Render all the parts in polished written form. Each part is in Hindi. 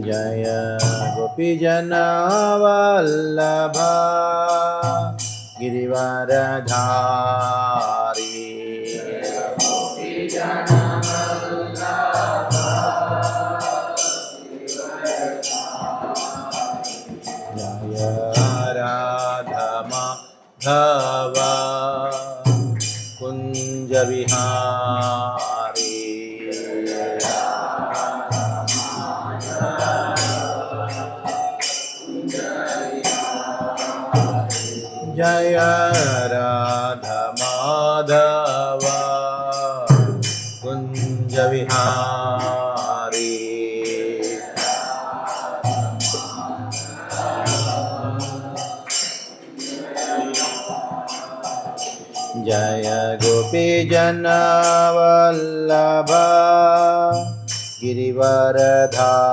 जय गोपीजना वल्लभा गिरिवरधारी जय राधा माधव कुंज विहारी जय राधा माधव कुंज विहारी जय गोपी जनवल्लभा गिरिवरधारी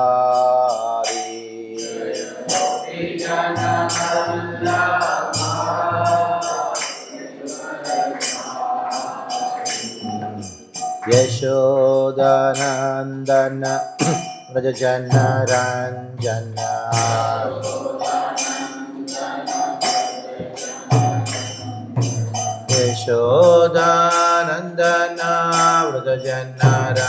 यशोदानंदन व्रजजनरंजन यशोदानंदन व्रजजनरंजन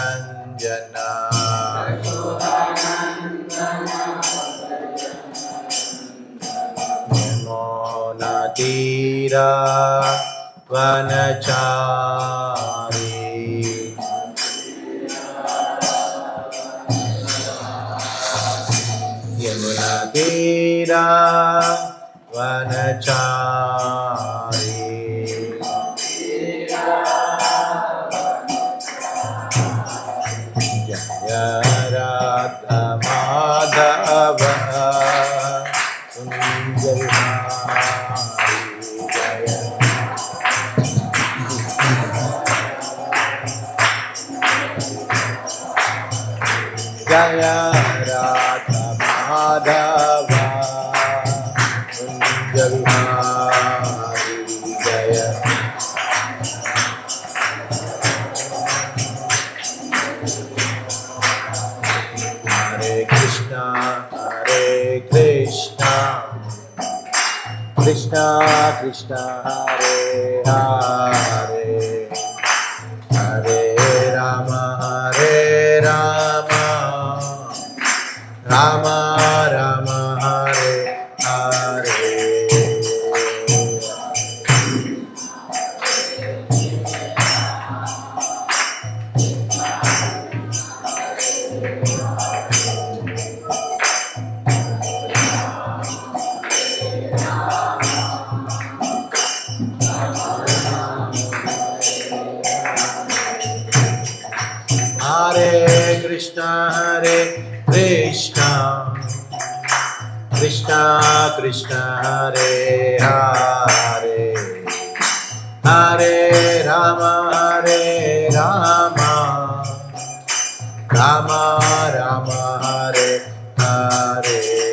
यमुनातीरा वनचारी यमुनातीरा वनचारी जय राधा माधव कुंज विहारी जय राधा माधव कुंज विहारी जय हरे Krishna Krishna Krishna Hare Hare Hare Ram Ram Ram Hare Hare Hare Krishna Krishna Krishna Hare Hare Hare Rama Rama Rama Hare Hare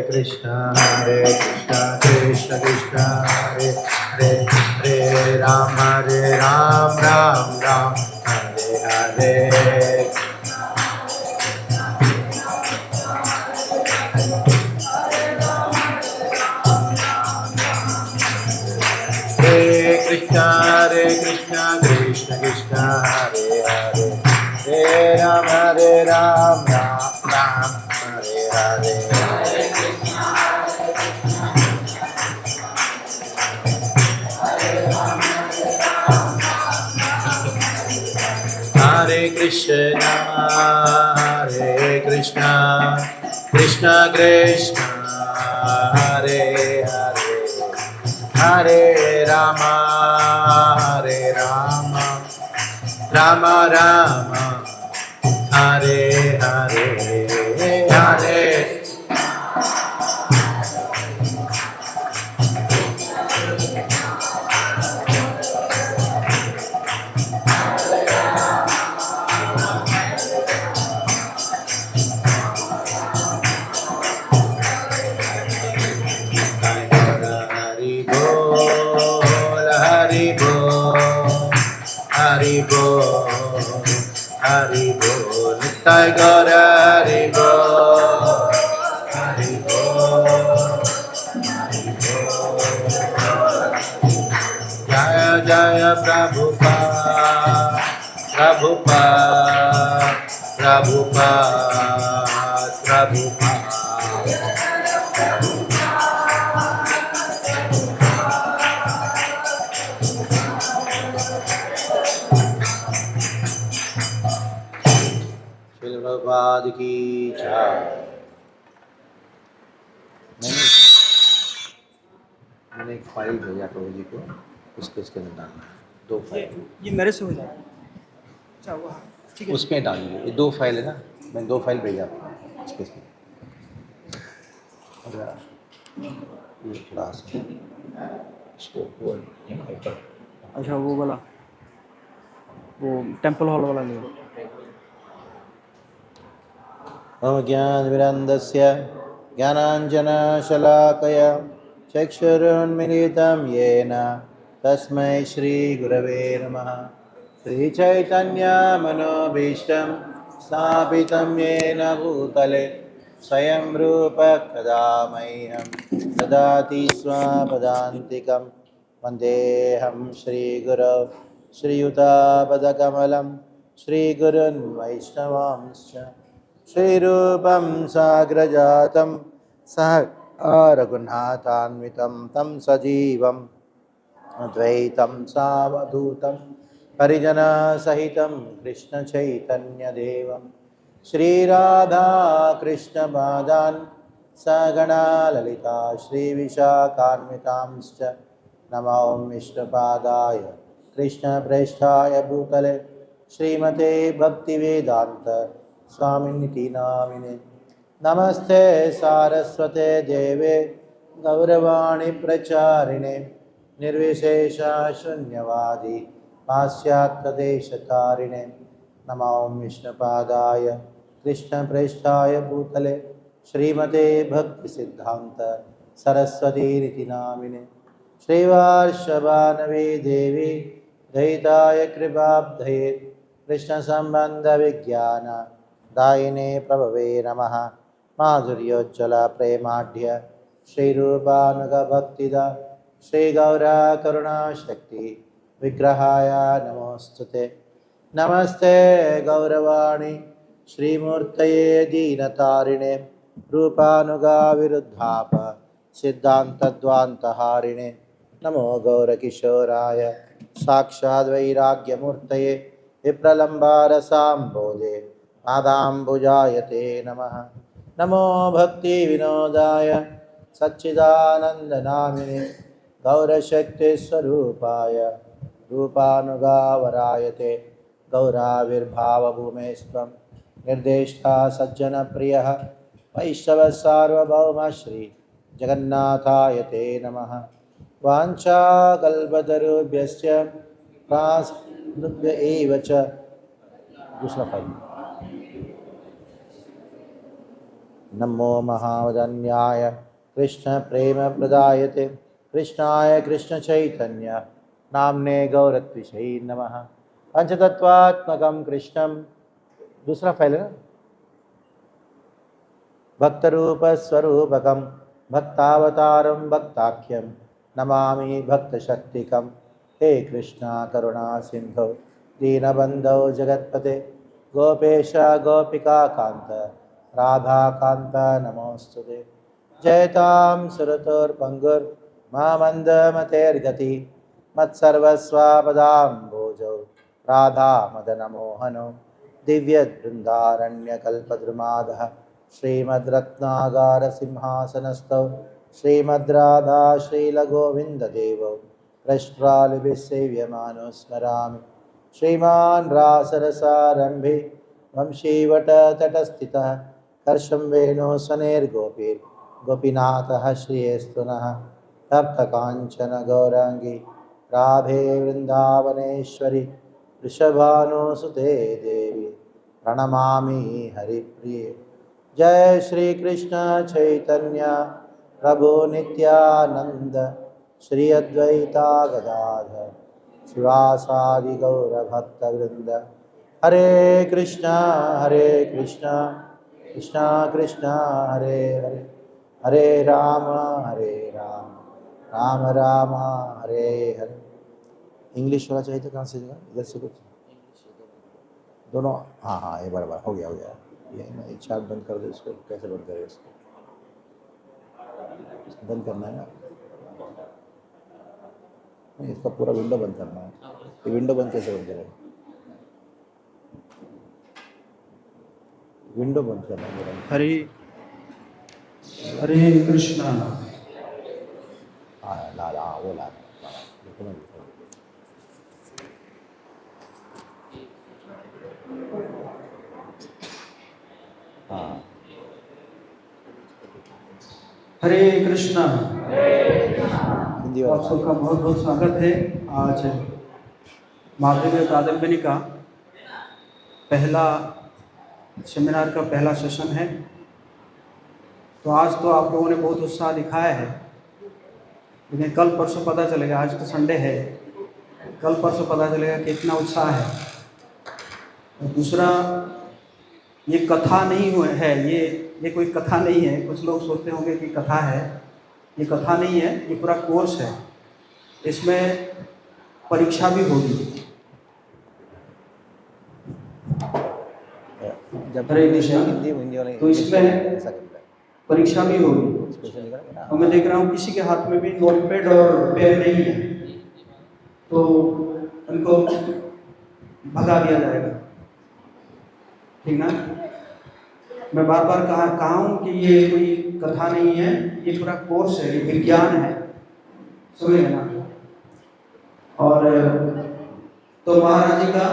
Krishna Krishna Krishna Hare Hare Hare Ram Ram Ram Hare Hare Hare Krishna Krishna Krishna Hare Hare Hare Ram Ram Ram Hare Hare Hare Krishna Krishna Krishna Hare Hare Hare Rama Rama Rama Hare Hare Hare Prabhupada, Prabhupada, Prabhupada, Prabhupada. Srila Prabhupada की जय। मैंने एक फाइल भेजा प्रभु जी को, उसके अंदर डालना है। 2 फाइल ये मेरे से हो जाएगा। अच्छा वो ठीक है, उसमें डालिए। ये 2 फाइल है ना, मैंने 2 फाइल भेजा आपको इसके इसमें। ये थोड़ा सा इसको अच्छा वो वाला, वो टेम्पल हॉल वाला नहीं। ज्ञानविरन्दस्य ज्ञानाञ्जनशलाकया चक्षुरुन्मिलितं येन तस्मै श्रीगुरवे नमः। श्रीचैतन्यमनोभीष्टं स्थापितं येन भूतले स्वयं रूप कदा मह्यं ददाति स्वपदान्तिकं। वन्देऽहं श्रीगुरौ श्रीयुतापदकमलं श्रीगुरुन् वैष्णवांश्च श्रीरूपं साग्रजातं सह रघुनाथान्वितं तं सजीवम् अद्वैतं सावधूतं परिजनसहितं कृष्णचैतन्यदेवं श्रीराधाकृष्णपादान् सगणा ललिता श्रीविशाखान्वितांश्च नमो विष्णुपादाय कृष्णप्रेष्ठाय भूतले श्रीमते भक्तिवेदान्त स्वामिनिति नामिने। नमस्ते सारस्वते देवे गौरवाणी प्रचारिणे निर्विशेषा शून्यवादी पाश्चात्यदेशतारिणे। नमो विष्णुपादाय कृष्णप्रेष्ठाय भूतले श्रीमते भक्तिसिद्धान्त सरस्वतीरिति नामिने। श्रीवार्षभानवी देवी दयिताय कृपाब्धये कृष्णसम्बन्धविज्ञान दायिने प्रभवे नमः। माधुर्योज्ज्वल प्रेमाढ्य श्रीरूपानुगभक्तिदा श्रीगौरा करुणाशक्ति विग्रहाय नमोस्तुते। नमस्ते गौरवाणी श्रीमूर्तये दीनतारिणे रूपानुगा विरुद्धाप सिद्धान्तद्वान्तहारिणे। नमो गौरकिशोराय साक्षाद्वैराग्यमूर्तये विप्रलम्बारसाम्भोजे पादाम्बुजाय ते नमः। नमो भक्तिविनोदाय सच्चिदानन्दनामिने गौरशक्तिस्वरूपाय रूपानुगावराय ते गौराविर्भावभूमेस्त्वं निर्देष्टा सज्जनप्रियः वैष्णवसार्वभौम श्री जगन्नाथाय ते नमः। वाञ्छाकल्पतरुभ्यश्च प्रास्तुभ्य एव च। दूसरा फाइल। नमो महावदन्याय कृष्ण प्रेम प्रदायते कृष्णाय कृष्ण चैतन्य नामने गौरत्विषै नमः। पंचतत्वात्मकं कृष्णं, दूसरा फाइल है ना, भक्तरूपस्वरूपकं भक्तावतारं भक्ताख्यं नमामि भक्तशक्तिकं। हे कृष्णा करुणा सिंधो दीनबन्धो जगत्पते गोपेश गोपिकान्त राधाकान्त नमोस्तुते। जयतां सुरतोर्भङ्गुर्मामन्दमतेर्गति मत्सर्वस्वापदाम्भोजौ राधा मदनमोहनो दिव्यबृन्दारण्यकल्पद्रुमादः श्रीमद्रत्नागारसिंहासनस्थौ श्रीमद्राधा श्रीलगोविन्ददेवौ प्रष्ट्रालिभिस्सेव्यमानो स्मरामि। श्रीमान् रासरसारम्भे वंशीवटतटस्थितः कर्षं वेणुसनेर्गोपीर्गोपीनाथः श्रियस्तु नः। तप्तकाञ्चन गौराङ्गी राधे वृन्दावनेश्वरि वृषभानुसुते देवी प्रणमामि हरिप्रिये। जय श्री कृष्ण चैतन्य प्रभु नित्यानंद श्री अद्वैता गदाधर शिवासादि गौरभक्तवृंद। हरे कृष्णा कृष्णा कृष्णा हरे हरे हरे राम राम राम हरे हरे। इंग्लिश वाला चाहिए था, कहाँ से जगह इधर से कुछ दोनों। हाँ हाँ, ये बराबर हो गया ये मैं चार्ट बंद कर दे इसको, कैसे बंद करें इसको, बंद करना है ना, नहीं इसका पूरा विंडो बंद करना है, ये विंडो बंद कैसे बंद करें, विंडो बंद करना है मेरा। हरे हरे कृष्णा। हाँ ला वो ला देखो ना देखो। हाँ हरे कृष्णा। हिंदी आप वाला सबका बहुत बहुत स्वागत है। आज माधवी कादम्बिनी का पहला सेमिनार का पहला सेशन है। तो आज तो आप लोगों ने बहुत उत्साह दिखाया है, लेकिन कल परसों पता चलेगा, आज तो संडे है, कल परसों पता चलेगा कि इतना उत्साह है। और दूसरा, ये कथा नहीं हुआ है, ये कोई कथा नहीं है। कुछ लोग सोचते होंगे कि कथा है, ये कथा नहीं है, ये पूरा कोर्स है। इसमें परीक्षा भी होगी। जब हरे कृष्णा। हिंदी वाले तो इसमें ऐसा करता है, परीक्षा भी होगी। स्पेशल निकालेंगे ना। और मैं देख रहा हूँ किसी के हाथ में भी नोटपैड और पेन नहीं है, तो उनको भगा दिया जाएगा, ठीक ना। मैं बार बार कहा हूँ कि ये कोई कथा नहीं है, ये पूरा कोर्स है, ये विज्ञान है, समझ ना। और तो महाराज जी का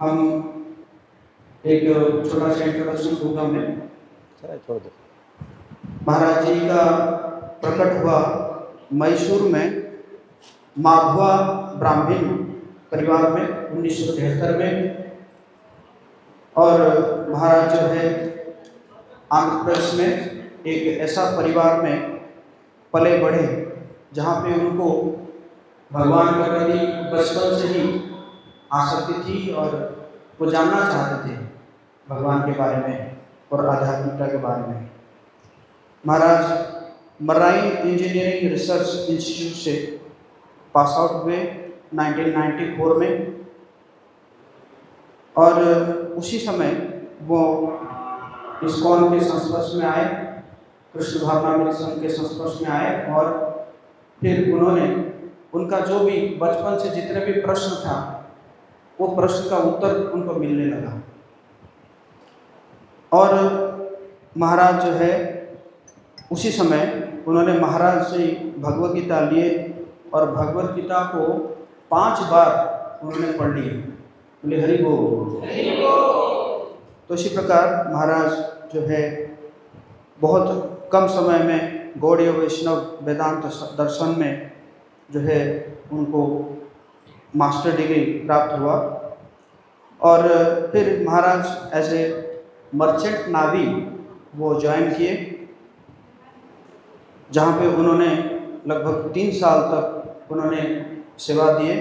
हम एक छोटा सा इंट्रोडक्शन दूंगा मैं। चलो छोड़ दो। महाराज जी का प्रकट हुआ मैसूर में माधवा ब्राह्मण परिवार में 1973 में। और महाराज जो है आंध्र प्रदेश में एक ऐसा परिवार में पले बढ़े जहाँ पे उनको भगवान के प्रति बचपन से ही आसक्ति थी और वो जानना चाहते थे भगवान के बारे में और आध्यात्मिकता के बारे में। महाराज मराइन इंजीनियरिंग रिसर्च इंस्टीट्यूट से पास आउट हुए 1994 में। और उसी समय वो इस्कॉन के संस्पर्श में आए, कृष्ण भावनामृत संघ के संस्पर्श में आए। और फिर उन्होंने उनका जो भी बचपन से जितने भी प्रश्न था, वो प्रश्न का उत्तर उनको मिलने लगा। और महाराज जो है उसी समय उन्होंने महाराज से भगवद गीता लिए और भगवद गीता को 5 बार उन्होंने पढ़ लिए। बोले हरि बोल। तो इसी प्रकार महाराज जो है बहुत कम समय में गौड़ीय वैष्णव वेदांत दर्शन में जो है उनको मास्टर डिग्री प्राप्त हुआ। और फिर महाराज एज ए मर्चेंट नावी वो ज्वाइन किए, जहाँ पे उन्होंने लगभग 3 साल तक उन्होंने सेवा दिए।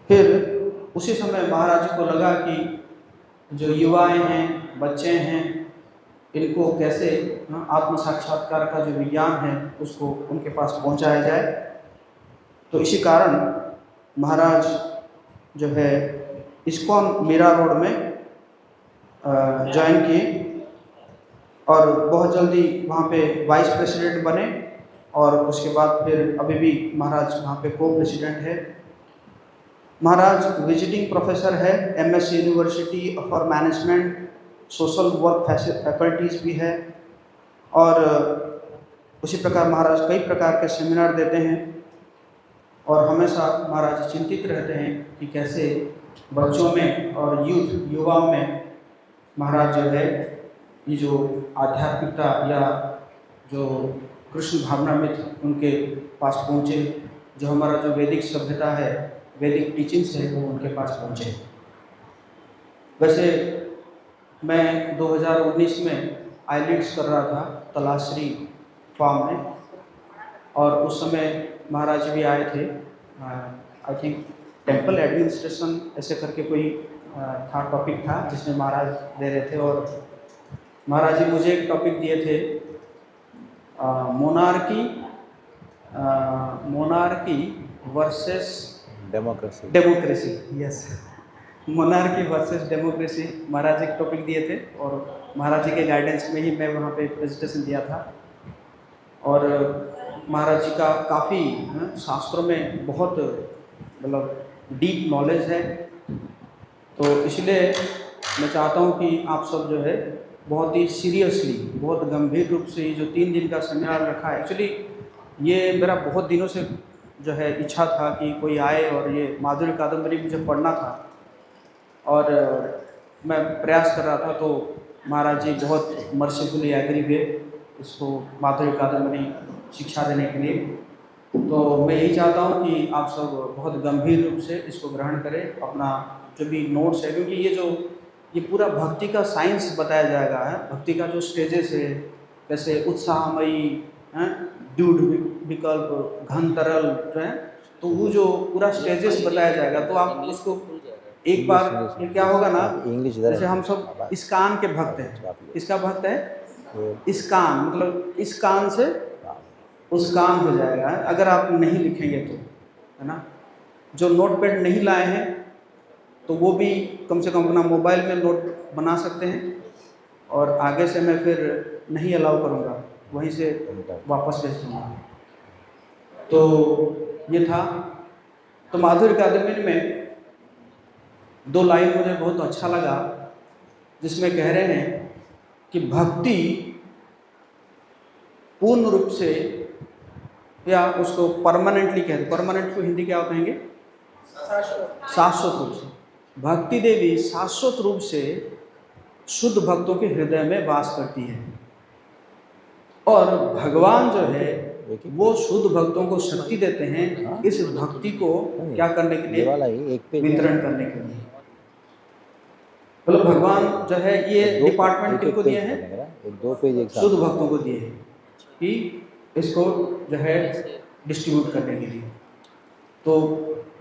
फिर उसी समय महाराज को लगा कि जो युवाएं हैं, बच्चे हैं, इनको कैसे आत्म साक्षात्कार का जो विज्ञान है उसको उनके पास पहुंचाया जाए। तो इसी कारण महाराज जो है इस्कॉन मीरा रोड में ज्वाइन किए और बहुत जल्दी वहाँ पे वाइस प्रेसिडेंट बने। और उसके बाद फिर अभी भी महाराज वहाँ पे को प्रेसिडेंट है। महाराज विजिटिंग प्रोफेसर है, MS university for management, social work faculties भी है। और उसी प्रकार महाराज कई प्रकार के सेमिनार देते हैं और हमेशा महाराज चिंतित रहते हैं कि कैसे बच्चों में और युवाओं में महाराज जो है ये जो आध्यात्मिकता या जो कृष्ण भावनामृत उनके पास पहुँचे, जो हमारा जो वैदिक सभ्यता है, वैदिक टीचिंग्स है, वो उनके पास पहुँचे। वैसे मैं 2019 में आईलेट्स कर रहा था तलाश्री फार्म में, और उस समय महाराज भी आए थे। आई थिंक टेम्पल एडमिनिस्ट्रेशन ऐसे करके कोई था, टॉपिक था जिसमें महाराज दे रहे थे। और महाराज जी मुझे एक टॉपिक दिए थे, monarchy versus democracy. Democracy, yes, monarchy versus democracy Maharaj ji के टॉपिक दिए थे और महाराज जी के गाइडेंस में ही मैं वहाँ पे प्रेजेंटेशन दिया था। और महाराज जी का काफ़ी शास्त्रों में बहुत मतलब डीप नॉलेज है, तो इसलिए मैं चाहता हूँ कि आप सब जो है बहुत ही सीरियसली, बहुत गंभीर रूप से ये जो 3 दिन का सेमिनार रखा है, एक्चुअली ये मेरा बहुत दिनों से जो है इच्छा था कि कोई आए और ये माधुर्य कादम्बरी मुझे पढ़ना था, और मैं प्रयास कर रहा था, तो महाराज जी बहुत मर्सीफुली एग्री हुए इसको माधुर्य कादम्बरी शिक्षा देने के लिए। तो मैं यही चाहता हूँ कि आप सब बहुत गंभीर रूप से इसको ग्रहण करें, अपना जो भी नोट्स है, क्योंकि ये पूरा भक्ति का साइंस बताया जाएगा है, भक्ति का जो स्टेजेस है, कैसे उत्साहमयी हैं, द्यूढ़ विकल्प, घन तरल जो है, तो वो जो पूरा स्टेजेस बताया जाएगा, तो आप उसको एक बार ये क्या होगा ना, इंग्लिश जैसे हम सब इस्कान के भक्त हैं, किसका भक्त है? इस्कान, मतलब इस कान से उस कान हो जाएगा अगर आप नहीं लिखेंगे तो, है ना। जो नोट पैड नहीं लाए हैं तो वो भी कम से कम अपना मोबाइल में नोट बना सकते हैं, और आगे से मैं फिर नहीं अलाउ करूँगा, वहीं से वापस भेज दूँगा। तो ये था। तो माधुर्य कादम्बरी में 2 लाइन मुझे बहुत अच्छा लगा, जिसमें कह रहे हैं कि भक्ति पूर्ण रूप से, या उसको परमानेंटली कहते, परमानेंट को हिंदी क्या कहेंगे? शाश्वत रूप से। भक्ति देवी शाश्वत रूप से शुद्ध भक्तों के हृदय में वास करती है, और भगवान जो है वो शुद्ध भक्तों को शक्ति देते हैं इस भक्ति को क्या करने के लिए? वितरण करने के लिए। मतलब भगवान जो है ये डिपार्टमेंट किनको दिए हैं? एक 2 पेज एक शुद्ध भक्तों को दिए हैं कि इसको जो है डिस्ट्रीब्यूट करने के लिए। तो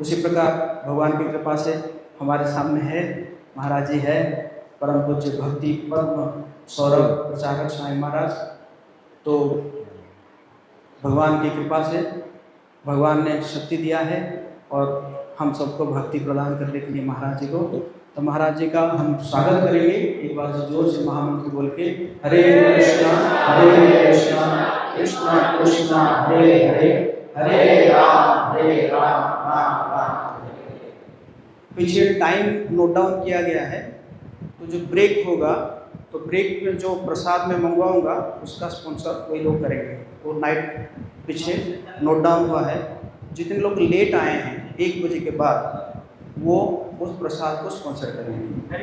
उसी प्रकार भगवान की कृपा से हमारे सामने है महाराज जी है, परम पूज्य भक्ति पद्म सौरभ प्रचारक स्वामी महाराज। तो भगवान की कृपा से भगवान ने शक्ति दिया है और हम सबको भक्ति प्रदान करने के लिए महाराज जी को, तो महाराज जी का हम स्वागत करेंगे एक बार जोर से महामंत्र बोल के, हरे कृष्णा कृष्णा कृष्णा हरे हरे, हरे राम राम राम। पीछे टाइम नोट डाउन किया गया है, तो जो ब्रेक होगा तो ब्रेक में जो प्रसाद में मंगवाऊंगा उसका स्पॉन्सर वही लोग करेंगे। वो नाइट पीछे नोट डाउन हुआ है, जितने लोग लेट आए हैं 1 बजे के बाद वो उस प्रसाद को स्पॉन्सर करेंगे।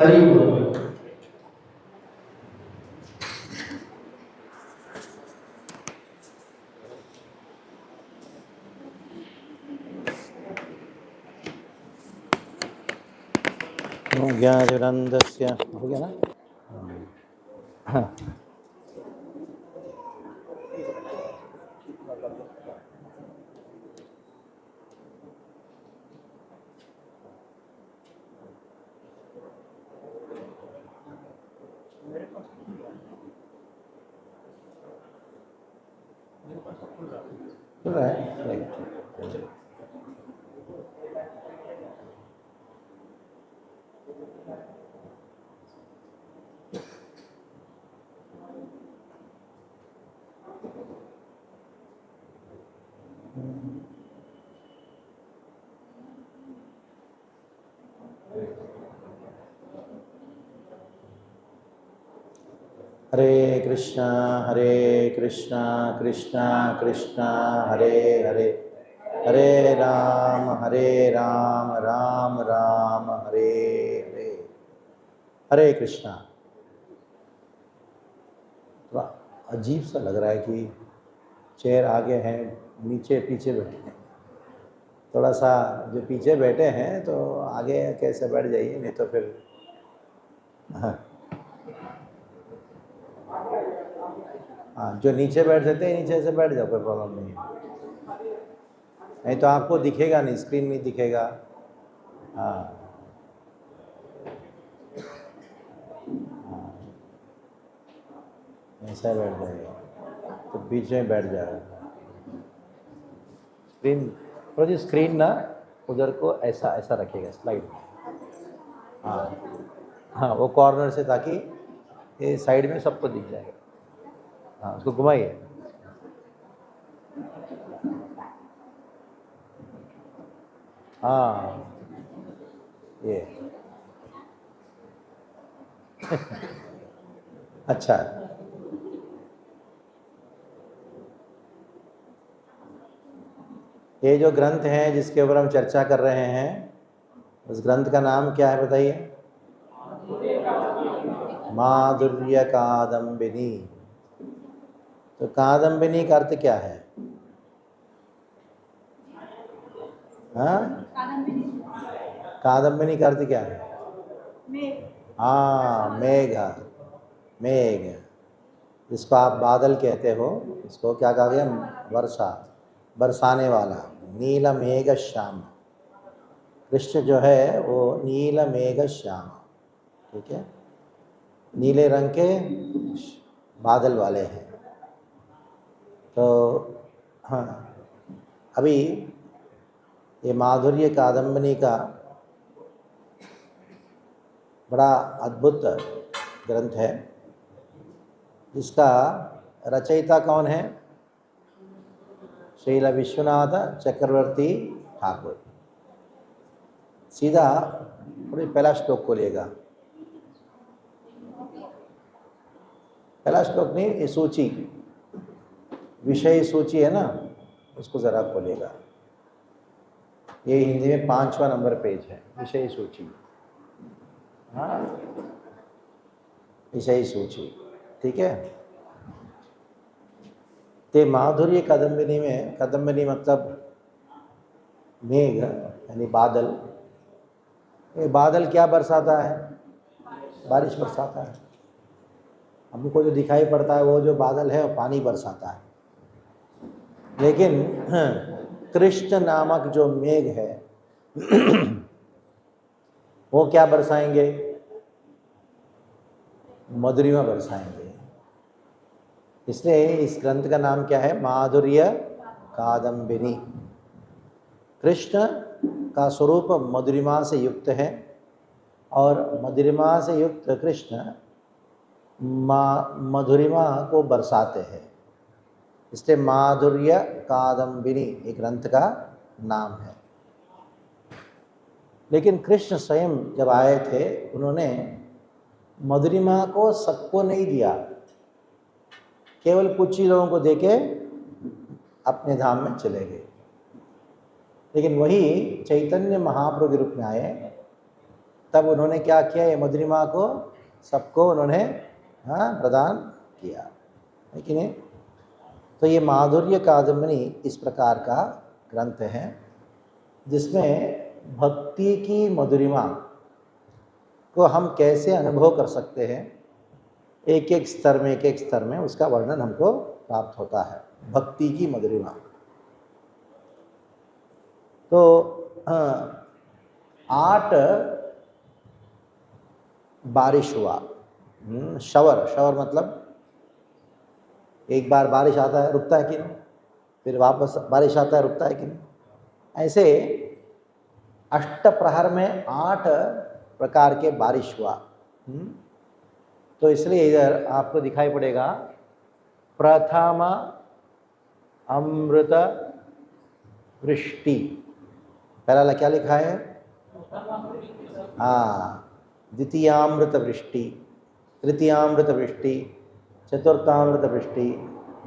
हरि बोल। ज्ञानरंदस्य हो गया ना। हाँ। खुल रहा है, राइट। हरे कृष्णा कृष्णा कृष्णा हरे हरे, हरे राम राम राम हरे हरे। हरे कृष्णा। थोड़ा अजीब सा लग रहा है कि चेयर आगे हैं, नीचे पीछे बैठे हैं। थोड़ा सा जो पीछे बैठे हैं तो आगे कैसे बैठ जाइए, नहीं तो फिर हाँ, जो नीचे बैठ सकते हैं नीचे से बैठ जाओ, कोई प्रॉब्लम नहीं है। नहीं तो आपको दिखेगा नहीं, स्क्रीन नहीं दिखेगा। हाँ ऐसा बैठ जाएगा तो बीच में बैठ जाएगा। स्क्रीन थोड़ी स्क्रीन ना उधर को ऐसा ऐसा रखिएगा स्लाइड में। हाँ हाँ, वो कॉर्नर से, ताकि ये साइड में सबको दिख जाएगा। हाँ, उसको घुमाइए। हाँ, ये अच्छा। ये जो ग्रंथ है जिसके ऊपर हम चर्चा कर रहे हैं, उस ग्रंथ का नाम क्या है बताइए? माधुर्य कादम्बिनी। तो कादम्बिनी का अर्थ क्या है? हाँ, कादम्बिनी का अर्थ क्या है? हाँ, मेघ। मेघ, जिसको आप बादल कहते हो, इसको क्या कहा गया? वर्षा, बरसाने वाला। नील मेघ श्याम, कृष्ण जो है वो नील मेघ श्याम, ठीक है, नीले रंग के बादल वाले हैं। तो हाँ, अभी ये माधुर्य कादम्बिनी का बड़ा अद्भुत ग्रंथ है, जिसका रचयिता कौन है? श्रील विश्वनाथ चक्रवर्ती ठाकुर। सीधा थोड़ी पहला श्लोक को लेगा, पहला श्लोक नहीं, ये सूची, विषय सूची है ना, उसको ज़रा खोलेगा। ये हिंदी में 5वां नंबर पेज है, विषय सूची। हाँ, विषय सूची, ठीक है। ते माधुर्य कादम्बिनी में, कादम्बिनी मतलब मेघ यानी बादल। ये बादल क्या बरसाता है? बारिश बरसाता है। हमको जो दिखाई पड़ता है वो जो बादल है वो पानी बरसाता है, लेकिन कृष्ण नामक जो मेघ है वो क्या बरसाएंगे? मधुरिमा बरसाएंगे। इसलिए इस ग्रंथ का नाम क्या है? माधुर्य कादम्बिनी। कृष्ण का स्वरूप मधुरिमा से युक्त है, और मधुरिमा से युक्त कृष्ण मधुरिमा को बरसाते हैं, इसलिए माधुर्य कादम्बिनी एक ग्रंथ का नाम है। लेकिन कृष्ण स्वयं जब आए थे, उन्होंने मधुरिमा को सबको नहीं दिया, केवल कुछ ही लोगों को देके अपने धाम में चले गए। लेकिन वही चैतन्य महाप्रभु के रूप में आए, तब उन्होंने क्या किया? ये मधुरिमा को सबको उन्होंने प्रदान किया, है कि नहीं? तो ये माधुर्य कादम्बिनी इस प्रकार का ग्रंथ है, जिसमें भक्ति की मधुरिमा को हम कैसे अनुभव कर सकते हैं, एक एक स्तर में उसका वर्णन हमको प्राप्त होता है, भक्ति की मधुरिमा। तो 8 बारिश हुआ। शवर मतलब एक बार बारिश आता है रुकता है कि नहीं, फिर वापस बारिश आता है रुकता है कि नहीं, ऐसे अष्टप्रहर में 8 प्रकार के बारिश हुआ। तो इसलिए इधर आपको दिखाई पड़ेगा प्रथम अमृत वृष्टि। पहला क्या लिखा है? हाँ, द्वितीयामृत वृष्टि, तृतीयामृत वृष्टि, चतुर्थामृत वृष्टि,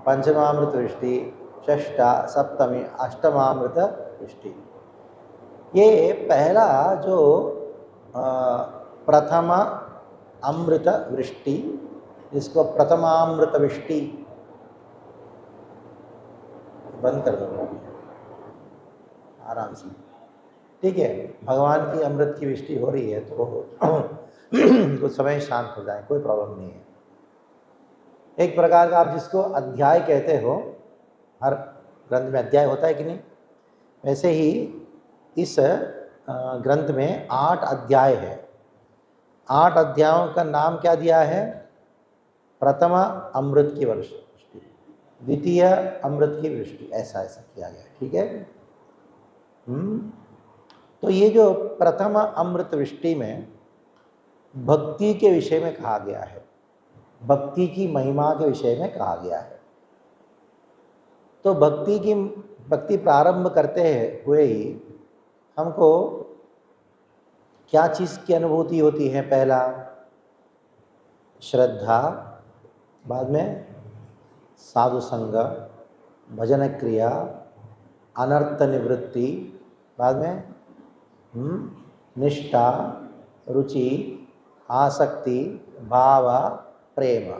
पंचमामृत वृष्टि, षष्ठा, सप्तमी, अष्टमामृत वृष्टि। ये पहला जो प्रथम अमृत वृष्टि, जिसको प्रथमामृत वृष्टि, बंद कर दो आराम से, ठीक है। भगवान की अमृत की वृष्टि हो रही है तो कुछ समय शांत हो जाए, कोई प्रॉब्लम नहीं है। एक प्रकार का आप जिसको अध्याय कहते हो, हर ग्रंथ में अध्याय होता है कि नहीं, वैसे ही इस ग्रंथ में 8 अध्याय है। 8 अध्यायों का नाम क्या दिया है? प्रथम अमृत की वृष्टि, द्वितीय अमृत की वृष्टि, ऐसा ऐसा किया गया, ठीक है। तो ये जो प्रथम अमृत वृष्टि में भक्ति के विषय में कहा गया है, भक्ति की महिमा के विषय में कहा गया है। तो भक्ति प्रारंभ करते हुए ही हमको क्या चीज़ की अनुभूति होती है? पहला श्रद्धा, बाद में साधु संग, भजन क्रिया, अनर्थ निवृत्ति, बाद में निष्ठा, रुचि, आसक्ति, भाव, प्रेम।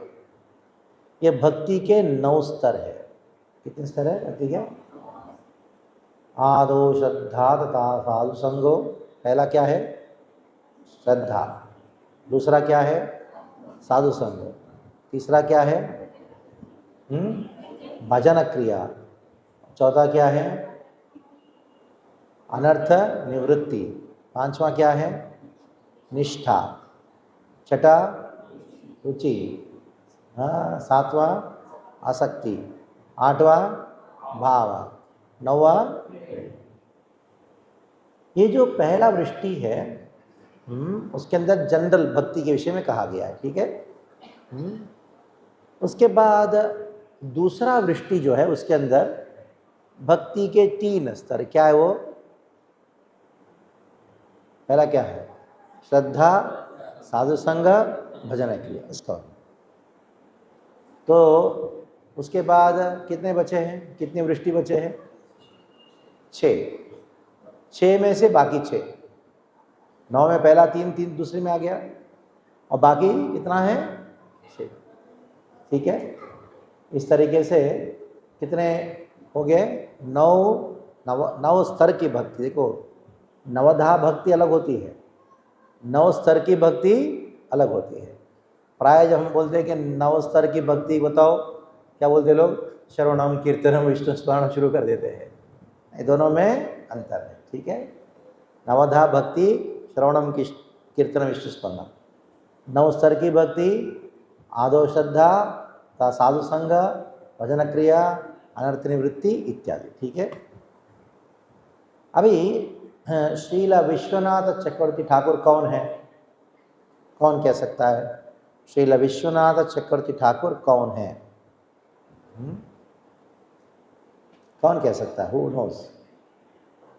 ये भक्ति के 9 स्तर है। कितने स्तर है भक्ति के? आदो श्रद्धा तथा साधु संगो। पहला क्या है? श्रद्धा। दूसरा क्या है? साधु संग। तीसरा क्या है? भजन क्रिया। चौथा क्या है? अनर्थ निवृत्ति। पांचवा क्या है? निष्ठा। छठा रुचि। हाँ, सातवां आसक्ति। आठवां भाव। नौवां। ये जो पहला वृष्टि है उसके अंदर जनरल भक्ति के विषय में कहा गया है, ठीक है। उसके बाद दूसरा वृष्टि जो है उसके अंदर भक्ति के 3 स्तर। क्या है वो? पहला क्या है? श्रद्धा, साधु संग, भजन क्रिया। इसका तो उसके बाद कितने बचे हैं? कितनी वृष्टि बचे हैं? 6 में से बाकी 6। 9 में पहला 3 दूसरे में आ गया और बाकी कितना है? 6। ठीक है। इस तरीके से कितने हो गए? 9 स्तर की भक्ति। देखो, नवधा भक्ति अलग होती है, 9 स्तर की भक्ति अलग होती है। प्राय जब हम बोलते हैं कि 9 स्तर की भक्ति बताओ, क्या बोलते लोग? श्रवणम कीर्तनम विष्णु स्मरण शुरू कर देते हैं। ये दोनों में अंतर है, ठीक है। नवधा भक्ति श्रवणम कीर्तन विष्णु स्मरण। 9 स्तर की भक्ति आदो श्रद्धा, साधु संग, भजन क्रिया, अनर्थ निवृत्ति इत्यादि, ठीक है। अभी श्रील विश्वनाथ चक्रवर्ती ठाकुर कौन है? कौन कह सकता है श्रील विश्वनाथ चक्रवर्ती ठाकुर कौन है? कौन कह सकता है? Who knows?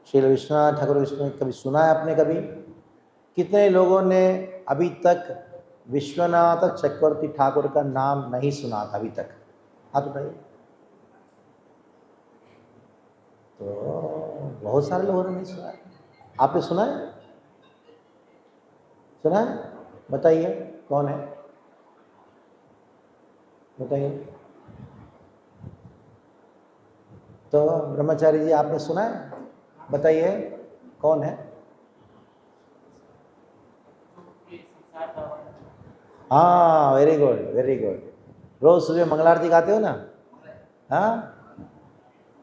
श्रील विश्वनाथ ठाकुर कभी सुना है आपने? कभी कितने लोगों ने अभी तक विश्वनाथ चक्रवर्ती ठाकुर का नाम नहीं सुना था अभी तक? हाथ उठाइए। तो बहुत सारे लोगों ने नहीं सुना है। आपने सुना है? सुना है? बताइए कौन है, बताइए। तो ब्रह्मचारी जी, आपने सुना है? बताइए कौन है? हाँ, वेरी गुड, वेरी गुड। रोज सुबह मंगल आरती गाते हो ना? हाँ,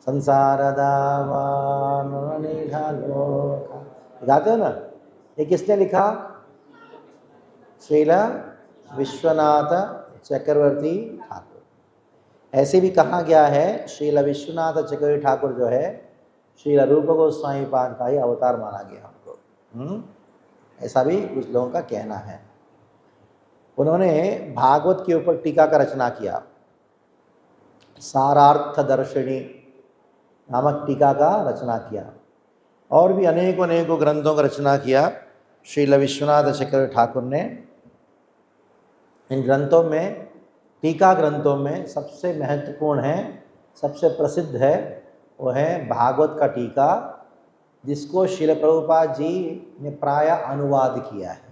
संसार गाते हो ना? ये किसने लिखा? श्रील विश्वनाथ चक्रवर्ती ठाकुर। ऐसे भी कहा गया है श्रील विश्वनाथ चक्रवर्ती ठाकुर जो है श्रील रूप गोस्वामी पाद का ही अवतार माना गया हमको। ऐसा भी कुछ लोगों का कहना है। उन्होंने भागवत के ऊपर टीका का रचना किया, सारार्थ दर्शिनी नामक टीका का रचना किया, और भी अनेकों ग्रंथों का रचना किया श्रील विश्वनाथ चक्रवर्ती ठाकुर ने। इन ग्रंथों में, टीका ग्रंथों में सबसे महत्वपूर्ण है, सबसे प्रसिद्ध है, वो है भागवत का टीका, जिसको श्रील प्रभुपाद जी ने प्राय अनुवाद किया है।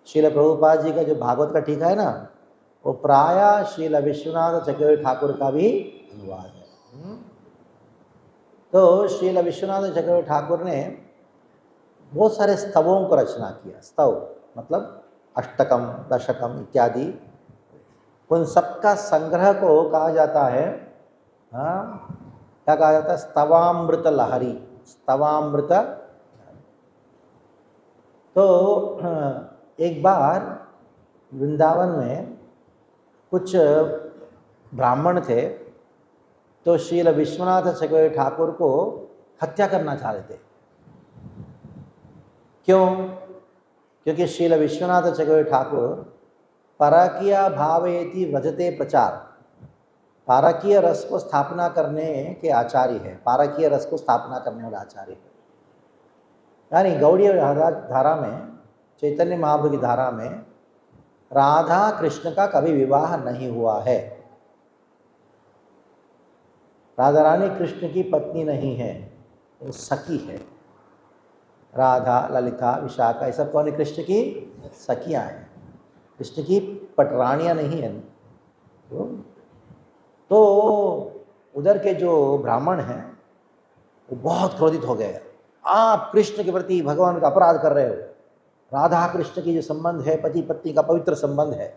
श्रील प्रभुपाद जी का जो भागवत का टीका है ना, वो प्राय श्रील विश्वनाथ चक्रवर्ती ठाकुर का भी अनुवाद है। तो श्रील विश्वनाथ चक्रवर्ती ठाकुर ने बहुत सारे स्तवों को रचना किया। स्तव मतलब अष्टकम, दशकम इत्यादि। उन सबका संग्रह को कहा जाता है, क्या कहा जाता है? स्तवामृत लहरी, स्तवामृत। तो एक बार वृंदावन में कुछ ब्राह्मण थे, तो श्रील विश्वनाथ चक्रवर्ती ठाकुर को हत्या करना चाह रहे थे। क्यों? क्योंकि श्रील विश्वनाथ चक्रवर्ती ठाकुर परकीय भावेति व्रजते प्रचार, पारकीय रस को स्थापना करने के आचार्य है, पारकीय रस को स्थापना करने वाला आचार्य है। यानी गौड़ीय धारा में, चैतन्य महाप्रभु की धारा में राधा कृष्ण का कभी विवाह नहीं हुआ है। राधा रानी कृष्ण की पत्नी नहीं है, वो सखी है। राधा, ललिता, विशाखा, ये सब कौन है? कृष्ण की सखियां हैं, कृष्ण की पटरानियां नहीं है। तो उधर के जो ब्राह्मण हैं वो बहुत क्रोधित हो गए, आप कृष्ण के प्रति भगवान का अपराध कर रहे हो। राधा कृष्ण की जो संबंध है, पति पत्नी का पवित्र संबंध है,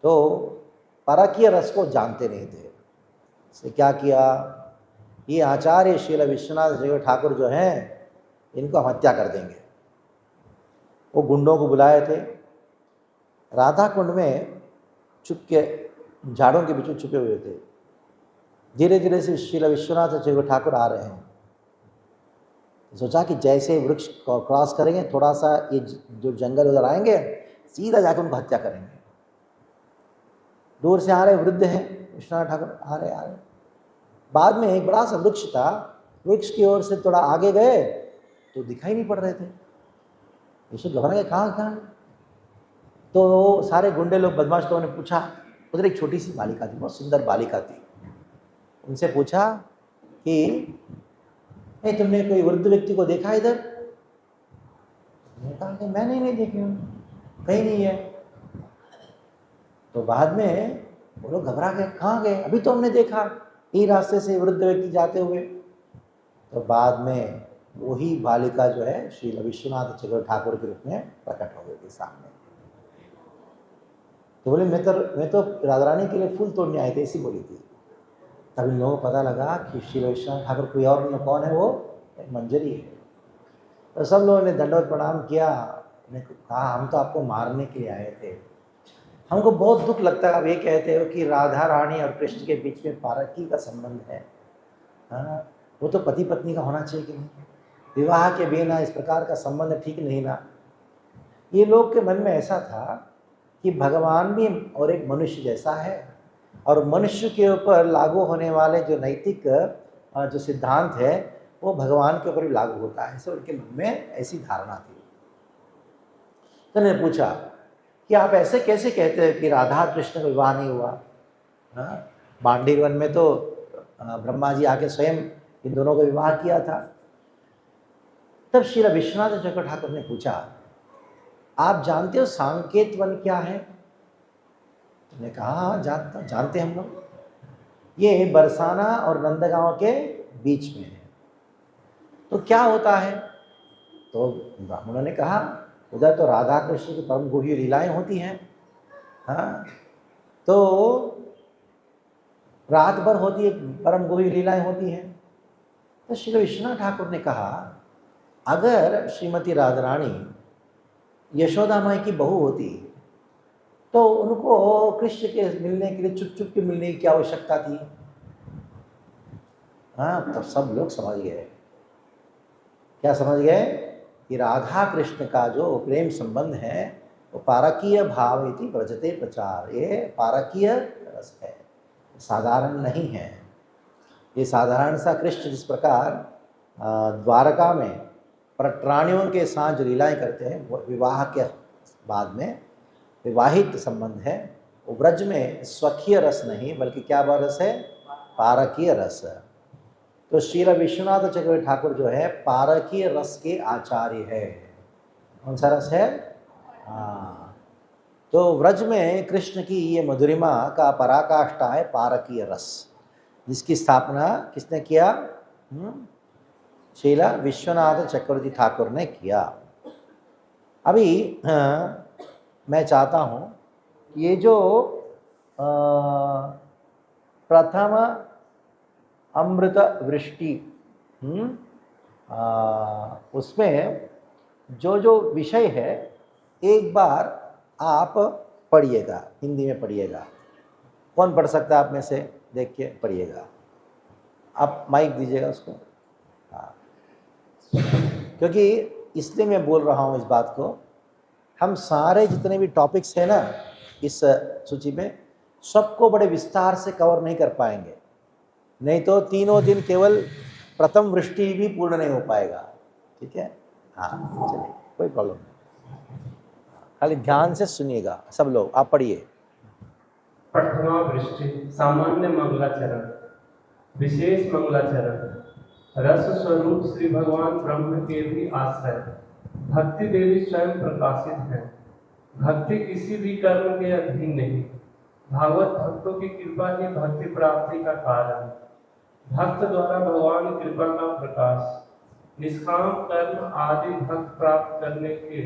तो परकीय रस को जानते नहीं थे। इसने क्या किया, ये आचार्य श्रील विश्वनाथ ठाकुर जो हैं, इनको हम हत्या कर देंगे। वो गुंडों को बुलाए थे, राधा कुंड में छुप के झाड़ों के बीच में छुपे हुए थे। धीरे धीरे से श्रील विश्वनाथ ठाकुर आ रहे हैं। सोचा कि जैसे वृक्ष क्रॉस करेंगे, थोड़ा सा ये जो जंगल उधर आएंगे, सीधा जाकर उनको हत्या करेंगे। दूर से आ रहे वृद्ध हैं, विश्वनाथ ठाकुर आ रहे। बाद में एक बड़ा सा वृक्ष था, वृक्ष की ओर से थोड़ा आगे गए तो दिखाई नहीं पड़ रहे थे। विष्णु घबरा गए, कहाँ? तो सारे गुंडे लोग, बदमाश लोगों ने पूछा, उधर एक छोटी सी बालिका थी, बहुत सुंदर बालिका थी। उनसे पूछा कि नहीं, तुमने कोई वृद्ध व्यक्ति को देखा इधर? कहा कि मैंने नहीं देखे, कहीं नहीं है। तो बाद में वो लोग घबरा गए, कहाँ गए? अभी तो हमने देखा यही रास्ते से वृद्ध व्यक्ति जाते हुए। तो बाद में वही बालिका जो है श्री विश्वनाथ चक्रवर्ती ठाकुर के रूप में प्रकट हो गई थी सामने। तो बोले मैं तो राधा रानी के लिए फूल तोड़ने आए थे, ऐसी बोली थी। तब इन लोगों को पता लगा कि श्री विश्वनाथ ठाकुर कोई और नहीं, कौन है वो? मंजरी है। तो सब लोगों ने दंडवत प्रणाम किया। कहा हम तो आपको मारने के लिए आए थे। हमको बहुत दुख लगता है आप ये कहते हो कि राधा रानी और कृष्ण के बीच में पारकी का संबंध है। हाँ, वो तो पति पत्नी का होना चाहिए कि नहीं? विवाह के बिना इस प्रकार का संबंध ठीक नहीं ना। ये लोग के मन में ऐसा था कि भगवान भी और एक मनुष्य जैसा है, और मनुष्य के ऊपर लागू होने वाले जो नैतिक जो सिद्धांत है वो भगवान के ऊपर भी लागू होता है। ऐसे उनके मन में ऐसी धारणा थी। तो उन्होंने पूछा कि आप ऐसे कैसे कहते हैं कि राधा कृष्ण का विवाह नहीं हुआ? बांडीर वन में तो ब्रह्मा जी आके स्वयं इन दोनों का विवाह किया था। तब श्री विश्वनाथ चक्रवर्ती ठाकुर ने पूछा, आप जानते हो सांकेत वन क्या है? तुमने कहा हाँ जानते हम लोग, ये बरसाना और नंदगांव के बीच में है। तो क्या होता है? तो ब्राह्मणों ने कहा उधर तो राधा कृष्ण की परम गुह्य लीलाएं होती हैं। हाँ, तो रात भर होती है, परम गुह्य लीलाएं होती हैं। तो श्री विश्वनाथ ठाकुर ने कहा अगर श्रीमती राधा रानी यशोदा माई की बहू होती तो उनको कृष्ण के मिलने के लिए चुप चुप के मिलने की क्या आवश्यकता थी? हाँ, तब सब लोग समझ गए। क्या समझ गए? कि राधा कृष्ण का जो प्रेम संबंध है वो पारकीय भाव इति व्रजते प्रचार, ये पारकीय रस है, साधारण नहीं है। ये साधारण सा कृष्ण जिस प्रकार द्वारका में पटरानियों के साथ जो लीलाएं करते हैं वो विवाह के बाद में विवाहित संबंध है, वो ब्रज में स्वकीय रस नहीं बल्कि क्या रस है? पारकीय रस। तो श्रील विश्वनाथ चक्रवर्ती ठाकुर जो है पारकीय रस के आचार्य है। कौन सा रस है? हाँ, तो व्रज में कृष्ण की ये मधुरिमा का पराकाष्ठा है पारकीय रस, जिसकी स्थापना किसने किया? श्रील विश्वनाथ चक्रवर्ती ठाकुर ने किया। अभी मैं चाहता हूँ ये जो प्रथम अमृत वृष्टि उसमें जो जो विषय है एक बार आप पढ़िएगा, हिंदी में पढ़िएगा। कौन पढ़ सकता है आप में से? देख के पढ़िएगा। आप माइक दीजिएगा उसको। हाँ, क्योंकि इसलिए मैं बोल रहा हूँ इस बात को, हम सारे जितने भी टॉपिक्स हैं ना इस सूची में, सबको बड़े विस्तार से कवर नहीं कर पाएंगे, नहीं तो तीनों दिन केवल प्रथम वृष्टि भी पूर्ण नहीं हो पाएगा। ठीक है, हाँ चलिए, कोई प्रॉब्लम नहीं, खाली ध्यान से सुनिएगा सब लोग। आप पढ़िए। प्रथमा वृष्टि, सामान्य मंगलाचरण, विशेष मंगलाचरण। रस स्वरूप श्री भगवान ब्रह्म के भी आश्रय, भक्ति देवी स्वयं प्रकाशित है। भक्ति किसी भी कर्म के अधीन नहीं, भागवत भक्तों की कृपा ही भक्ति प्राप्ति का कारण। भक्त द्वारा भगवान कृपा का प्रकाश, निष्काम कर्म आदि भक्त प्राप्त करने के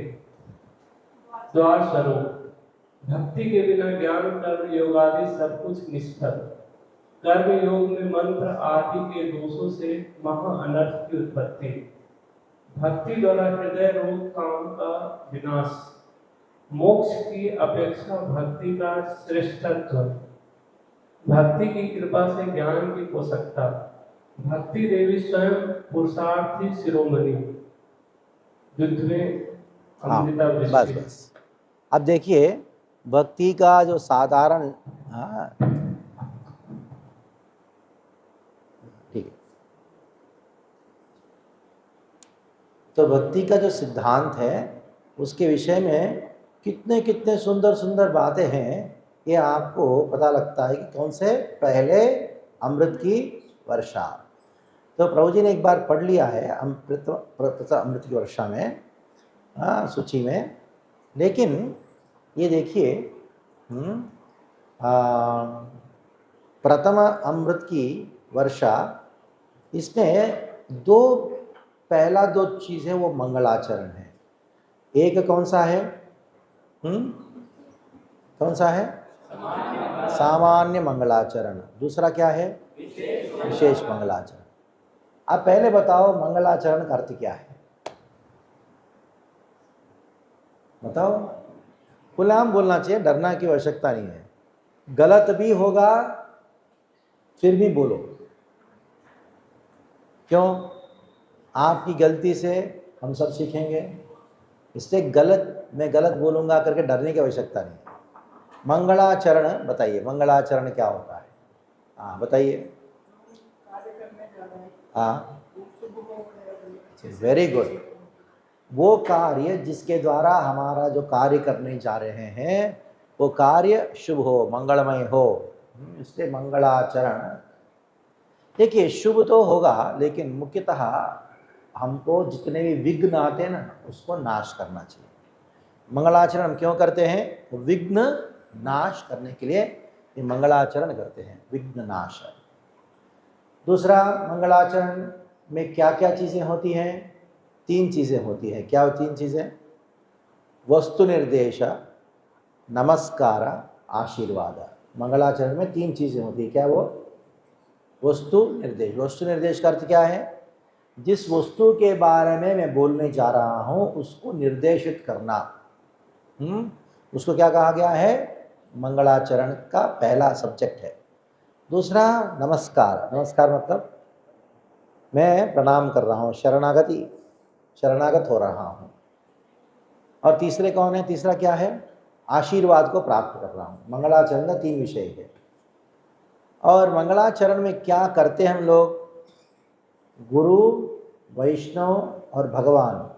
द्वार स्वरूप। भक्ति के बिना ज्ञान कर्म योग आदि सब कुछ निष्फल। कर्म योग में मंत्र आदि के दोषों से महा अनर्थ की उत्पत्ति। भक्ति द्वारा हृदय रोग काम का विनाश। मोक्ष की अपेक्षा भक्ति का श्रेष्ठत्व। भक्ति की कृपा से ज्ञान की पोषकता। भक्ति देवी स्वयं पुरुषार्थी शिरोमणि। युद्ध में हाँ अमृता बस वृष्टि। बस। अब देखिए भक्ति का जो साधारण, हाँ ठीक है, तो भक्ति का जो सिद्धांत है उसके विषय में कितने कितने सुंदर सुंदर बातें हैं, ये आपको पता लगता है कि कौन से पहले अमृत की वर्षा। तो प्रभु जी ने एक बार पढ़ लिया है अमृत की वर्षा में, सूची में, लेकिन ये देखिए प्रथम अमृत की वर्षा, इसमें पहला दो चीज़ें वो मंगलाचरण है। एक कौन सा है? कौन सा है? सामान्य मंगलाचरण। दूसरा क्या है? विशेष मंगलाचरण। आप पहले बताओ मंगलाचरण का अर्थ क्या है? बताओ। खुलेआम बोलना चाहिए, डरना की आवश्यकता नहीं है। गलत भी होगा फिर भी बोलो। क्यों? आपकी गलती से हम सब सीखेंगे, इसलिए मैं गलत बोलूँगा करके डरने की आवश्यकता नहीं। मंगलाचरण बताइए, मंगलाचरण क्या होता है? हाँ बताइए। हाँ वेरी गुड। वो कार्य जिसके द्वारा हमारा जो कार्य करने जा रहे हैं वो कार्य शुभ हो, मंगलमय हो, इसलिए मंगलाचरण। देखिए शुभ तो होगा, लेकिन मुख्यतः हमको जितने भी विघ्न आते हैं ना उसको नाश करना चाहिए। मंगलाचरण हम क्यों करते हैं? विघ्न नाश करने के लिए ये मंगलाचरण करते हैं, विघ्न नाश। दूसरा, मंगलाचरण में क्या क्या चीज़ें होती हैं? 3 चीज़ें होती हैं। क्या वो 3 चीज़ें? वस्तु निर्देश, नमस्कार, आशीर्वाद। मंगलाचरण में 3 चीज़ें होती है। क्या वो? वस्तु निर्देश। वस्तु निर्देश का अर्थ क्या है? जिस वस्तु के बारे में मैं बोलने जा रहा हूँ उसको निर्देशित करना। उसको क्या कहा गया है? मंगलाचरण का पहला सब्जेक्ट है। दूसरा, नमस्कार। नमस्कार मतलब मैं प्रणाम कर रहा हूँ, शरणागत हो रहा हूँ। और तीसरे कौन है? तीसरा क्या है? आशीर्वाद को प्राप्त कर रहा हूँ। मंगलाचरण का 3 विषय है। और मंगलाचरण में क्या करते हैं हम लोग? गुरु, वैष्णव और भगवान,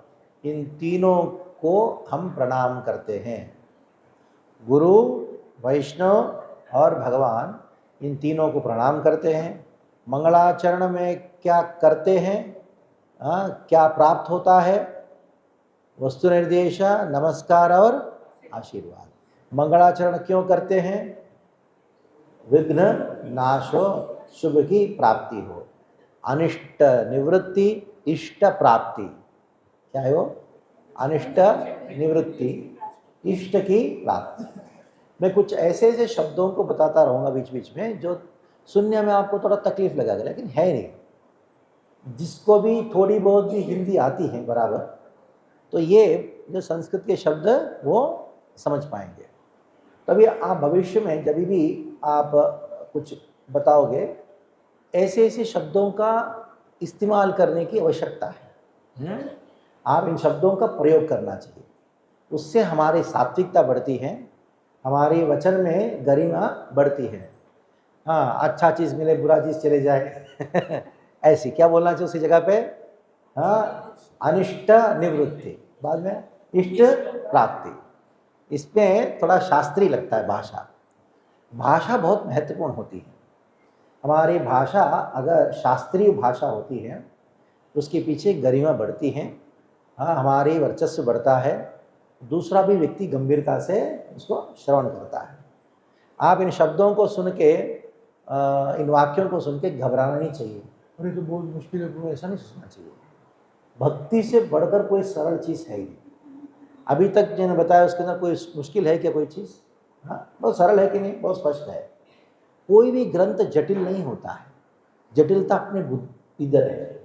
इन तीनों को हम प्रणाम करते हैं। गुरु, वैष्णव और भगवान, इन तीनों को प्रणाम करते हैं। मंगलाचरण में क्या करते हैं? क्या प्राप्त होता है? वस्तु निर्देश, नमस्कार और आशीर्वाद। मंगलाचरण क्यों करते हैं? विघ्न नाश हो, शुभ की प्राप्ति हो, अनिष्ट निवृत्ति, इष्ट प्राप्ति। क्या है वो? अनिष्ट निवृत्ति, इष्ट की प्राप्ति। मैं कुछ ऐसे ऐसे शब्दों को बताता रहूँगा बीच बीच में जो सुनने में आपको थोड़ा तकलीफ लगेगा, लेकिन है नहीं। जिसको भी थोड़ी बहुत भी हिंदी आती है बराबर, तो ये जो संस्कृत के शब्द वो समझ पाएंगे। तभी आप भविष्य में जब भी आप कुछ बताओगे, ऐसे ऐसे शब्दों का इस्तेमाल करने की आवश्यकता है। आप इन शब्दों का प्रयोग करना चाहिए, उससे हमारी सात्विकता बढ़ती है, हमारी वचन में गरिमा बढ़ती है। हाँ, अच्छा चीज़ मिले बुरा चीज़ चले जाए ऐसी क्या बोलना चाहिए उसकी जगह पे? हाँ, अनिष्ट निवृत्ति, बाद में इष्ट प्राप्ति। इसमें थोड़ा शास्त्रीय लगता है भाषा। भाषा बहुत महत्वपूर्ण होती है। हमारी भाषा अगर शास्त्रीय भाषा होती है तो उसके पीछे गरिमा बढ़ती है। हाँ, हमारी वर्चस्व बढ़ता है, दूसरा भी व्यक्ति गंभीरता से उसको श्रवण करता है। आप इन शब्दों को सुन के, इन वाक्यों को सुन के घबराना नहीं चाहिए, अरे तो बहुत मुश्किल है, ऐसा नहीं सोचना चाहिए। भक्ति से बढ़कर कोई सरल चीज़ है ही नहीं। अभी तक जिन्हें बताया उसके अंदर कोई मुश्किल है क्या कोई चीज़? हाँ, बहुत सरल है कि नहीं, बहुत स्पष्ट है। कोई भी ग्रंथ जटिल नहीं होता है, जटिलता अपने इधर है।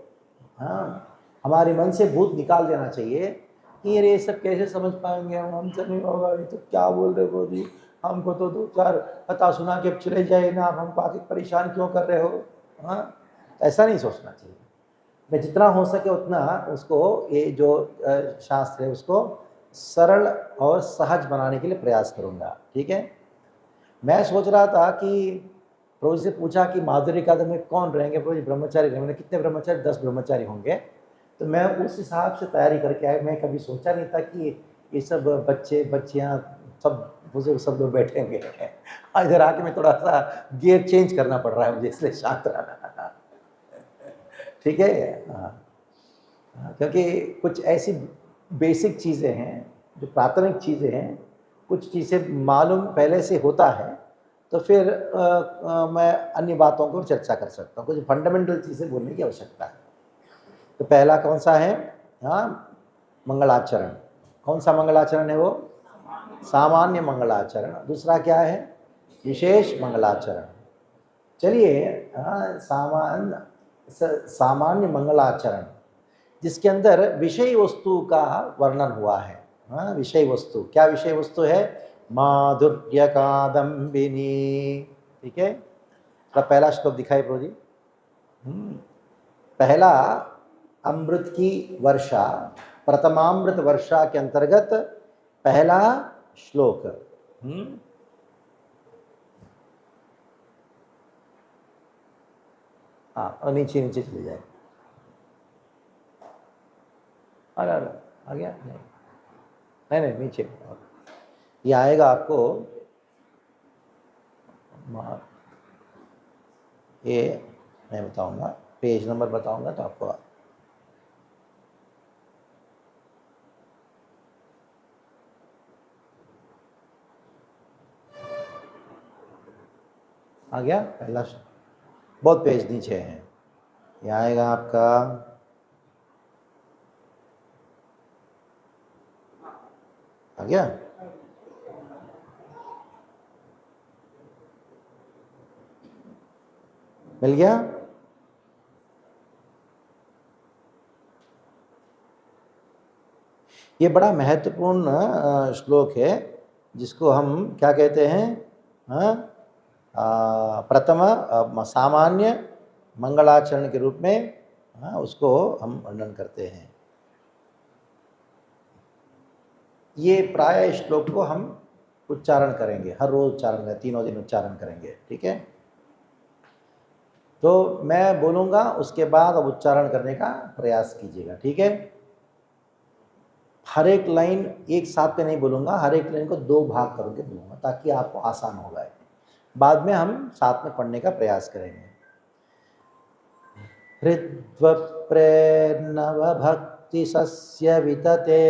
हाँ, हमारे मन से भूत निकाल देना चाहिए कि ये सब कैसे समझ पाएंगे हम, हमसे नहीं होगा, ये तो क्या बोल रहे हो जी, हमको तो 2-4 कथा सुना के चले जाए ना, आप हमको आके परेशान क्यों कर रहे हो? हाँ, ऐसा नहीं सोचना चाहिए। मैं जितना हो सके उतना उसको, ये जो शास्त्र है उसको सरल और सहज बनाने के लिए प्रयास करूँगा, ठीक है। मैं सोच रहा था कि प्रभु से पूछा कि माधुर्य एकादशी में कौन रहेंगे, प्रभु जी ब्रह्मचारी रहेंगे। कितने ब्रह्मचारी? 10 ब्रह्मचारी होंगे। तो मैं उस हिसाब से तैयारी करके आया। मैं कभी सोचा नहीं था कि ये सब बच्चे बच्चियाँ सब बुजुर्ग सब लोग बैठेंगे। इधर आके मैं थोड़ा सा गियर चेंज करना पड़ रहा है मुझे, इसलिए शांत रहना, ठीक है। हाँ, क्योंकि कुछ ऐसी बेसिक चीज़ें हैं जो प्राथमिक चीज़ें हैं, कुछ चीज़ें मालूम पहले से होता है तो फिर मैं अन्य बातों को चर्चा कर सकता हूँ। कुछ फंडामेंटल चीज़ें बोलने की आवश्यकता है। तो पहला कौन सा है? हाँ, मंगलाचरण। कौन सा मंगलाचरण है वो? सामान्य मंगलाचरण। दूसरा क्या है? विशेष मंगलाचरण। चलिए, हाँ, सामान्य मंगलाचरण जिसके अंदर विषय वस्तु का वर्णन हुआ है। हाँ, विषय वस्तु, क्या विषय वस्तु है? माधुर्य कादम्बिनी, ठीक है। तो पहला श्लोक दिखाई प्रभु जी। पहला अमृत की वर्षा, प्रथमामृत वर्षा के अंतर्गत पहला श्लोक। हाँ, और नीचे नीचे चले जाए। अरे आ गया? नहीं नहीं, नीचे ये आएगा आपको। ये मैं बताऊंगा, पेज नंबर बताऊंगा तो आपको आ गया। पहला बहुत पेज नीचे है, ये आएगा आपका। आ गया? मिल गया? ये बड़ा महत्वपूर्ण श्लोक है जिसको हम क्या कहते हैं? प्रथम सामान्य मंगलाचरण के रूप में, उसको हम वर्णन करते हैं। ये प्राय श्लोक को हम उच्चारण करेंगे, हर रोज उच्चारण करेंगे, 3 दिन उच्चारण करेंगे, ठीक है। तो मैं बोलूँगा, उसके बाद अब उच्चारण करने का प्रयास कीजिएगा, ठीक है। हर एक लाइन एक साथ पे नहीं बोलूँगा, हर एक लाइन को 2 भाग करके बोलूँगा ताकि आपको आसान होगा। बाद में हम साथ में पढ़ने का प्रयास करेंगे। हृद्व प्रेर्णव भक्ति सस्य वितते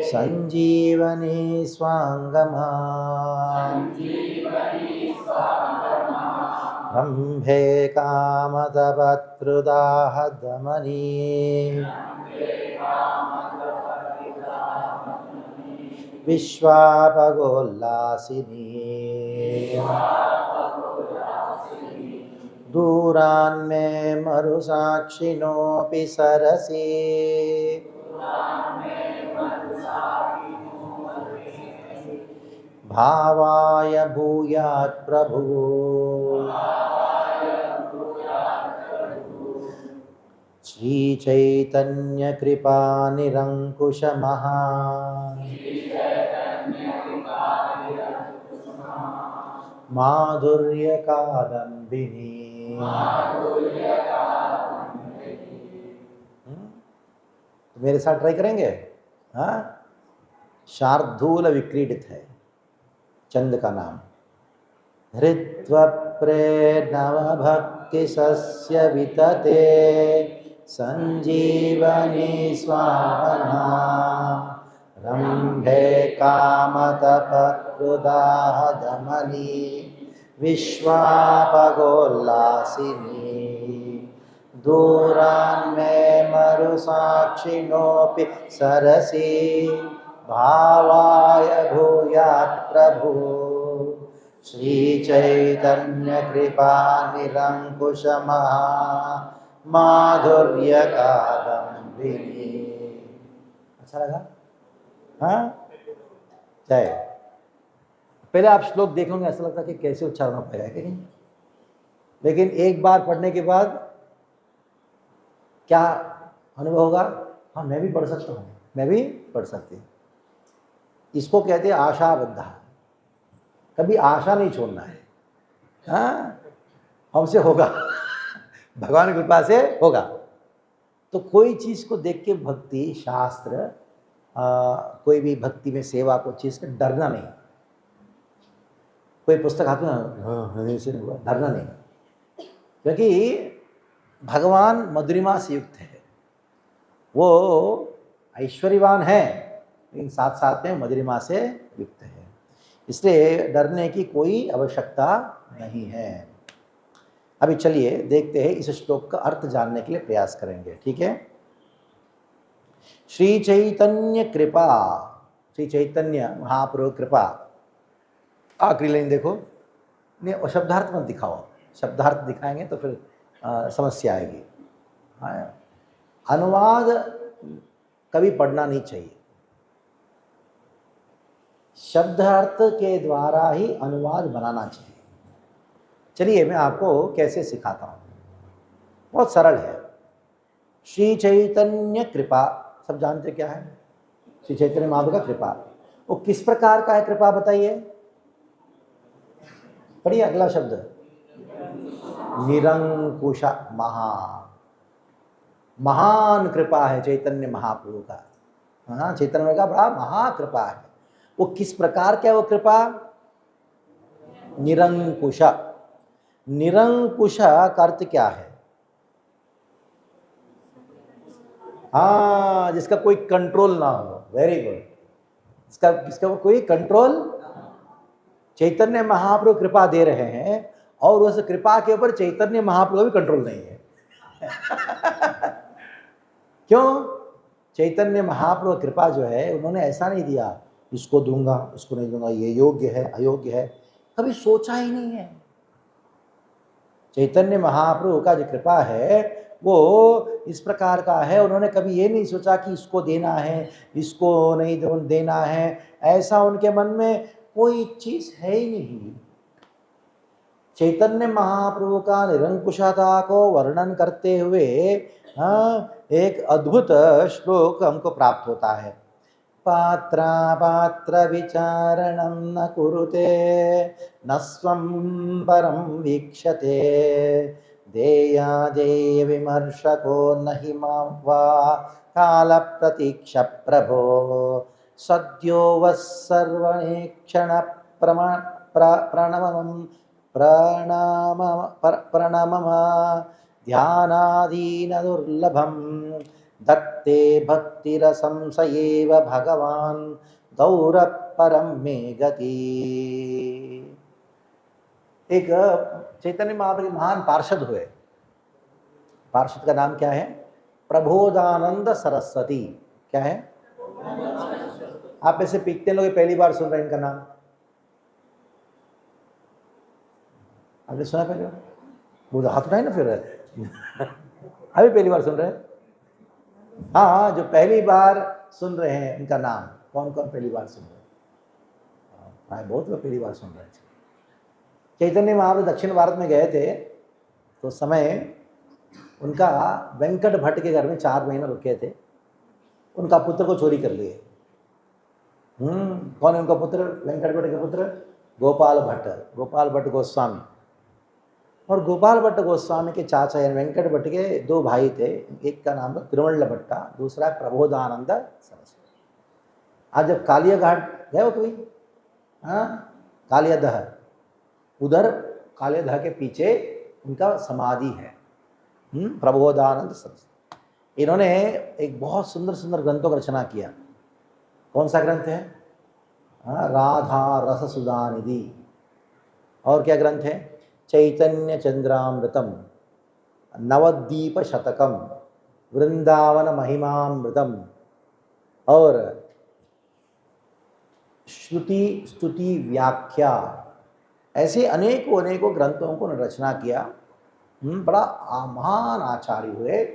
संजीवनी स्वांगमा ब्रह्मे कामदपत्रुदाह दमनी विश्वापगोल्लासिनी दूरान्मे मरुसाक्षिणोऽपि सरसि भावाय भूयात् प्रभु श्री चैतन्य कृपा निरंकुश महा माधुर्य कादम्बिनी। तो मेरे साथ ट्राई करेंगे। हाँ, शार्दूल विक्रीडित है चंद का नाम। हृत्व प्रेणव भक्ति सस्य वितते संजीवनी स्वाहना रंभे कामतपकृदाह दमनी विश्वापगोल्लासिनी दूरान्मे मरुसाक्षिणोऽपि सरसि भावाय भूयात् प्रभु श्री चैतन्य कृपा निरंकुश महा माधुर्य कादम्बिनी। अच्छा लगा? हाँ, जय। पहले आप श्लोक देखोगे ऐसा लगता कि कैसे उच्चारण हो पाएगा कि नहीं, लेकिन एक बार पढ़ने के बाद क्या अनुभव होगा? हाँ, मैं भी पढ़ सकता हूँ, मैं भी पढ़ सकती हूँ। इसको कहते हैं आशाबद्धा। कभी आशा नहीं छोड़ना है। हाँ, हमसे होगा भगवान की कृपा से होगा। तो कोई चीज़ को देख के भक्ति शास्त्र कोई भी भक्ति में सेवा को चीज़ का डरना नहीं। कोई पुस्तक हाथ में से नहीं हुआ, डरना नहीं, क्योंकि भगवान मधुरिमा से युक्त है। वो ऐश्वर्यवान है लेकिन साथ साथ में मधुरिमा से युक्त है, इसलिए डरने की कोई आवश्यकता नहीं है। अभी चलिए देखते हैं, इस श्लोक का अर्थ जानने के लिए प्रयास करेंगे। ठीक है। श्री चैतन्य कृपा, श्री चैतन्य महाप्रभु कृपा। आखिरी लाइन देखो, नहीं वो शब्दार्थ मत दिखाओ, शब्दार्थ दिखाएंगे तो फिर समस्या आएगी। अनुवाद कभी पढ़ना नहीं चाहिए, शब्दार्थ के द्वारा ही अनुवाद बनाना चाहिए। चलिए मैं आपको कैसे सिखाता हूँ, बहुत सरल है। श्री चैतन्य कृपा, सब जानते क्या है? श्री चैतन्य महाप्रभु का कृपा, वो किस प्रकार का है कृपा बताइए? पढ़िए अगला शब्द, निरंकुश महा, महान कृपा है चैतन्य महाप्रभु का। हाँ, चैतन्य का बड़ा महाकृपा है। वो किस प्रकार क्या वो कृपा? निरंकुश। निरंकुश का अर्थ क्या है? हाँ, जिसका कोई कंट्रोल ना हो। वेरी गुड, जिसका कोई कंट्रोल। चैतन्य महाप्रभु कृपा दे रहे हैं और उस कृपा के ऊपर चैतन्य महाप्रभु भी कंट्रोल नहीं है क्यों? चैतन्य महाप्रभु कृपा जो है उन्होंने ऐसा नहीं दिया इसको दूंगा उसको नहीं दूंगा, ये योग्य है अयोग्य है, कभी सोचा ही नहीं है। चैतन्य महाप्रभु का जो कृपा है वो इस प्रकार का है, उन्होंने कभी ये नहीं सोचा कि इसको देना है इसको नहीं देना है, ऐसा उनके मन में कोई चीज है ही नहीं। चैतन्य महाप्रभु का निरंकुशता को वर्णन करते हुए एक अद्भुत श्लोक हमको प्राप्त होता है। पात्र विचारणं न कुरुते न स्वं परं वीक्षते देया देय विमर्शको न हि मां वा काल प्रतीक्ष प्रभो सद्यो वः सर्वनेक्षण प्रणमम ध्यानादीन दुर्लभम दत्ते भक्तिरसं स एव भगवान् गौरव परम में गति। एक चैतन्य महाप्रभु महान पार्षद हुए, पार्षद का नाम क्या है? प्रबोधानंद सरस्वती। क्या है? आप ऐसे पिछले लोग पहली बार सुन रहे हैं इनका नाम? आपने सुना पहले? वो हाथ उठाए ना फिर अभी पहली बार सुन रहे हैं? हाँ, जो पहली बार सुन रहे हैं इनका नाम, कौन कौन पहली बार सुन रहे हैं? बहुत लोग पहली बार सुन रहे थे। चैतन्य महाप्रभु दक्षिण भारत में गए थे तो समय उनका वेंकट भट्ट के घर में 4 महीने रुके थे, उनका पुत्र को चोरी कर लिए। कौन है उनका पुत्र? वेंकट भट्ट का पुत्र गोपाल भट्ट, गोपाल भट्ट गोस्वामी। और गोपाल भट्ट गोस्वामी के चाचा यानी वेंकट भट्ट के 2 भाई थे, एक का नाम था तिरुवल्ल भट्टा, दूसरा प्रबोधानंद सरस्वती। आज जब कालिया घाट गए हो कभी? हाँ, कालियादह, उधर कालियादह के पीछे उनका समाधि है, प्रबोधानंद सरस्वती। इन्होंने एक बहुत सुंदर सुंदर ग्रंथों की रचना किया। कौन सा ग्रंथ है? राधा रस सुधा निधि। और क्या ग्रंथ है? चैतन्य चंद्रामृतम, नवद्वीप शतकम, वृंदावन महिमामृतम और श्रुति स्तुति व्याख्या। ऐसे अनेकों अनेकों ग्रंथों को रचना किया। बड़ा महान आचार्य हुए।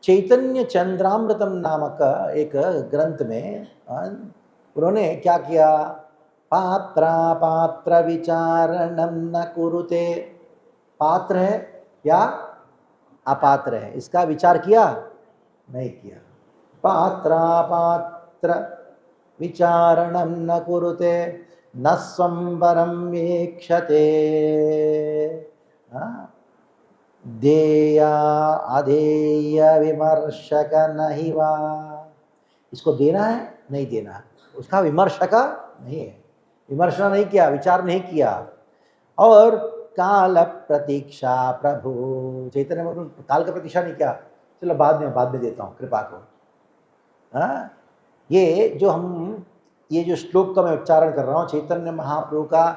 चैतन्य चंद्रामृतम नामक एक ग्रंथ में उन्होंने क्या किया? पात्रा पात्र विचारणम न कुरुते। पात्र है या अपात्र है, इसका विचार किया? नहीं किया। पात्रा पात्र विचारणम न कुरुते न स्वंबरम वीक्षते। देया अधेय विमर्शक नहीं वा। इसको देना है नहीं देना है, उसका विमर्शक नहीं है, विमर्शना नहीं किया, विचार नहीं किया। और काल प्रतीक्षा प्रभु, चैतन्य महाप्रभु काल का प्रतीक्षा नहीं किया, चलो बाद में देता हूँ कृपा को। ये जो श्लोक का मैं उच्चारण कर रहा हूँ, चैतन्य महाप्रभु का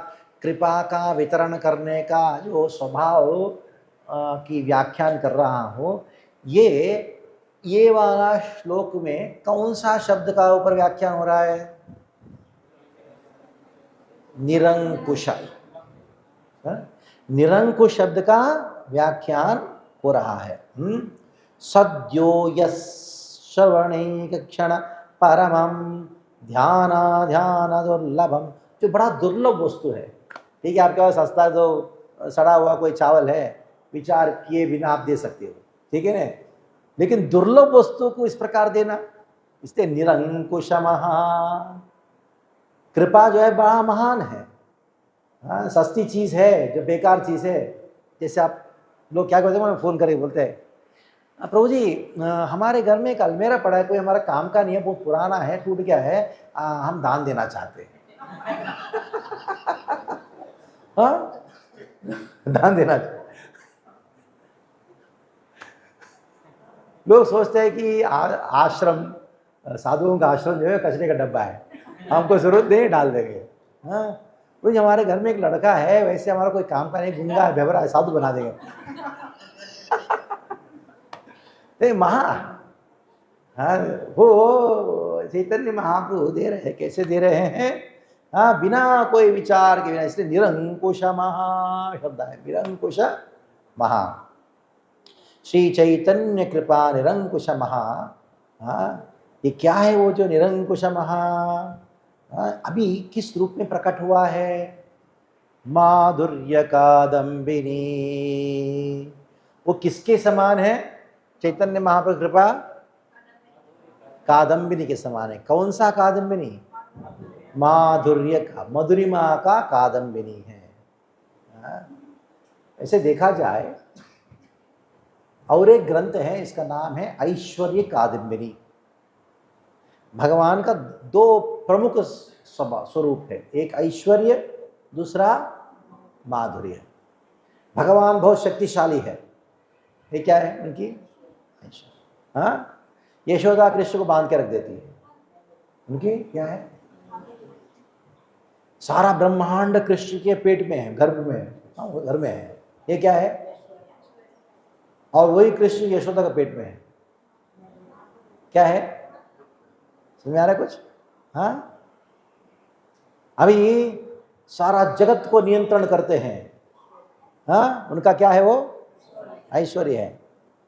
कृपा का वितरण करने का जो स्वभाव की व्याख्यान कर रहा हूँ। ये वाला श्लोक में कौन सा शब्द का ऊपर व्याख्यान हो रहा है? निरंकुश। निरंकुश शब्द का व्याख्यान हो रहा है। सद्यो यश्रवणैक क्षण परमं ध्यान दुर्लभम, जो बड़ा दुर्लभ वस्तु है। ठीक है, आपके पास सस्ता जो सड़ा हुआ कोई चावल है, विचार किए बिना आप दे सकते हो, ठीक है ना, लेकिन दुर्लभ वस्तु को इस प्रकार देना, इसलिए निरंकुश महा। कृपा जो है बड़ा महान है। हाँ, सस्ती चीज़ है जो बेकार चीज़ है। जैसे आप लोग क्या कहते हैं, फ़ोन करके बोलते हैं, प्रभु जी हमारे घर में एक अलमेरा पड़ा है, कोई हमारा काम का नहीं है, बहुत पुराना है, टूट गया है, हम दान देना चाहते हैं। हाँ, दान देना चाहते। लोग सोचते हैं कि आश्रम, साधुओं का आश्रम जो है कचरे का डब्बा है, हमको जरूरत नहीं, डाल देंगे। हाँ, तो हमारे घर में एक लड़का है, वैसे हमारा कोई काम का नहीं, गुंगा है, बेवरा है, साधु बना देंगे। महा, हाँ, वो चैतन्य महाप्रभु दे रहे हैं। कैसे दे रहे हैं? हाँ, बिना कोई विचार के बिना, इसलिए निरंकुश महा शब्द है, निरंकुश महा। श्री चैतन्य कृपा निरंकुश महा। हाँ, ये क्या है वो जो निरंकुश महा? अभी किस रूप में प्रकट हुआ है? माधुर्य कादम्बिनी। वो किसके समान है? चैतन्य महाप्रभु कृपा कादम्बिनी के समान है। कौन सा कादम्बिनी? माधुर्य का, मधुरिमा का कादम्बिनी है। ऐसे देखा जाए और एक ग्रंथ है, इसका नाम है ऐश्वर्य कादम्बिनी। भगवान का 2 प्रमुख स्वरूप है, एक ऐश्वर्य, दूसरा माधुर्य। भगवान बहुत शक्तिशाली है। ये क्या है उनकी? ऐश्वर्य। हाँ, यशोदा कृष्ण को बांध के रख देती है, उनकी क्या है? सारा ब्रह्मांड कृष्ण के पेट में है, गर्भ में है। हाँ, वो घर में है। ये क्या है? और वही कृष्ण यशोदा का पेट में है। क्या है? समझ में आ रहा है कुछ? हाँ, अभी सारा जगत को नियंत्रण करते हैं। हाँ, उनका क्या है? वो ऐश्वर्य है।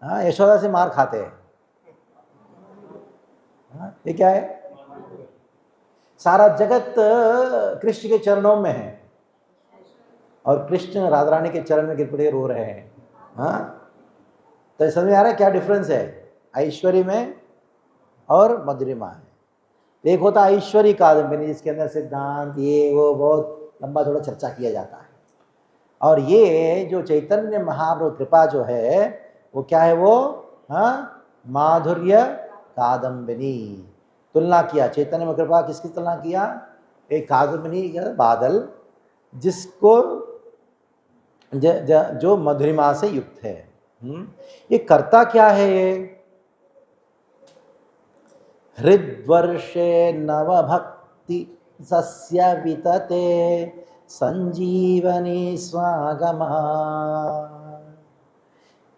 हाँ, यशोदा से मार खाते हैं। हाँ, ये क्या है? सारा जगत कृष्ण के चरणों में है और कृष्ण राधा रानी के चरण में गिर पड़े रो रहे हैं। हाँ, तो समझ में आ रहा है क्या डिफरेंस है ऐश्वर्य में और मधुरिमा है। एक होता है ऐश्वर्य कादम्बिनी जिसके अंदर सिद्धांत ये वो बहुत लंबा थोड़ा चर्चा किया जाता है, और ये जो चैतन्य महाप्रभु कृपा जो है वो क्या है, वो माधुर्य कादम्बिनी। तुलना किया चैतन्य में कृपा किसकी तुलना किया, एक कादम्बिनी बादल जिसको जो मधुरिमा से युक्त है। ये करता क्या है, ये हृद्वर्षे नवभक्ति सस्य वितते संजीवनी स्वागमा।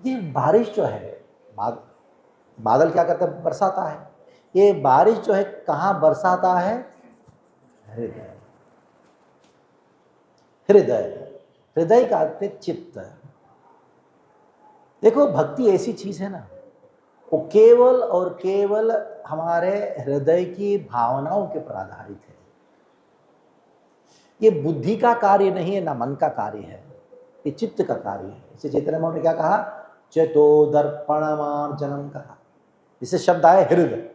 ये बारिश जो है, बादल क्या करता है, बरसाता है। ये बारिश जो है कहाँ बरसाता है, हृदय। हृदय, हृदय का अर्थ है चित्त। देखो भक्ति ऐसी चीज है ना, वो केवल और केवल हमारे हृदय की भावनाओं के पर आधारित है। ये बुद्धि का कार्य नहीं है, ना मन का कार्य है, ये चित्त का कार्य है। इसे चैतन्य महाप्रभु ने क्या कहा, चेतो दर्पणमार्जनम कहा। इसे शब्द आए हृदय,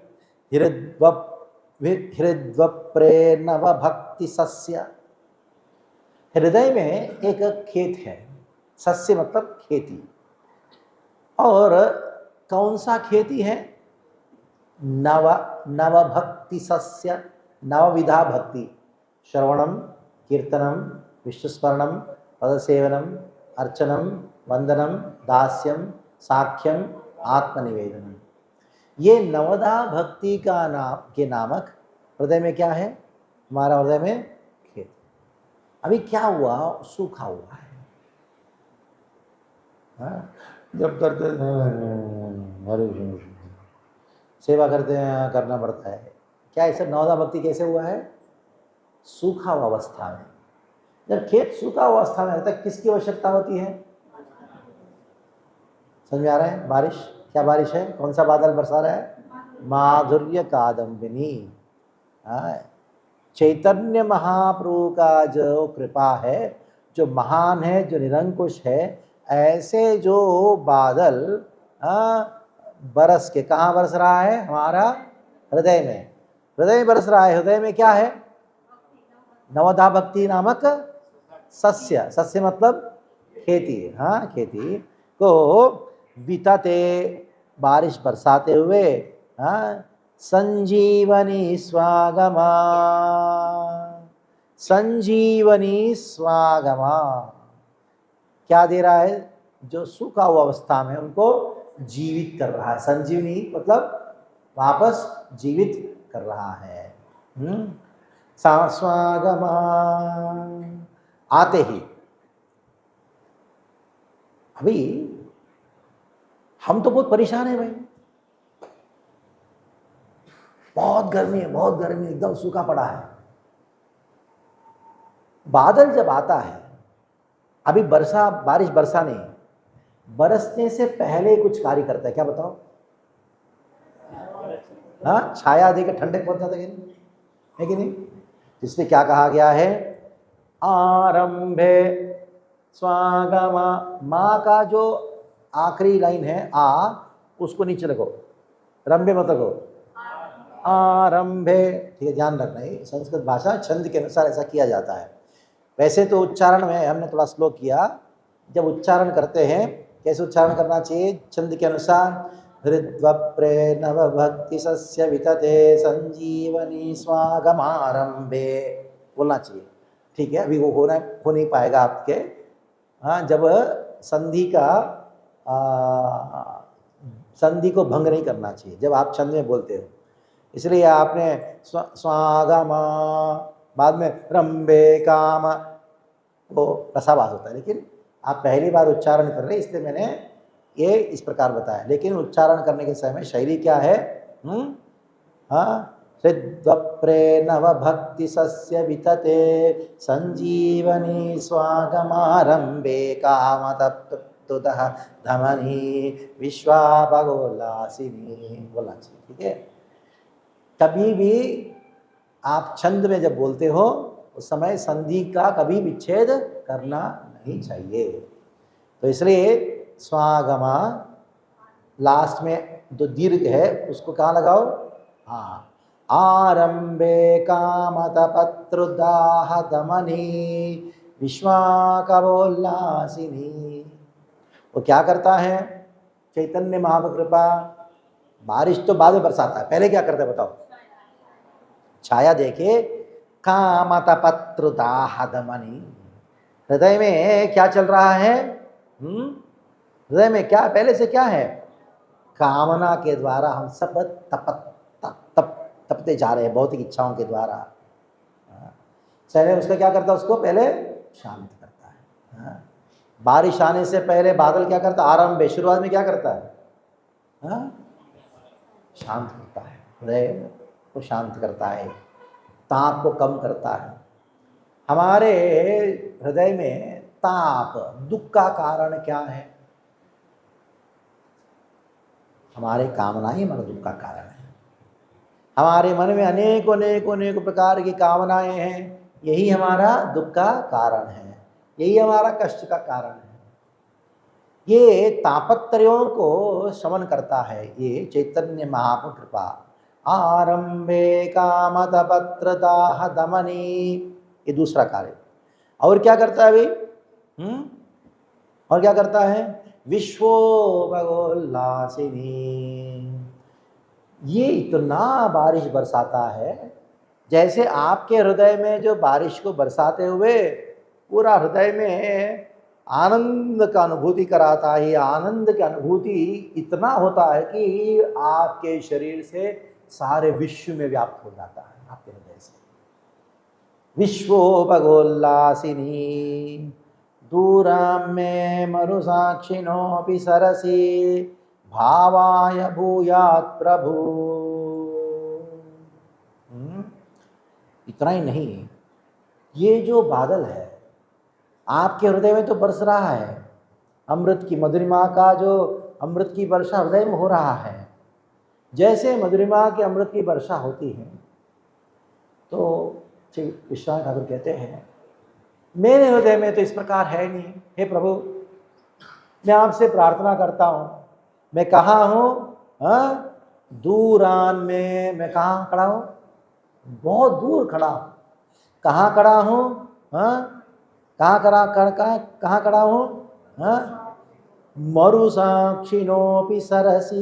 हृद्वप्रे नव भक्ति सस्य। हृदय में एक खेत है, सस्य मतलब खेती, और कौन सा खेती है, नव भक्ति सस्य, नवविधा भक्ति, श्रवणम कीर्तनम विष्णुस्मरणम पदसेवनम अर्चनम वंदनम दास्यम साख्यम आत्मनिवेदनम। ये नवधा भक्ति का नामक हृदय में क्या है, हमारा हृदय में खेत। अभी क्या हुआ, सूखा हुआ है। जब करते सेवा करते हैं, करना पड़ता है। क्या ऐसा नवधा भक्ति कैसे हुआ है, सूखा हुआ अवस्था में। जब खेत सूखा हुआ अवस्था में रहता है, किसकी आवश्यकता होती है, समझ में आ रहा है, बारिश। क्या बारिश है, कौन सा बादल बरसा रहा है, माधुर्य कादम्बिनी। चैतन्य महाप्रभु का जो कृपा है, जो महान है, जो निरंकुश है, ऐसे जो बादल बरस के कहाँ बरस रहा है, हमारा हृदय में। हृदय में बरस रहा है। हृदय में क्या है, नवधा भक्ति नामक सस्य। सस्य मतलब खेती, खेती को वितते बारिश बरसाते हुए, संजीवनी स्वागमा, संजीवनी स्वागमा। क्या दे रहा है, जो सूखा हुआ अवस्था में उनको जीवित कर रहा है। संजीवनी मतलब वापस जीवित कर रहा है। स्वागमा, आते ही। अभी हम तो बहुत परेशान है भाई, बहुत गर्मी है, बहुत गर्मी, एकदम सूखा पड़ा है। बादल जब आता है, अभी बारिश बरसा नहीं, बरसने से पहले कुछ कार्य करता है। क्या बताओ, छाया देकर ठंडक पहुंच जाता है कि नहीं। इसलिए क्या कहा गया है, आरंभे स्वागमा। माँ का जो आखिरी लाइन है आ, उसको नीचे रखो, रंभे मत रखो, आरंभे। ठीक है, ध्यान रखना, है संस्कृत भाषा छंद के अनुसार ऐसा किया जाता है। वैसे तो उच्चारण में हमने थोड़ा स्लो किया। जब उच्चारण करते हैं कैसे उच्चारण करना चाहिए, छंद के अनुसार। हृद्वप्रे नव भक्ति सस्य वितते संजीवनी स्वागमारंभे बोलना चाहिए। ठीक है, अभी वो हो नहीं पाएगा आपके। जब संधि को भंग नहीं करना चाहिए जब आप छंद में बोलते हो। इसलिए आपने स्वागमा, बाद में रंबे काम, वो रसाभास होता है। लेकिन आप पहली बार उच्चारण कर रहे हैं, इसलिए मैंने ये इस प्रकार बताया। लेकिन उच्चारण करने के समय शैली क्या है, हृद्वप्रे नव भक्ति सस्य वितते संजीवनी स्वागमारंभे काम तप्तुतः धमनी विश्वापगोलासिनी बोलना चाहिए। ठीक है, कभी भी आप छंद में जब बोलते हो उस समय संधि का कभी विच्छेद करना नहीं चाहिए। तो इसलिए स्वागमा लास्ट में जो दीर्घ है उसको कहाँ लगाओ? हाँ, आरंभे कामतपत्रुदाह दमनी विश्वाकवोल्लासिनी। वो क्या करता है चैतन्य महाप्रभु कृपा? बारिश तो बाद में बरसाता है, पहले क्या करता है बताओ? छाया देखे कामतपत्रुदाह दमनी। हृदय में क्या चल रहा है? हृदय में क्या पहले से क्या है? कामना के द्वारा हम सब तपते जा रहे हैं, भौतिक इच्छाओं के द्वारा। चले उसका क्या करता है? उसको पहले शांत करता है। बारिश आने से पहले बादल क्या करता है? आरंभ शुरुआत में क्या करता है? शांत करता है, हृदय को शांत करता है, ताप को कम करता है। हमारे हृदय में ताप दुख का कारण क्या है? हमारे कामनाएं हमारे दुख का कारण है। हमारे मन में अनेक प्रकार की कामनाएं हैं, यही हमारा दुख का कारण है, यही हमारा कष्ट का कारण है। ये तापत्रयों को शमन करता है ये चैतन्य महाप्रभु कृपा। आरंभे कामतपत्रदाह दमनी, ये दूसरा कार्य। और क्या करता है भाई? और क्या करता है? विश्वोपगोल्लासिनी। ये इतना बारिश बरसाता है जैसे आपके हृदय में जो बारिश को बरसाते हुए पूरा हृदय में आनंद का अनुभूति कराता है। आनंद की अनुभूति इतना होता है कि आपके शरीर से सारे विश्व में व्याप्त हो जाता है आपके हृदय से। विश्वोपगोल्लासिनी दूरां मे मरुसाक्षिणोऽपि सरसि भावाय भूयात् प्रभु। इतना ही नहीं, ये जो बादल है आपके हृदय में तो बरस रहा है, अमृत की मधुरिमा का जो अमृत की वर्षा हृदय में हो रहा है। जैसे मधुरिमा की अमृत की वर्षा होती है तो श्री विश्वनाथ ठाकुर कहते हैं मेरे हृदय में तो इस प्रकार है नहीं। हे प्रभु, मैं आपसे प्रार्थना करता हूँ, मैं कहाँ हूँ? दूरान में। मैं कहाँ खड़ा हूँ? बहुत दूर खड़ा हूँ। कहाँ खड़ा हूँ? कहाँ खड़ा हूँ? मरुसाक्षिणोऽपि सरसि।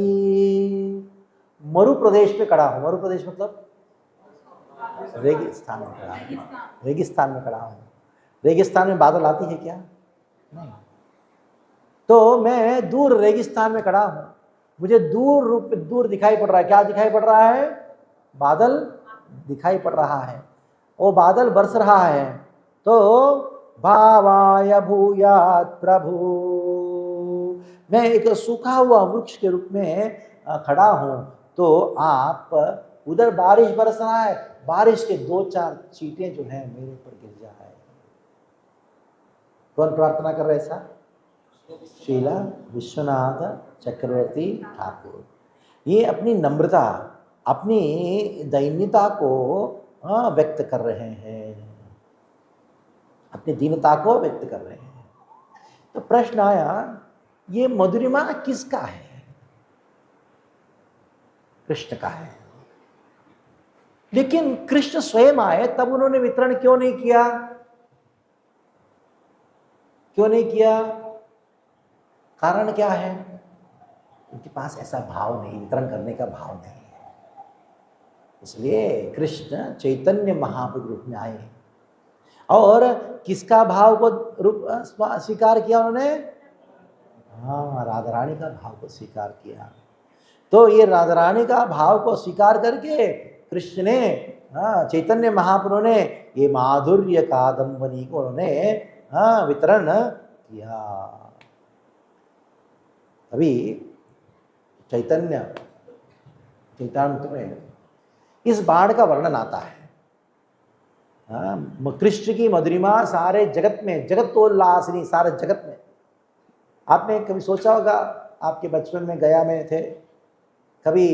मरु प्रदेश पे खड़ा हूँ। मरु प्रदेश मतलब रेगिस्तान में खड़ा हूँ। रेगिस्तान में खड़ा हूँ। रेगिस्तान में बादल आती है क्या? नहीं। तो मैं दूर रेगिस्तान में खड़ा हूँ, मुझे दूर दिखाई पड़ रहा है। क्या दिखाई पड़ रहा है? बादल दिखाई पड़ रहा है। वो बादल बरस रहा है। तो भावाय भूयात् प्रभु, मैं एक सूखा हुआ वृक्ष के रूप में खड़ा हूँ, तो आप उधर बारिश बरस रहा है, बारिश के 2-4 छींटे जो हैं मेरे ऊपर गिर जाए। कौन प्रार्थना कर रहे हैं ऐसा? श्रीला विश्वनाथ चक्रवर्ती ठाकुर। ये अपनी नम्रता, अपनी दैन्यता को व्यक्त कर रहे हैं, अपनी दीनता को व्यक्त कर रहे हैं। तो प्रश्न आया, ये मधुरिमा किसका है? कृष्ण का है। लेकिन कृष्ण स्वयं आए तब उन्होंने वितरण क्यों नहीं किया? क्यों नहीं किया? कारण क्या है? उनके पास ऐसा भाव नहीं, वितरण करने का भाव नहीं है। इसलिए कृष्ण चैतन्य महाप्रभु रूप में आए। और किसका भाव को रूप स्वीकार किया उन्होंने? राधा रानी का भाव को स्वीकार किया। तो ये राधा रानी का भाव को स्वीकार करके कृष्ण ने, चैतन्य महाप्रभु ने ये माधुर्य कादम्बनी को उन्होंने वितरण किया। अभी चैतन्य में इस बाढ़ का वर्णन आता है। कृष्ण की मधुरिमा सारे जगत में, जगतोल्लासिनी, सारे जगत में। आपने कभी सोचा होगा, आपके बचपन में गया में थे, कभी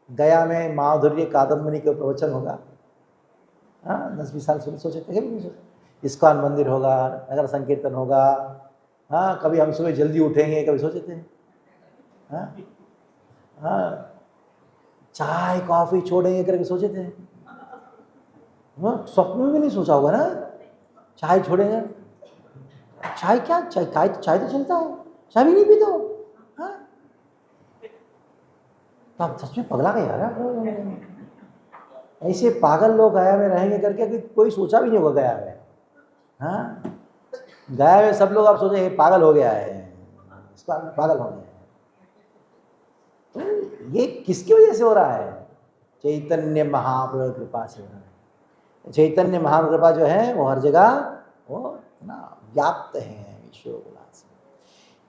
गया में माधुर्य कादम्बनी के प्रवचन होगा? 10-20 साल से सोचे थे? कभी नहीं सोचे? इस्कॉन मंदिर होगा, नगर संकीर्तन होगा, कभी हम सुबह जल्दी उठेंगे, कभी सोचे थे? हाँ, चाय कॉफी छोड़ेंगे करके सोचे थे? हाँ, स्वप्न में भी नहीं सोचा होगा ना, चाय छोड़ेंगे। चाय क्या, चाय तो चलता है, चाय भी नहीं पीते हो? हाँ, तो आप सच में पगला गए यार। ऐसे पागल लोग गया में रहेंगे करके कि कोई सोचा भी नहीं होगा गया में। हाँ, गया में सब लोग आप सोचे ये पागल हो गया है, इसको पागल हो गया है। तो ये किसकी वजह से हो रहा है? चैतन्य महाप्रभु कृपा से हो रहा है। चैतन्य महाप्रभु कृपा जो है वो हर जगह वो ना व्याप्त है विश्व उल्लास में।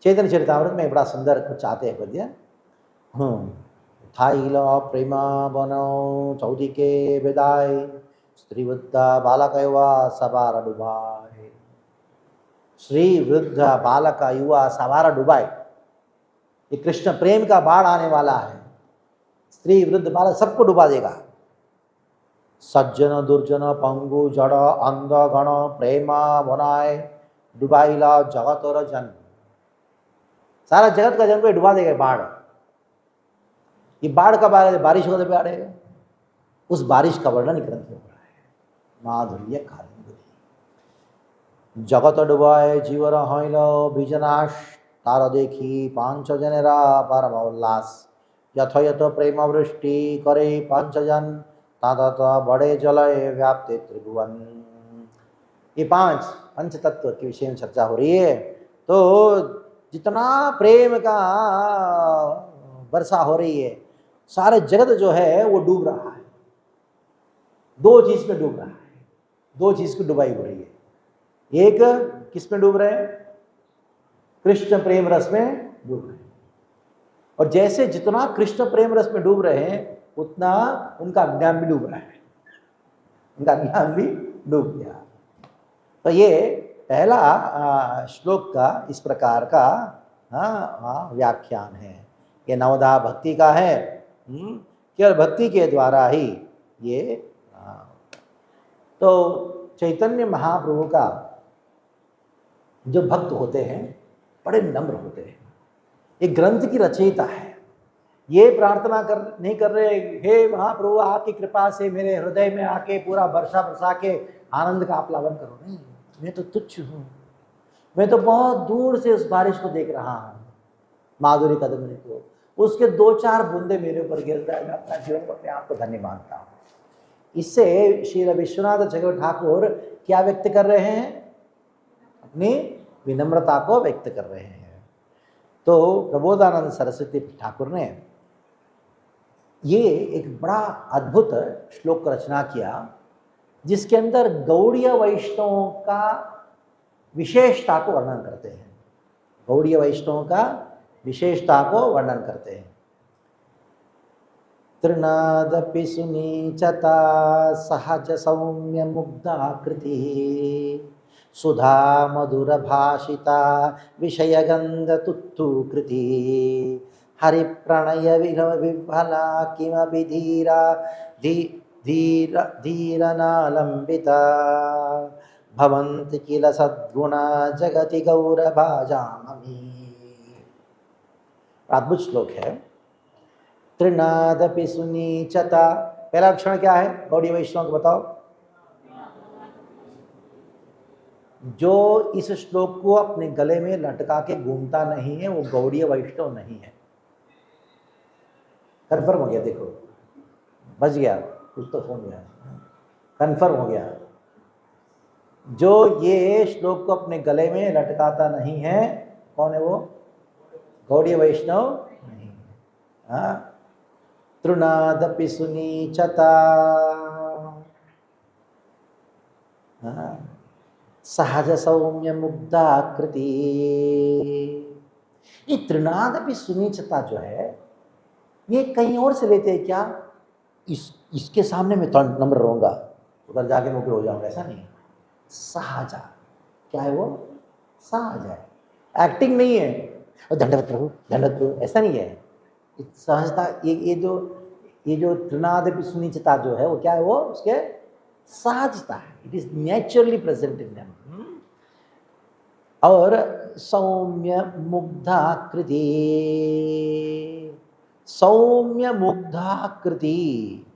चैतन्य चरितामृत में बड़ा सुंदर कुछ आते हैं पद्य। थाइल प्रेमा बनो चौदिके वेदाय स्त्री वृद्धा बालक युवा सवार डुबाए। श्री वृद्ध बालक युवा सवार डुबाए, ये कृष्ण प्रेम का बाढ़ आने वाला है। स्त्री वृद्ध बालक सबको डुबा देगा। सज्जन दुर्जन पंगु जड़ अंध गण प्रेमा बनाए डुबाइला जगत और जन, सारा जगत का जन को डुबा देगा बाढ़। ये बाढ़ कब आएगा? बारिश होने पे आएगा। उस बारिश का वर्णन ग्रंथ में हो रहा है। माधुर्य कालिंदी जगत डुबाए जीवर हईल बीजनाश तार देखी पांच जनेरा परम उल्लास यथ यथ प्रेम वृष्टि करे पंचजन तत बड़े जलय व्याप्ते त्रिभुवन। ये पंच तत्व के विषय में चर्चा हो रही है। तो जितना प्रेम का वर्षा हो रही है, सारे जगत जो है वो डूब रहा है। दो चीज में डूब रहा है, दो चीज की डुबाई हो रही है। एक किस में डूब रहे हैं? कृष्ण प्रेम रस में डूब रहे हैं। और जैसे जितना कृष्ण प्रेम रस में डूब रहे हैं उतना उनका ज्ञान भी डूब रहा है, उनका ज्ञान भी डूब गया। तो ये पहला श्लोक का इस प्रकार का व्याख्यान है। ये नवदा भक्ति का है। केवल भक्ति के द्वारा ही ये तो चैतन्य महाप्रभु का जो भक्त होते हैं बड़े नम्र होते हैं। एक ग्रंथ की रचयिता है। ये प्रार्थना नहीं कर रहे हे महाप्रभु आपकी कृपा से मेरे हृदय में आके पूरा वर्षा बरसा के आनंद का आप्लावन करो। नहीं, मैं तो तुच्छ हूँ, मैं तो बहुत दूर से उस बारिश को देख रहा हूँ, माधुरी कदम को, उसके दो चार बूंदे मेरे ऊपर गिर रहा है, मैं अपना जीवन को अपने आप को धन्य मानता हूँ। इससे श्री विश्वनाथ जगत ठाकुर क्या व्यक्त कर रहे हैं? अपनी विनम्रता को व्यक्त कर रहे हैं। तो प्रबोधानंद सरस्वती ठाकुर ने ये एक बड़ा अद्भुत श्लोक रचना किया जिसके अंदर गौड़ीय वैष्णवों का विशेषता को वर्णन करते हैं। गौड़ीय वैष्णवों का विशेषता को वर्णन करते हैं। तृणादपि सुनीचता सहज सौम्य मुग्धाकृति सुधा मधुर भाषिता विषयगंध तुत्तु कृति हरि प्रणय विभला किमपि धीरा धीरनालंबिता भवन्ति किल सद्गुणा जगति गौरभाजामि। अद्भुत श्लोक है। तृणादपि सुनीचता, पहला अक्षर क्या है गौड़ी वैष्णव को बताओ? जो इस श्लोक को अपने गले में लटका के घूमता नहीं है वो गौड़ीय वैष्णव नहीं है। कन्फर्म हो गया, देखो बच गया, कुछ तो फोन गया, कन्फर्म हो गया। जो ये श्लोक को अपने गले में लटकाता नहीं है कौन है वो? गौड़ीय वैष्णव नहीं। तृणादपि सुनीचता सहज सौम्य मुग्धाकृति। ये तृणादपि सुनीचता जो है ये कहीं और से लेते हैं क्या? इसके सामने मैं नम्र रहूंगा, उधर जाके मुकर हो जाऊंगा, ऐसा नहीं। सहजा क्या है वो? सहज है, एक्टिंग नहीं है। और दंडवत प्रभु ऐसा नहीं है। सहजता ये जो तृणादपि सुनीचता जो है वो क्या है? वो उसके सहजता है। It is naturally present in them. और सौम्य मुग्धाकृति, सौम्य मुग्धाकृति,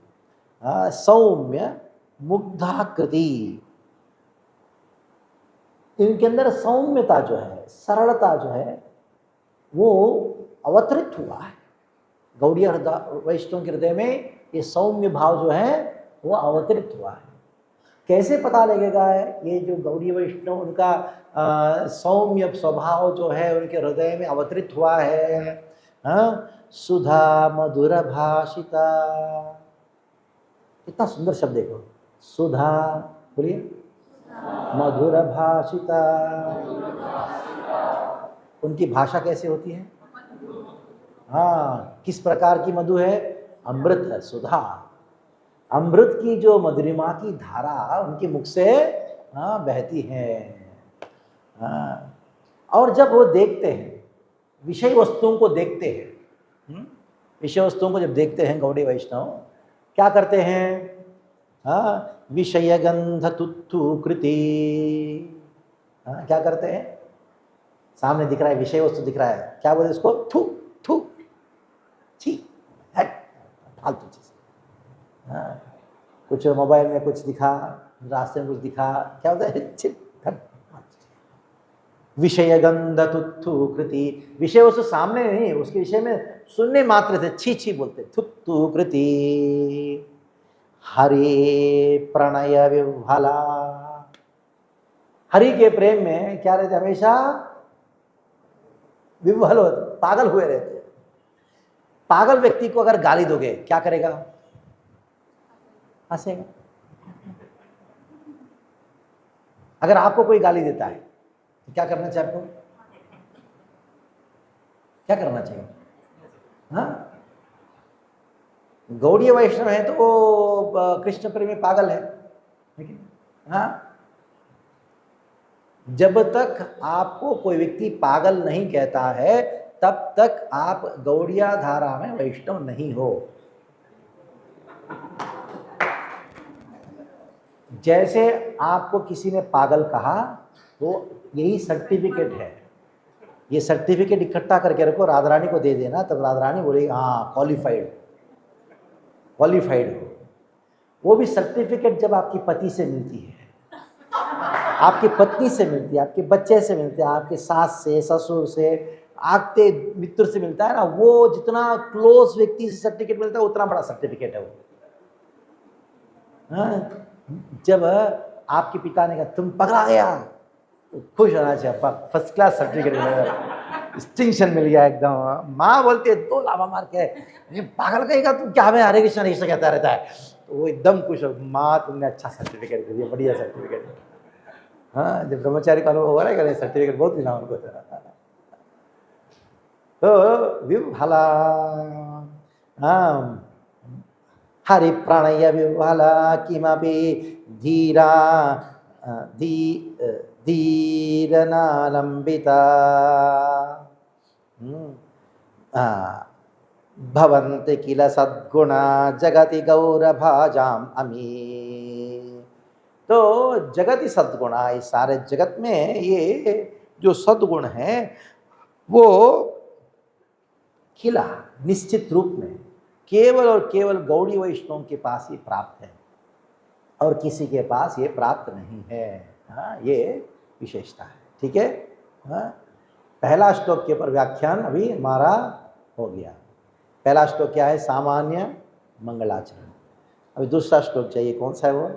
सौम्य मुग्धाकृति, इनके अंदर सौम्यता जो है, सरलता जो है, वो अवतरित हुआ है। गौड़ीय वैष्णव के हृदय में ये सौम्य भाव जो है वो अवतरित हुआ है। कैसे पता लगेगा ये जो गौड़ीय वैष्णव उनका सौम्य स्वभाव जो है उनके हृदय में अवतरित हुआ है? सुधा मधुर भाषिता, कितना सुंदर शब्द देखो, सुधा, बोलिए, मधुर भाषिता। उनकी भाषा कैसे होती है? हाँ, किस प्रकार की मधु है? अमृत है, सुधा। अमृत की जो मधुरिमा की धारा उनके मुख से बहती है। और जब वो देखते हैं, विषय वस्तुओं को देखते हैं, विषय वस्तुओं को जब देखते हैं गौड़ी वैष्णव क्या करते हैं? विषय गंध तुत्तु कृति, क्या करते हैं? सामने दिख रहा है, विषय वस्तु दिख रहा है, क्या बोले इसको? थू थू, छी, हट, फालतू चीज। कुछ मोबाइल में कुछ दिखा, रास्ते में कुछ दिखा, क्या होता है? विषय गंध तुत्थु कृति, विषय वस्तु सामने नहीं, उसके विषय में सुनने मात्र से छी छी बोलते, तुत्तु कृति। हरि प्रणय विह्वला, हरि के प्रेम में क्या रहते? हमेशा विह्वल होते, पागल हुए रहते। पागल व्यक्ति को अगर गाली दोगे क्या करेगा? हंसेगा। अगर आपको कोई गाली देता है तो क्या करना चाहिए आपको? क्या करना चाहिए? गौड़ीय वैष्णव है तो वो कृष्ण प्रेमी पागल है, ठीक है? जब तक आपको कोई व्यक्ति पागल नहीं कहता है तब तक आप गौड़िया धारा में वैष्णव नहीं हो। जैसे आपको किसी ने पागल कहा तो यही सर्टिफिकेट है, ये सर्टिफिकेट इकट्ठा करके रखो, राधा रानी को दे देना, तब राधा रानी बोलेगी हाँ क्वालिफाइड, क्वालिफाइड हो। वो भी सर्टिफिकेट जब आपकी पति से मिलती है, आपकी पत्नी से मिलती है, आपके बच्चे से मिलते हैं, आपके सास से, ससुर से, आपके मित्र से मिलता है ना, वो जितना क्लोज व्यक्ति से सर्टिफिकेट मिलता है उतना बड़ा सर्टिफिकेट है वो। जब आपके पिता ने कहा तुम पकड़ा गया तो खुश होना चाहिए, फर्स्ट क्लास सर्टिफिकेट मिल गया, डिस्टिंक्शन मिल गया एकदम। माँ बोलती है 2 लाफा मार के, ये पागल कहेगा तुम क्या हमें हरे कृष्ण कहता रहता है, तो वो एकदम खुश हो, माँ तुमने अच्छा सर्टिफिकेट दे दिया, बढ़िया सर्टिफिकेट। जब ब्रह्मचारी का अनुभव हो रहा है सर्टिफिकेट बहुत मिला उनको। तो विह्वला, हरि प्रणय विह्वला किमपि धीरा धीरनालंबिता भवन्ति किल सद्गुणा जगति गौरभाजाम अमी। तो जगति सद्गुणा, इस सारे जगत में ये जो सद्गुण है वो खिला निश्चित रूप में केवल और केवल गौड़ी वैष्णव के पास ही प्राप्त है और किसी के पास ये प्राप्त नहीं है। ये विशेषता है, ठीक है। पहला श्लोक के ऊपर व्याख्यान अभी हमारा हो गया। पहला श्लोक क्या है? सामान्य मंगलाचरण। अभी दूसरा श्लोक चाहिए, कौन सा है वो?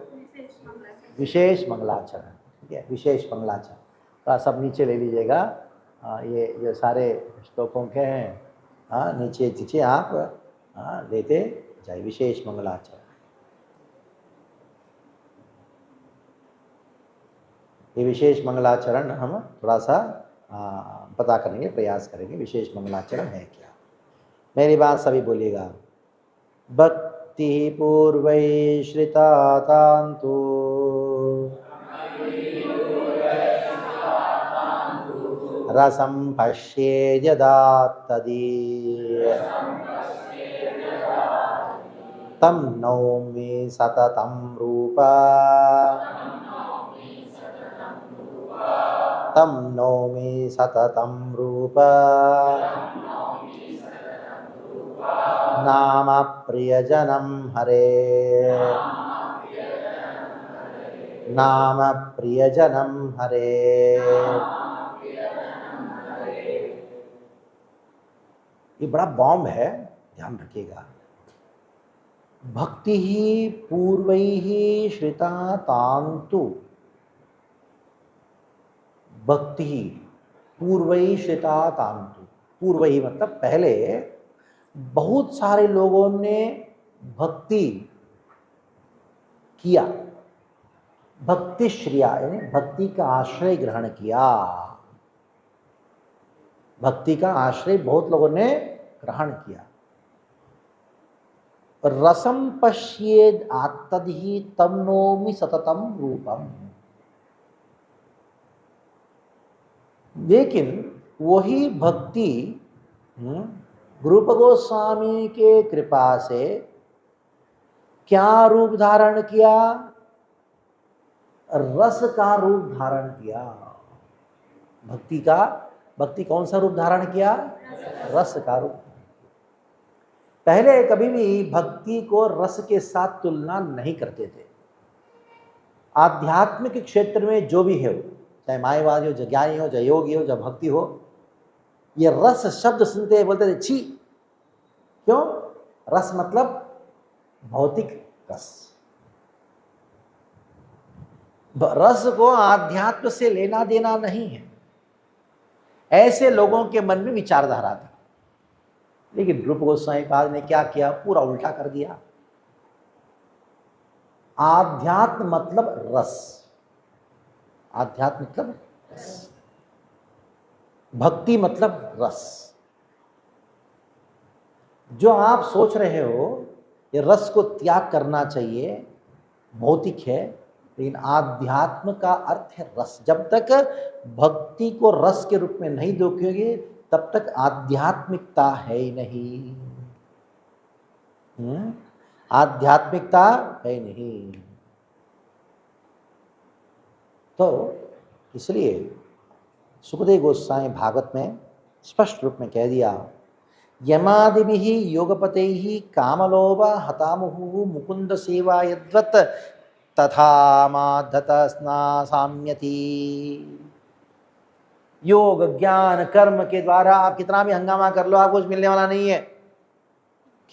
विशेष मंगलाचरण, ठीक है, विशेष मंगलाचरण। थोड़ा सब नीचे ले लीजिएगा, ये सारे श्लोकों के हैं, नीचे आप लेते जाइए। विशेष मंगलाचरण, ये विशेष मंगलाचरण हम थोड़ा सा पता करेंगे, प्रयास करेंगे विशेष मंगलाचरण है क्या। मेरी बात सभी बोलिएगा। भक्ति पूर्वै श्रिता तान्तु रसं पश्ये यदा तदी तं नौमि सततं रूपा तं नौमि सततं रूपा नाम प्रियजनम हरे, नाम प्रियजनम हरे। ये बड़ा बॉम्ब है, ध्यान रखिएगा। भक्ति ही पूर्वैः श्रिता तांतु, भक्ति ही पूर्वैः श्रिता तांतु। पूर्वैः मतलब पहले बहुत सारे लोगों ने भक्ति किया, भक्ति श्रिया यानी भक्ति का आश्रय ग्रहण किया। भक्ति का आश्रय बहुत लोगों ने ग्रहण किया। रसम पश्येद आत्तदि तम नोमि सततम रूपम। लेकिन वही भक्ति रूप गोस्वामी के कृपा से क्या रूप धारण किया? रस का रूप धारण किया। भक्ति कौन सा रूप धारण किया? रस का रूप। पहले कभी भी भक्ति को रस के साथ तुलना नहीं करते थे। आध्यात्मिक क्षेत्र में जो भी है, चाहे मायावादी हो, चाहे ज्ञानी हो, चाहे योगी हो, चाहे भक्ति हो, ये रस शब्द सुनते ही बोलते थे छी। क्यों? रस मतलब भौतिक रस। रस को आध्यात्म से लेना देना नहीं है, ऐसे लोगों के मन में विचारधारा थी। लेकिन रूप गोस्वामी पाद ने क्या किया? पूरा उल्टा कर दिया। आध्यात्म मतलब रस, आध्यात्म मतलब रस, भक्ति मतलब रस। जो आप सोच रहे हो ये रस को त्याग करना चाहिए, भौतिक है, लेकिन आध्यात्म का अर्थ है रस। जब तक भक्ति को रस के रूप में नहीं देखोगे तब तक आध्यात्मिकता है ही नहीं। आध्यात्मिकता है नहीं। तो इसलिए सुखदेव गोस्वामी भागवत में स्पष्ट रूप में कह दिया, यमादिभिः योगपतैः कामलोभ हतामुहुः मुकुंद सेवा यद्वत् तथा माद्धतस्ना साम्यति। योग ज्ञान कर्म के द्वारा आप कितना भी हंगामा कर लो, आपको कुछ मिलने वाला नहीं है।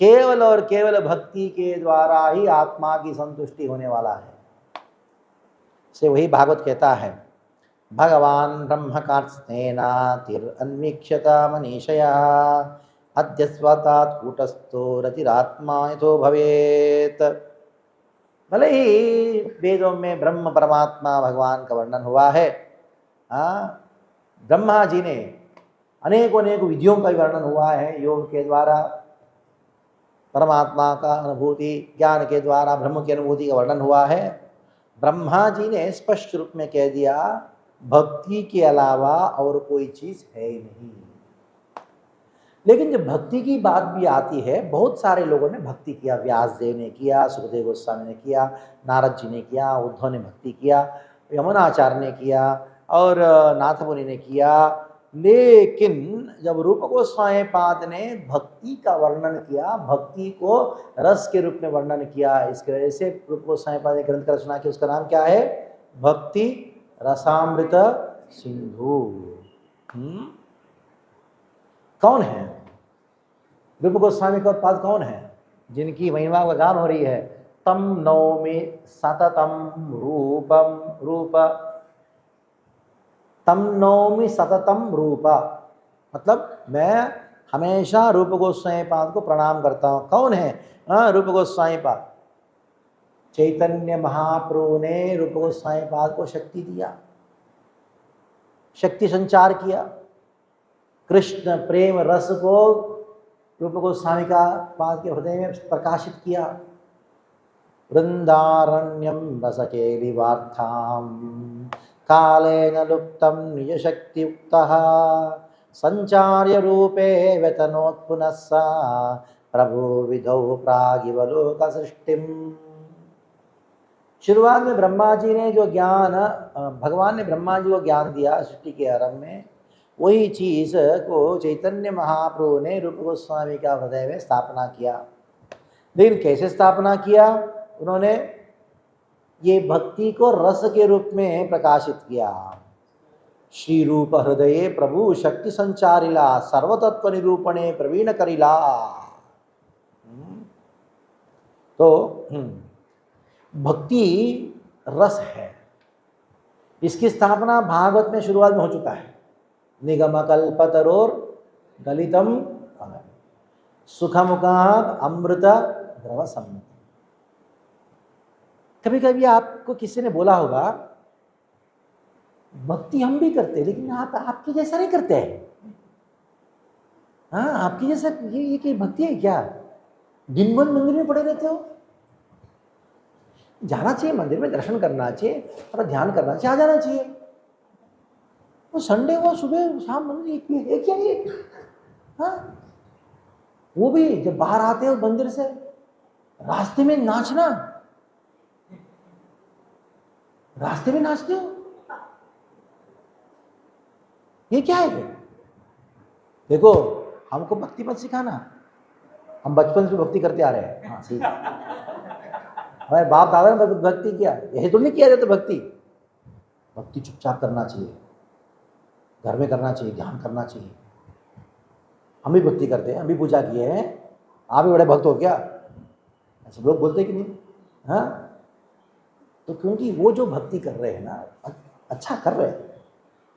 केवल और केवल भक्ति के द्वारा ही आत्मा की संतुष्टि होने वाला है। से वही भागवत कहता है, भगवान ब्रह्मकार्त्स्नेन तिरन्वीक्ष्यता मनीषया अध्यस्वतात् कूटस्थो रतिरात्मा यथो भवेत्। भले ही वेदों में ब्रह्म परमात्मा भगवान का वर्णन हुआ है, ब्रह्मा जी ने अनेकों विधियों का वर्णन हुआ है। योग के द्वारा परमात्मा का अनुभूति, ज्ञान के द्वारा ब्रह्म की अनुभूति का वर्णन हुआ है। ब्रह्मा जी ने स्पष्ट रूप में कह दिया, भक्ति के अलावा और कोई चीज है ही नहीं। लेकिन जब भक्ति की बात भी आती है, बहुत सारे लोगों ने भक्ति किया। व्यास देव ने किया, सुखदेव गोस्वामी ने किया, नारद जी ने किया, उद्धव ने भक्ति किया, यमुनाचार्य ने किया और नाथ मुनि ने किया। लेकिन जब रूप गोस्वामी पाद ने भक्ति का वर्णन किया, भक्ति को रस के रूप में वर्णन किया, इसके वजह से रूप गोस्वामी पाद ने ग्रंथ का रचना किया। उसका नाम क्या है? भक्ति रसामृत सिंधु। कौन है रूप गोस्वामी का पाद? कौन है जिनकी महिमा का गान हो रही है? तम नौमि सततम रूपम, रूप तम नौमि सततम रूप, मतलब मैं हमेशा रूप गोस्वामी पाद को प्रणाम करता हूँ। कौन है रूप गोस्वामी पाद? चैतन्य महाप्रभु ने रूप गोस्वामी पाद को शक्ति दिया, शक्ति संचार किया। कृष्ण प्रेम रस को रूप गोस्वामी का पाद के हृदय में प्रकाशित किया। वृंदारण्यम रसकेलिवार्थाम कालेन लुप्तम निज शक्तियुक्तः संचार्य रूपे व्यतनोत्पुनस्सा प्रभु विधौ प्रागिवलोक सृष्टिम। शुरुआत में ब्रह्मा जी ने जो ज्ञान, भगवान ने ब्रह्मा जी को ज्ञान दिया सृष्टि के आरंभ में, वही चीज को चैतन्य महाप्रभु ने रूप गोस्वामी का हृदय में स्थापना किया। लेकिन कैसे स्थापना किया उन्होंने? ये भक्ति को रस के रूप में प्रकाशित किया। श्री रूप हृदय प्रभु शक्ति संचारिला सर्वतत्व निरूपणे प्रवीण करिला। तो भक्ति रस है। इसकी स्थापना भागवत में शुरुआत में हो चुका है। निगम कल्पतरोर गलितम सुखमुखाद अमृत द्रव सम्मति। कभी कभी आपको किसी ने बोला होगा भक्ति हम भी करते हैं लेकिन आप आपके जैसा नहीं करते हैं। हाँ, आपकी जैसा ये कि भक्ति है क्या? दिन भर मंदिर में पड़े रहते हो। जाना चाहिए मंदिर में, दर्शन करना चाहिए, थोड़ा ध्यान करना चाहिए, आ जाना चाहिए। वो संडे को सुबह शाम मंदिर एक क्या ये? हाँ, वो भी जब बाहर आते हो मंदिर से रास्ते में नाचना, रास्ते में नाचते हो, ये क्या है? देखो, हमको भक्ति मत सिखाना, हम बचपन से भक्ति करते आ रहे हैं। हाँ, सही। हमारे बाप दादा ने भक्ति किया, यही तो नहीं किया जाता। भक्ति चुपचाप करना चाहिए, घर में करना चाहिए, ध्यान करना चाहिए। हम भी भक्ति करते हैं, हम भी पूजा किए हैं। आप भी बड़े भक्त हो क्या? ऐसे लोग बोलते कि नहीं? हाँ, तो क्योंकि वो जो भक्ति कर रहे हैं ना, अच्छा कर रहे हैं।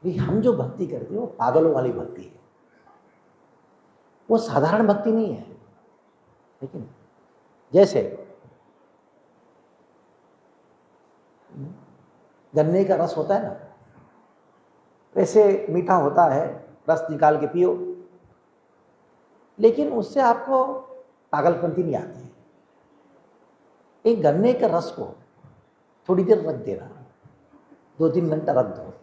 हम जो भक्ति करते हैं वो पागलों वाली भक्ति है, वो साधारण भक्ति नहीं है। लेकिन जैसे गन्ने का रस होता है ना, वैसे मीठा होता है, रस निकाल के पियो, लेकिन उससे आपको पागलपंती नहीं आती है। एक गन्ने के रस को थोड़ी देर रख देना, 2-3 घंटा रख दो,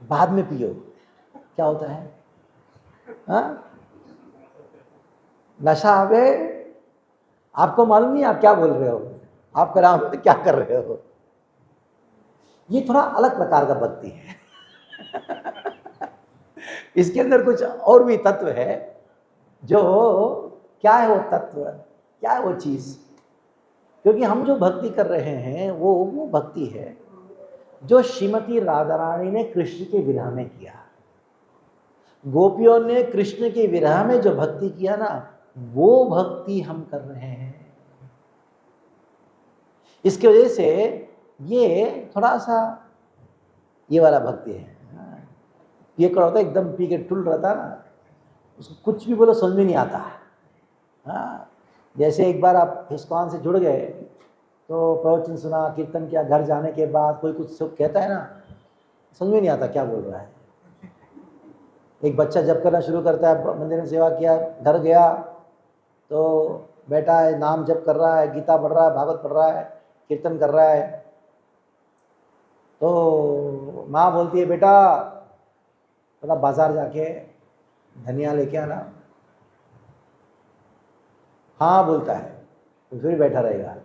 बाद में पियो, क्या होता है? हाँ, नशा आवे, आपको मालूम नहीं आप क्या बोल रहे हो, आप कर रहे हो क्या कर रहे हो। ये थोड़ा अलग प्रकार का भक्ति है। इसके अंदर कुछ और भी तत्व है। जो क्या है वो तत्व, क्या है वो चीज? क्योंकि हम जो भक्ति कर रहे हैं वो भक्ति है जो श्रीमती राधा रानी ने कृष्ण के विरह में किया। गोपियों ने कृष्ण के विरह में जो भक्ति किया ना, वो भक्ति हम कर रहे हैं। इसकी वजह से ये थोड़ा सा ये वाला भक्ति है। ये क्या होता है, एकदम पी के टुल रहता ना, उसको कुछ भी बोलो समझ में नहीं आता। हाँ, जैसे एक बार आप इस्कॉन से जुड़ गए तो प्रवचन सुना, कीर्तन किया, घर जाने के बाद कोई कुछ सब कहता है ना, समझ में नहीं आता क्या बोल रहा है। एक बच्चा जब करना शुरू करता है, मंदिर में सेवा किया, घर गया तो बैठा है, नाम जप कर रहा है, गीता पढ़ रहा है, भागवत पढ़ रहा है, कीर्तन कर रहा है, तो माँ बोलती है बेटा थोड़ा बाजार जाके धनिया लेके आना। हाँ बोलता है, तो फिर बैठा रहेगा।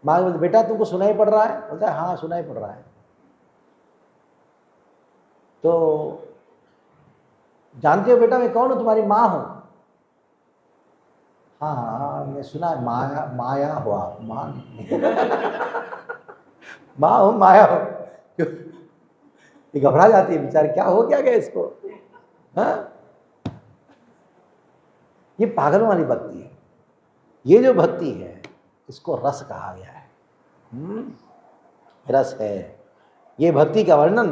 माँ बोलती बेटा तुमको सुनाई पड़ रहा है? बोलता है हाँ सुनाई पड़ रहा है। तो जानते हो बेटा मैं कौन हूँ? तुम्हारी माँ हूँ। हाँ हाँ मैं सुना है, माया हुआ, माँ माँ हूँ, माया हूँ। ये घबरा जाती है बेचारी, क्या हो क्या गया इसको। हाँ, ये पागलों वाली भक्ति है। ये जो भक्ति है इसको रस कहा गया है। रस है। ये भक्ति का वर्णन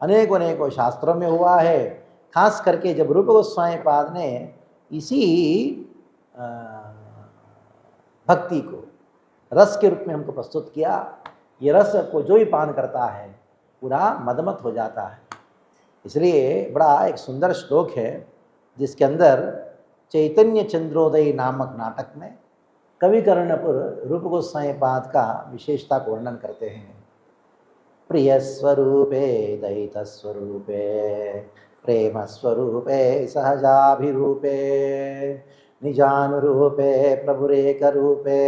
अनेकों शास्त्रों में हुआ है। खास करके जब रूप गोस्वामी पाद ने इसी भक्ति को रस के रूप में हमको प्रस्तुत किया। ये रस को जो भी पान करता है पूरा मदमत हो जाता है। इसलिए बड़ा एक सुंदर श्लोक है जिसके अंदर चैतन्य चंद्रोदय नामक नाटक में कवि कर्णपुर रूप गोस्वामी पाद का विशेषता को वर्णन करते हैं। प्रिय स्वरूपे दयित स्वरूपे प्रेम स्वरूपे सहजाभिरूपे निजानुरूपे प्रभुरेक रूपे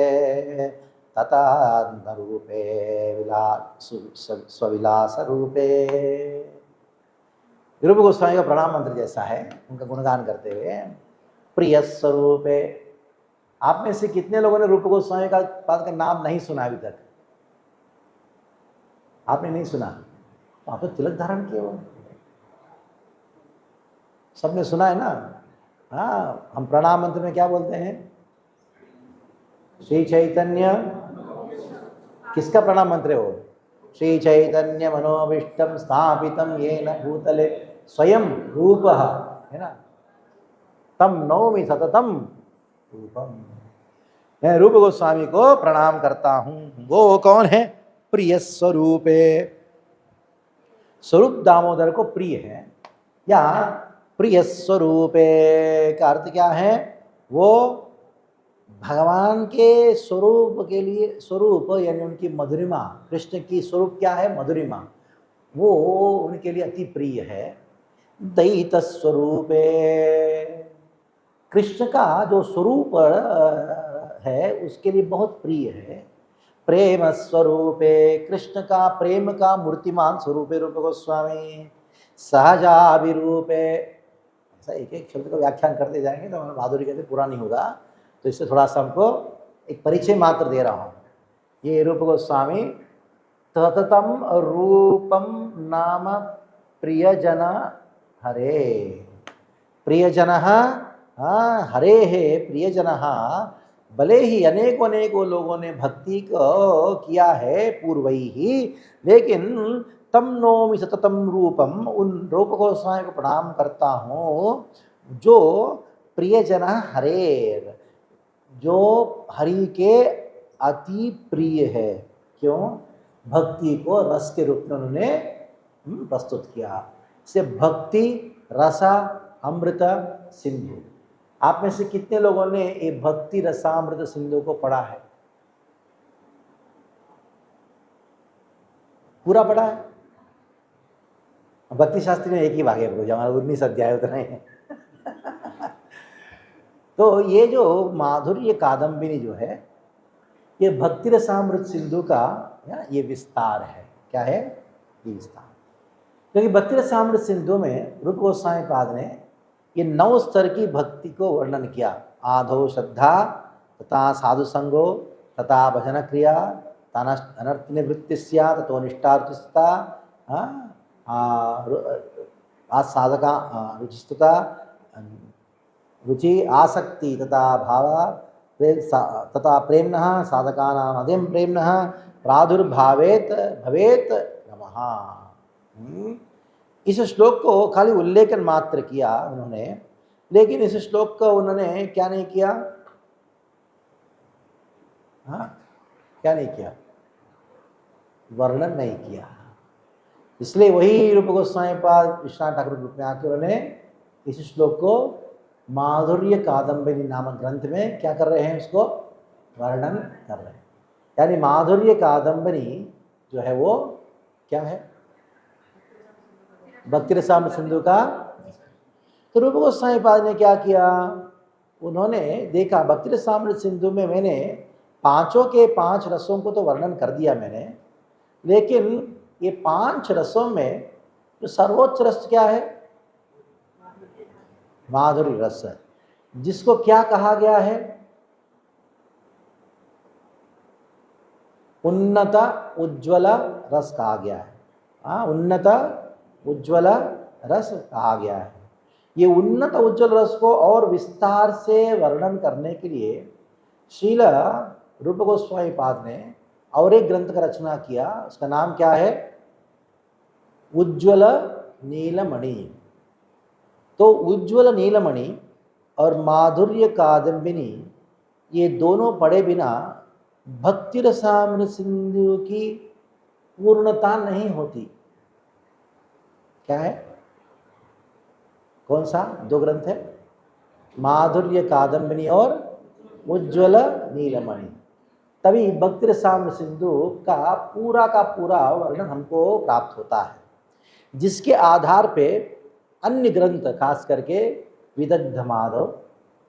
तथारूपे स्वविलास रूपे। रूप गोस्वामी का प्रणाम मंत्र जैसा है, उनका गुणगान करते हुए प्रिय स्वरूपे। आप में से कितने लोगों ने रूप गोस्वामी का पाद का नाम नहीं सुना अभी तक? आपने नहीं सुना? तो आप तो तिलक धारण किए हो, सबने सुना है ना? हाँ, हम प्रणाम मंत्र में क्या बोलते हैं? श्री चैतन्य, किसका प्रणाम मंत्र है वो? श्री चैतन्य मनोभीष्टम स्थापितम येन भूतले स्वयं रूपः, है ना? तम नौमि सततम रूपम। मैं रूप गोस्वामी को प्रणाम करता हूँ। वो कौन है? प्रिय स्वरूपे। स्वरूप दामोदर को प्रिय है, या प्रिय स्वरूपे का अर्थ क्या है? वो भगवान के स्वरूप के लिए, स्वरूप यानी उनकी मधुरिमा, कृष्ण की स्वरूप क्या है? मधुरिमा, वो उनके लिए अति प्रिय है। दयित स्वरूपे, कृष्ण का जो स्वरूप है उसके लिए बहुत प्रिय है। प्रेम स्वरूपे, कृष्ण का प्रेम का मूर्तिमान स्वरूप है रूप गोस्वामी। सहजाभिरूपे, ऐसा एक एक शब्द का व्याख्यान करते जाएंगे तो हमारा बहादुरी कहते पूरा नहीं होगा, तो इससे थोड़ा सा हमको एक परिचय मात्र दे रहा हूँ। ये रूप गोस्वामी तततम रूपम नाम प्रियजन हरे। प्रियजन हरे है, प्रियजन, भले ही अनेकों अनेकों लोगों ने भक्ति को किया है पूर्व ही, लेकिन तम नौमि सततम रूपम, उन रूप गोस्वामी को प्रणाम करता हूँ जो प्रियजन हरेर, जो हरि के अति प्रिय है। क्यों? भक्ति को रस के रूप में उन्होंने प्रस्तुत किया। से भक्ति रसा अमृत सिंधु। आप में से कितने लोगों ने ये भक्ति रसामृत सिंधु को पढ़ा है? पूरा पढ़ा है? भक्ति शास्त्री में एक ही भाग है, हमारा 19 अध्याय उतना ही है। तो ये जो माधुर्य कादम्बिनी जो है, ये भक्ति रसामृत सिंधु का ये विस्तार है। क्या है? ये विस्तार। क्योंकि भक्ति रसामृत सिंधु में रूप गोस्वामी पाद ने ये 9 स्तर की भक्ति को वर्णन किया। आधो श्रद्धा, तथा साधु संगो, तथा भजन क्रिया, अनर्थ निवृत्ति तथो निष्ठा साधका रुचिस्तुता, रुचि आसक्ति तथा भाव तथा प्रेम्णः साधकानाम् अध्ययन प्रेम्णः प्रादुर्भावेत भवेत नमः। इस श्लोक को खाली उल्लेखन मात्र किया उन्होंने, लेकिन इस श्लोक को उन्होंने क्या नहीं किया? हाँ, क्या नहीं किया? वर्णन नहीं किया। इसलिए वही रूप गोस्वामी पाद विश्वनाथ ठाकुर ग्रुप में आके उन्होंने इस श्लोक को माधुर्य कादम्बिनी नामक ग्रंथ में क्या कर रहे हैं? उसको वर्णन कर रहे हैं। यानी माधुर्य कादम्बिनी जो है वो क्या है? भक्ति रसामृत सिंधु का। तो रूप गोस्वामी पाद ने क्या किया? उन्होंने देखा भक्ति रसामृत सिंधु में मैंने पांचों के 5 रसों को तो वर्णन कर दिया मैंने, लेकिन ये 5 रसों में जो सर्वोच्च रस क्या है? माधुर्य रस, जिसको क्या कहा गया है? उन्नत उज्ज्वल रस कहा गया है। हाँ, उन्नत उज्ज्वल रस कहा गया है। ये उन्नत उज्ज्वल रस को और विस्तार से वर्णन करने के लिए श्रील रूप गोस्वामी पाद ने और एक ग्रंथ का रचना किया। उसका नाम क्या है? उज्ज्वल नीलमणि। तो उज्ज्वल नीलमणि और माधुर्य कादम्बिनी, ये दोनों पढ़े बिना भक्ति रसामृत सिंधु की पूर्णता नहीं होती। क्या है? कौन सा 2 ग्रंथ है? माधुर्य कादम्बिनी और उज्ज्वल नीलमणि। तभी भक्ति रसामृत सिंधु का पूरा वर्णन हमको प्राप्त होता है, जिसके आधार पे अन्य ग्रंथ, खास करके विदग्ध माधव,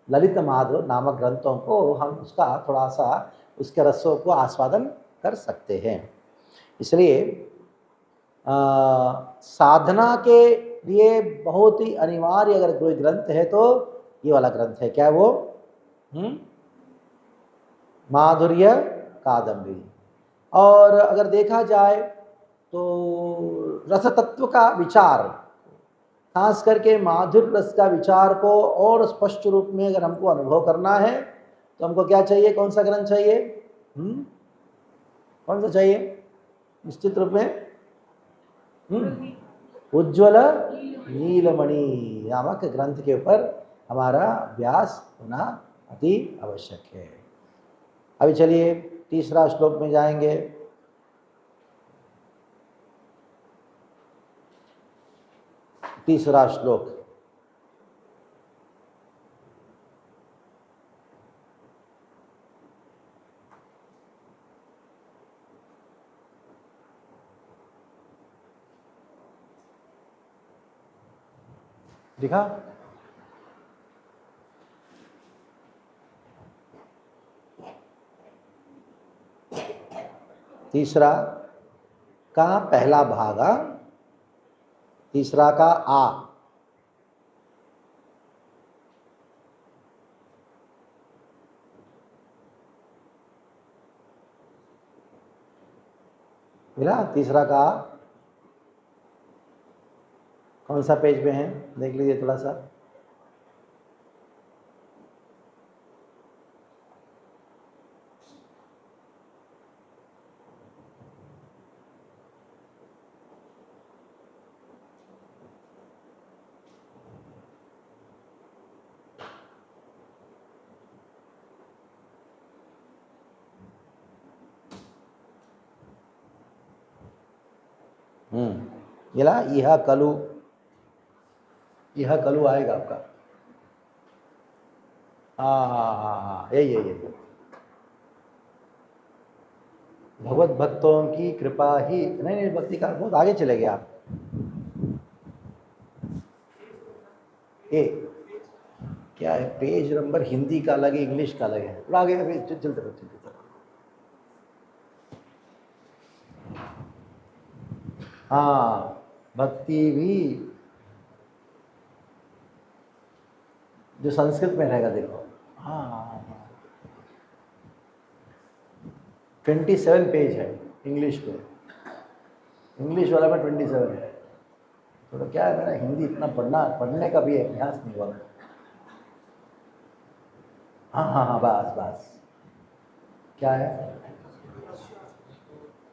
ललित माधव नामक ग्रंथों को हम उसका थोड़ा सा उसके रसों को आस्वादन कर सकते हैं। इसलिए साधना के ये बहुत ही अनिवार्य अगर कोई ग्रंथ है तो ये वाला ग्रंथ है। क्या वो? माधुर्य कादंबरी। और अगर देखा जाए तो रस तत्व का विचार, खास करके माधुर्य रस का विचार को और स्पष्ट रूप में अगर हमको अनुभव करना है तो हमको क्या चाहिए? कौन सा ग्रंथ चाहिए? कौन सा चाहिए निश्चित रूप में? उज्ज्वल नीलमणि नामक ग्रंथ के ऊपर हमारा अभ्यास होना अति आवश्यक है। अभी चलिए तीसरा श्लोक में जाएंगे। तीसरा श्लोक, दिखा? तीसरा का पहला भाग, तीसरा का आ। मिला? तीसरा का आ कौन सा पेज में है? देख लीजिए थोड़ा सा। मिला? यह कलु, यह कलु आएगा आपका। हाँ, यही भगवत भक्तों की कृपा ही, नहीं भक्ति का बहुत आगे चले गए आप। ए क्या है? पेज नंबर हिंदी का अलग है, इंग्लिश का अलग है। थोड़ा आगे चलते रहो। हाँ, भक्ति भी जो संस्कृत में रहेगा, देखो। हाँ 27 पेज है इंग्लिश में, इंग्लिश वाला में 27 है। तो क्या है, मेरा हिंदी इतना पढ़ने का भी अभ्यास नहीं हुआ। हाँ बस क्या है?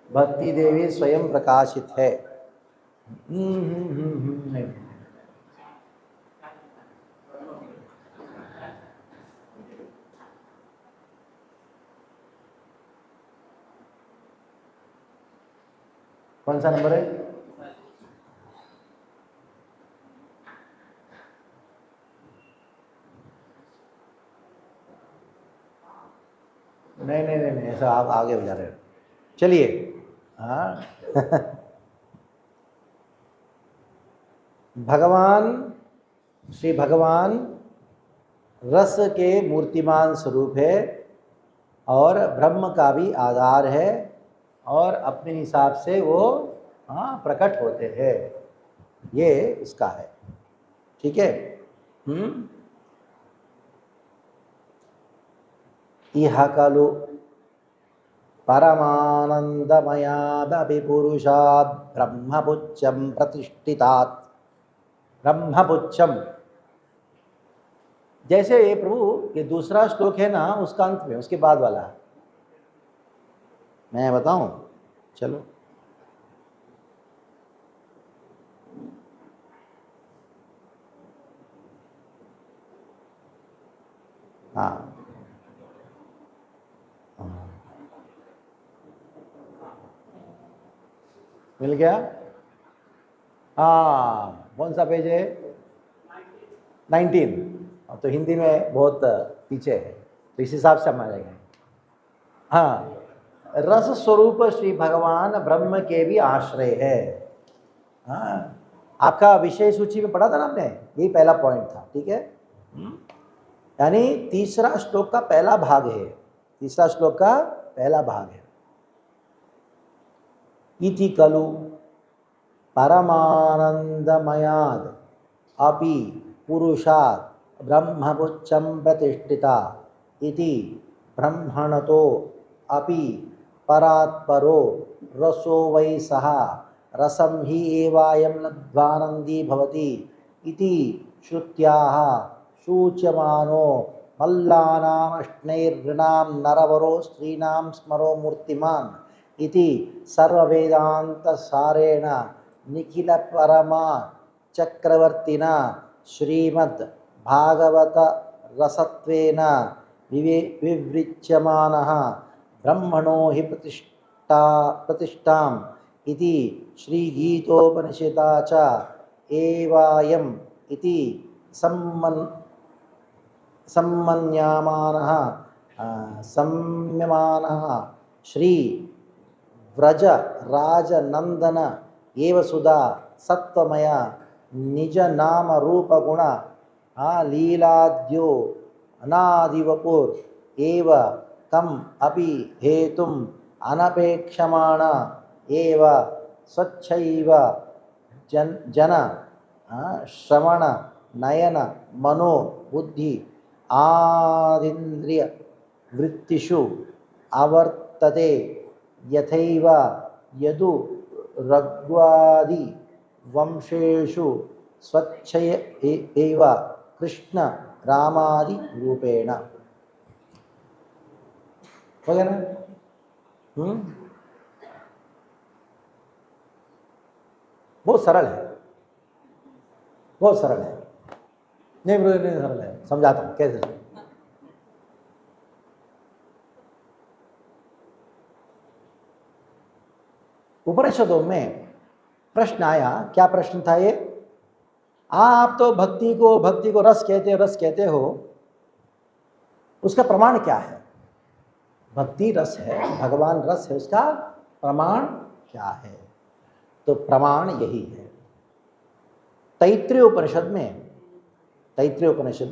भक्ति देवी स्वयं प्रकाशित है। नहीं। कौन सा नंबर है? नहीं, ऐसा आप आगे जा रहे हो। चलिए, हाँ श्री भगवान रस के मूर्तिमान स्वरूप है और ब्रह्म का भी आधार है और अपने हिसाब से वो प्रकट होते हैं। ये इसका है, ठीक है। इह खलु परमानंदमयादभिपुरुषात् ब्रह्मपुच्छं प्रतिष्ठितात्। ब्रह्मपुच्छम, जैसे ये प्रभु ये दूसरा श्लोक है ना, उसका अंत में उसके बाद वाला मैं बताऊं? चलो, हाँ मिल गया? हाँ, कौन सा पेज है? 19। अब तो हिंदी में बहुत पीछे है, तो इस हिसाब से हम आ जाएंगे। हाँ, रस स्वरूप श्री भगवान ब्रह्म के भी आश्रय है। हाँ, आपका विषय सूची में पढ़ा था ना आपने, यही पहला पॉइंट था, ठीक है। यानी तीसरा श्लोक का पहला भाग है, तीसरा श्लोक का पहला भाग है। इति खलु, परमानंदमयाद अपि पुरुषात् ब्रह्मपुच्छं प्रतिष्ठिता इति ब्रह्मणतो अपि परात्परो रसो वै सः रसं हि एवायं लब्ध्वानन्दी भवति इति श्रुत्याः सूच्यमानो मल्लानामष्टैर्नृणां नरवरो स्त्रीणां स्मरो मूर्तिमान् इति सर्ववेदान्तसारेण निखिलपरमा चक्रवर्तिना श्रीमद् भागवत रसत्वेन विवृच्यमानः ब्रह्मणो हि प्रतिष्ठाम् इति श्रीगीतोपनिषदा च एवायम् इति सम्यमानः श्री व्रज राजनंदन एव सुधा सत्वमय निज नाम रूप गुण लीलाद्यो अनादिवपुर एव तम अपि हेतुम अनपेक्षमाण एव स्वच्छैव जन श्रवण नयन मनो बुद्धि आदिन्द्रिय वृत्तिषु आवर्तते यथैव यदु रघ्वादि वंशेषु स्वच्छय एव कृष्ण रामादि रूपेण। हो गया ना? बहुत सरल है, बहुत सरल है। नहीं ब्रो, नहीं सरल है, समझाता हूँ कैसे। उपनिषदों में प्रश्न आया, क्या प्रश्न था ये? आप तो भक्ति को रस कहते हो, उसका प्रमाण क्या है? भक्ति रस है, भगवान रस है, उसका प्रमाण क्या है? तो प्रमाण यही है। तैत्तिरीय उपनिषद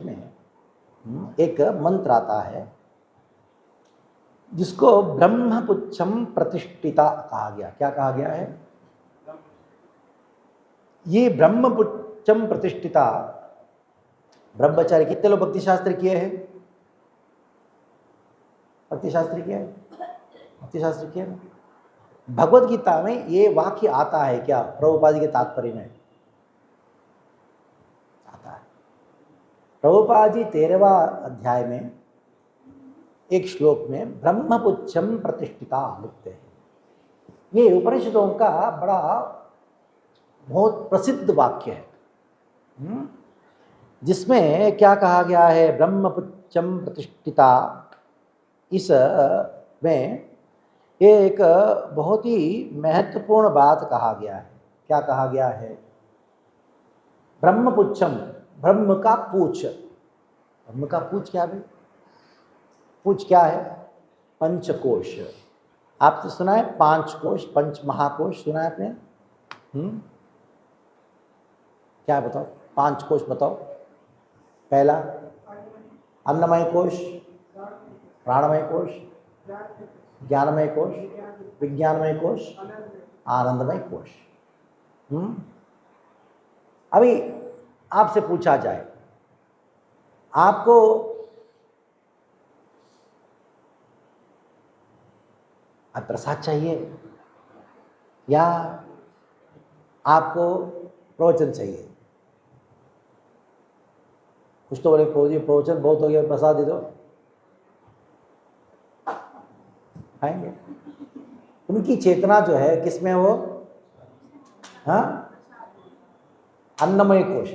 में एक मंत्र आता है जिसको ब्रह्मपुच्छम प्रतिष्ठिता कहा गया। क्या कहा गया है? ये ब्रह्मपुच्छम प्रतिष्ठिता। ब्रह्मचारी कितने लोग भक्ति शास्त्र किए हैं? भक्ति शास्त्र किया है? भक्ति शास्त्र किया ना? भगवद गीता में ये वाक्य आता है क्या? प्रभुपाद के तात्पर्य में आता है। प्रभुपाद जी 13वां अध्याय में एक श्लोक में ब्रह्मपुच्छम प्रतिष्ठिता लिखते हैं। ये उपनिषदों का बड़ा बहुत प्रसिद्ध वाक्य है, जिसमें क्या कहा गया है? ब्रह्मपुच्छम प्रतिष्ठिता। इस में एक बहुत ही महत्वपूर्ण बात कहा गया है। क्या कहा गया है? ब्रह्मपुच्छम, ब्रह्म का पूछ। ब्रह्म का पूछ क्या है? पूछ क्या है? पंचकोश। आपने सुना है 5 कोश, पंच महाकोश सुना है आपने? क्या बताओ? 5 कोश बताओ। पहला अन्नमय कोश, प्राणमय कोश, ज्ञानमय कोश, विज्ञानमय कोश, आनंदमय कोश। अभी आपसे पूछा जाए, आपको प्रसाद चाहिए या आपको प्रवचन चाहिए? कुछ तो बोले प्रवचन बहुत हो गया, प्रसाद दे दो, खाएंगे। उनकी चेतना जो है किसमें? वो अन्नमय कोश।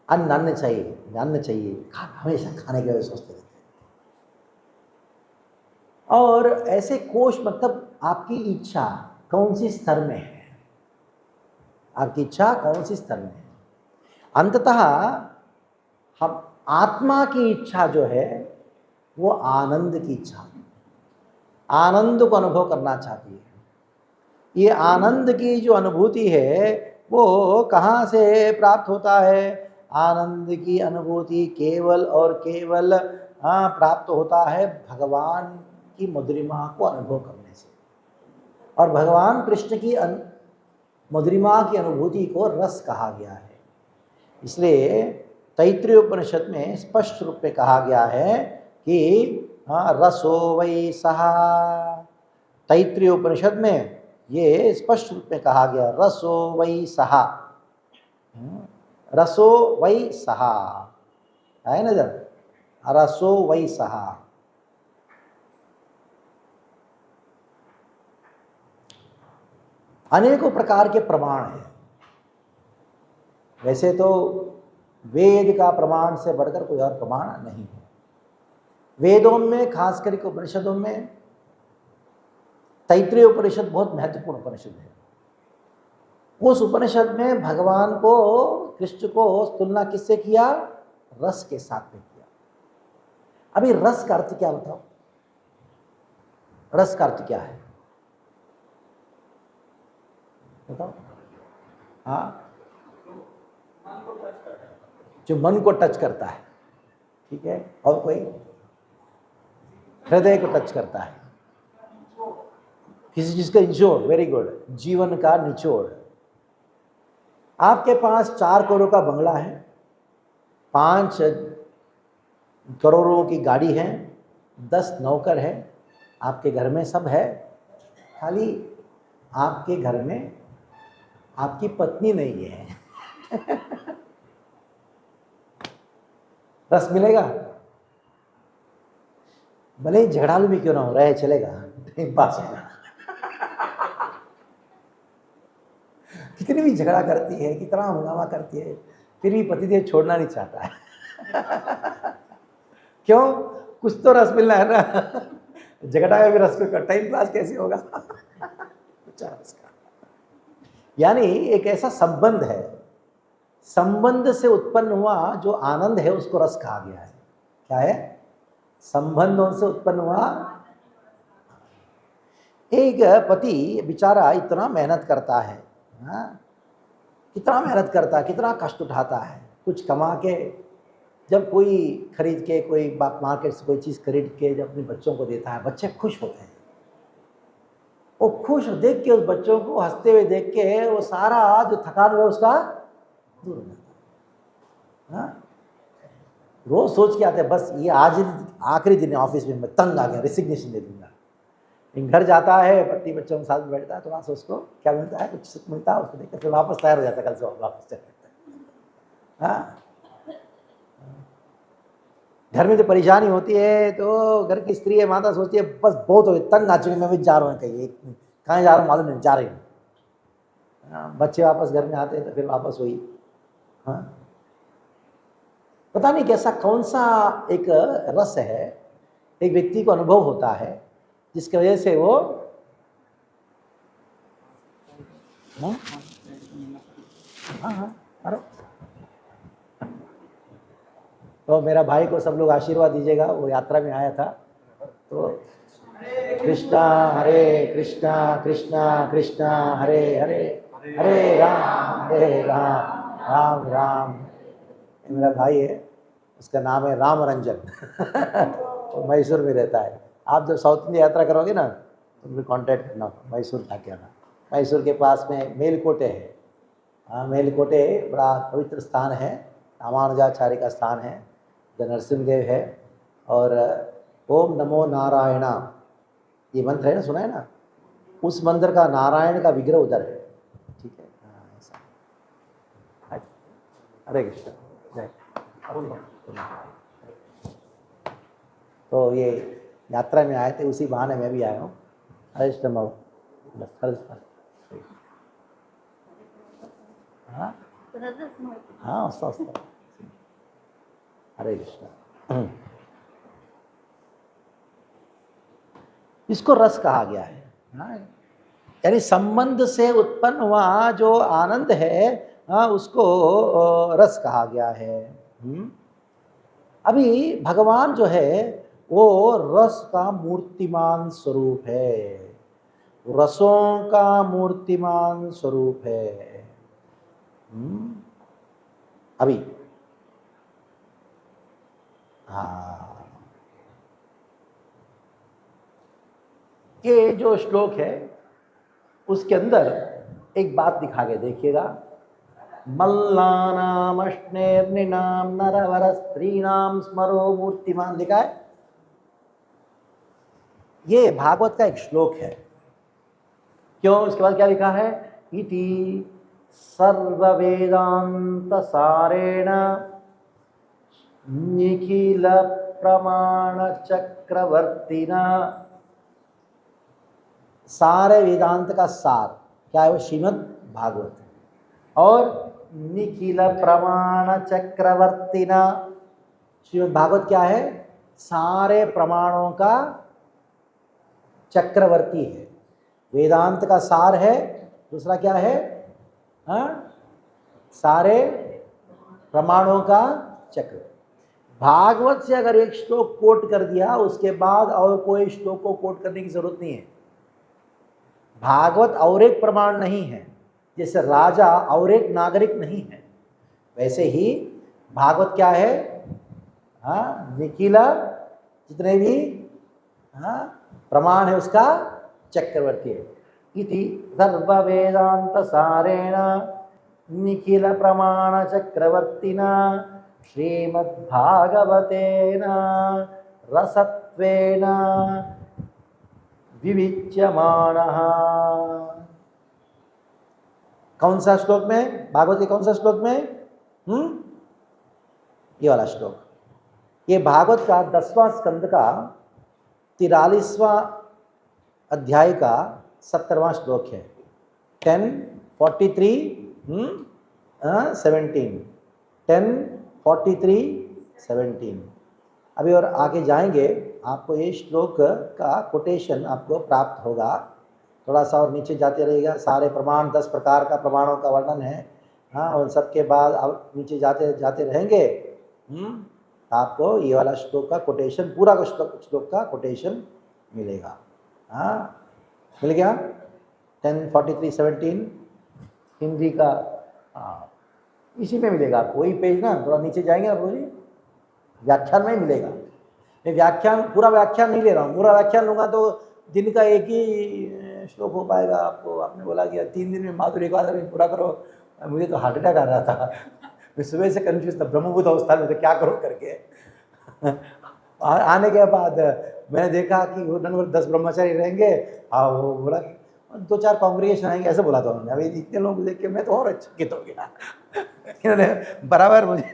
अन्न चाहिए, अन्न चाहिए, हमेशा खाने के लिए सोचते रहते हैं। और ऐसे कोश मतलब आपकी इच्छा कौन सी स्तर में है? आपकी इच्छा कौन सी स्तर में है? अंततः हम आत्मा की इच्छा जो है वो आनंद की इच्छा, आनंद को अनुभव करना चाहती है। ये आनंद की जो अनुभूति है वो कहाँ से प्राप्त होता है? आनंद की अनुभूति केवल और केवल प्राप्त होता है भगवान की मधुरिमा को अनुभव करने से। और भगवान कृष्ण की मधुरिमा की अनुभूति को रस कहा गया है। इसलिए तैत्तिरीय उपनिषद में स्पष्ट रूप में कहा गया है कि रसो वै सः। तैत्तिरीय उपनिषद में ये स्पष्ट रूप में कहा गया, रसो वै सः, रसो वै सः है ना जब, रसो वै सः। अनेकों प्रकार के प्रमाण हैं। वैसे तो वेद का प्रमाण से बढ़कर कोई और प्रमाण नहीं है। वेदों में, खास करके उपनिषदों में, तैत्तिरीय उपनिषद बहुत महत्वपूर्ण उपनिषद है। उस उपनिषद में भगवान को, कृष्ण को तुलना किससे किया? रस के साथ में किया। अभी रस का अर्थ क्या बताओ? रस का अर्थ क्या है बताओ? हाँ, जो मन को टच करता है, ठीक है। और कोई? हृदय को टच करता है, किसी चीज का निचोड़, वेरी गुड, जीवन का निचोड़। आपके पास 4 करोड़ का बंगला है, 5 करोड़ों की गाड़ी है, 10 नौकर है, आपके घर में सब है, खाली आपके घर में आपकी पत्नी नहीं है। रस मिलेगा? भले ही झगड़ालू भी क्यों ना हो, रहे चलेगा, टाइम पास होगा। कितनी भी झगड़ा करती है, कितना हंगामा करती है, फिर भी पतिदेव छोड़ना नहीं चाहता है। क्यों? कुछ तो रस मिलना है ना। झगड़ा में भी रस को, टाइम पास कैसे होगा? रस का यानी एक ऐसा संबंध है, संबंध से उत्पन्न हुआ जो आनंद है उसको रस कहा गया है। क्या है? संबंधों से उत्पन्न हुआ। एक पति बेचारा इतना मेहनत करता है, कितना मेहनत करता है, कितना कष्ट उठाता है, कुछ कमा के, जब कोई खरीद के, कोई मार्केट से कोई चीज़ खरीद के जब अपने बच्चों को देता है, बच्चे खुश होते हैं। वो खुश देख के, उस बच्चों को हंसते हुए देख के, वो सारा जो थकान है उसका दूर हो जाता है। रोज सोच के आते हैं, बस ये आज आखिरी दिन है ऑफिस में, मैं तंग आ गया, रिसिग्नेशन दे दूंगा। घर जाता है, पत्नी बच्चों के साथ में बैठता है, थोड़ा सा उसको क्या मिलता है, कुछ सुख मिलता है, उसको देखते फिर वापस तैयार हो जाता है, कल से वापस चलता है। घर में जो परेशानी होती है तो घर की स्त्री है, माता सोचती है बस बहुत हो गई, तंग आ चुकी, मैं भी जा रहा हूँ, कहीं कहाँ जा रहा हूँ मालूम नहीं, जा रही हूँ। बच्चे वापस घर में आते हैं तो फिर वापस हुई। पता नहीं कैसा, कौन सा एक रस है, एक व्यक्ति को अनुभव होता है जिसकी वजह से वो तो मेरा भाई को सब लोग आशीर्वाद दीजिएगा, वो यात्रा में आया था। तो कृष्णा हरे कृष्णा, कृष्णा कृष्णा हरे हरे, हरे राम राम राम। मेरा भाई है, उसका नाम है राम रंजन। वो मैसूर में रहता है। आप जब साउथ इंडिया यात्रा करोगे ना तो मुझे कांटेक्ट करना, मैसूर जाके आना। मैसूर के पास में मेलकोटे है। हाँ, मेलकोटे बड़ा पवित्र स्थान है, रामानुजाचार्य का स्थान है, नरसिंहदेव है। और ओम नमो नारायणा ये मंत्र है ना, सुना है ना? उस मंत्र का, नारायण का विग्रह उधर है, ठीक है। हरे कृष्ण, जय। तो ये यात्रा में आए थे, उसी बहाने मैं भी आया हूँ। हरे कृष्ण। हाँ वस्ता हरे कृष्ण। इसको रस कहा गया है, यानी संबंध से उत्पन्न हुआ जो आनंद है, उसको रस कहा गया है। अभी भगवान जो है वो रस का मूर्तिमान स्वरूप है, रसों का मूर्तिमान स्वरूप है। अभी ये जो श्लोक है उसके अंदर एक बात दिखा के देखिएगा, मल्लानाम अश्नेर्निनाम नरवर स्त्रीणाम स्मरो मूर्तिमान लिखा है। ये भागवत का एक श्लोक है। क्यों? उसके बाद क्या लिखा है? इति सर्ववेदांत सारेण निखिल प्रमाण चक्रवर्तीना। सारे वेदांत का सार क्या है? वो श्रीमद् भागवत है। और निखिल प्रमाण चक्रवर्तीना, श्रीमद् भागवत क्या है? सारे प्रमाणों का चक्रवर्ती है। वेदांत का सार है। दूसरा क्या है? सारे प्रमाणों का चक्र। भागवत से अगर एक श्लोक कोट कर दिया, उसके बाद और कोई श्लोक को कोट करने की जरूरत नहीं है। भागवत और एक प्रमाण नहीं है, जैसे राजा और एक नागरिक नहीं है, वैसे ही भागवत क्या है? निखिला, जितने भी प्रमाण है उसका चक्रवर्ती है। इति सर्व वेदांत सारेण निखिल प्रमाण चक्रवर्तिना श्रीमद्भागवतेन रसत्वेन विविच्यमानः। कौन सा श्लोक में? भागवत के कौन सा श्लोक में? ये वाला श्लोक। ये भागवत का 10वां स्कंद का 43वां अध्याय का 70वां श्लोक है। 10:43 17 10:43 17। अभी और आगे जाएंगे, आपको ये श्लोक का कोटेशन आपको प्राप्त होगा। थोड़ा सा और नीचे जाते रहेगा। सारे प्रमाण 10 प्रकार का प्रमाणों का वर्णन है। और सबके बाद अब नीचे जाते जाते रहेंगे, आपको ये वाला श्लोक का कोटेशन, पूरा का श्लोक का कोटेशन मिलेगा। मिल गया? 10:43 17 हिंदी का इसी में मिलेगा आपको। वही पेज ना, थोड़ा नीचे जाएंगे ना, बोलिए व्याख्यान में ही मिलेगा। मैं व्याख्यान, पूरा व्याख्यान नहीं ले रहा हूँ। पूरा व्याख्यान लूँगा तो दिन का एक ही श्लोक हो पाएगा। आपको आपने बोला कि 3 दिन में माधुर्य एकादशी पूरा करो। मुझे तो हार्ट अटैक आ रहा था। मैं सुबह से कंफ्यूज था, ब्रह्मभूत अवस्था में, तो क्या करो करके। आने के बाद मैंने देखा कि वो 10 ब्रह्मचारी रहेंगे। वो बोला 2-4 कांग्रेगेशन आएंगे, ऐसे बोला था उन्होंने। अभी इतने लोग देख के मैं तो और अचकित हो गया। इन्होंने बराबर मुझे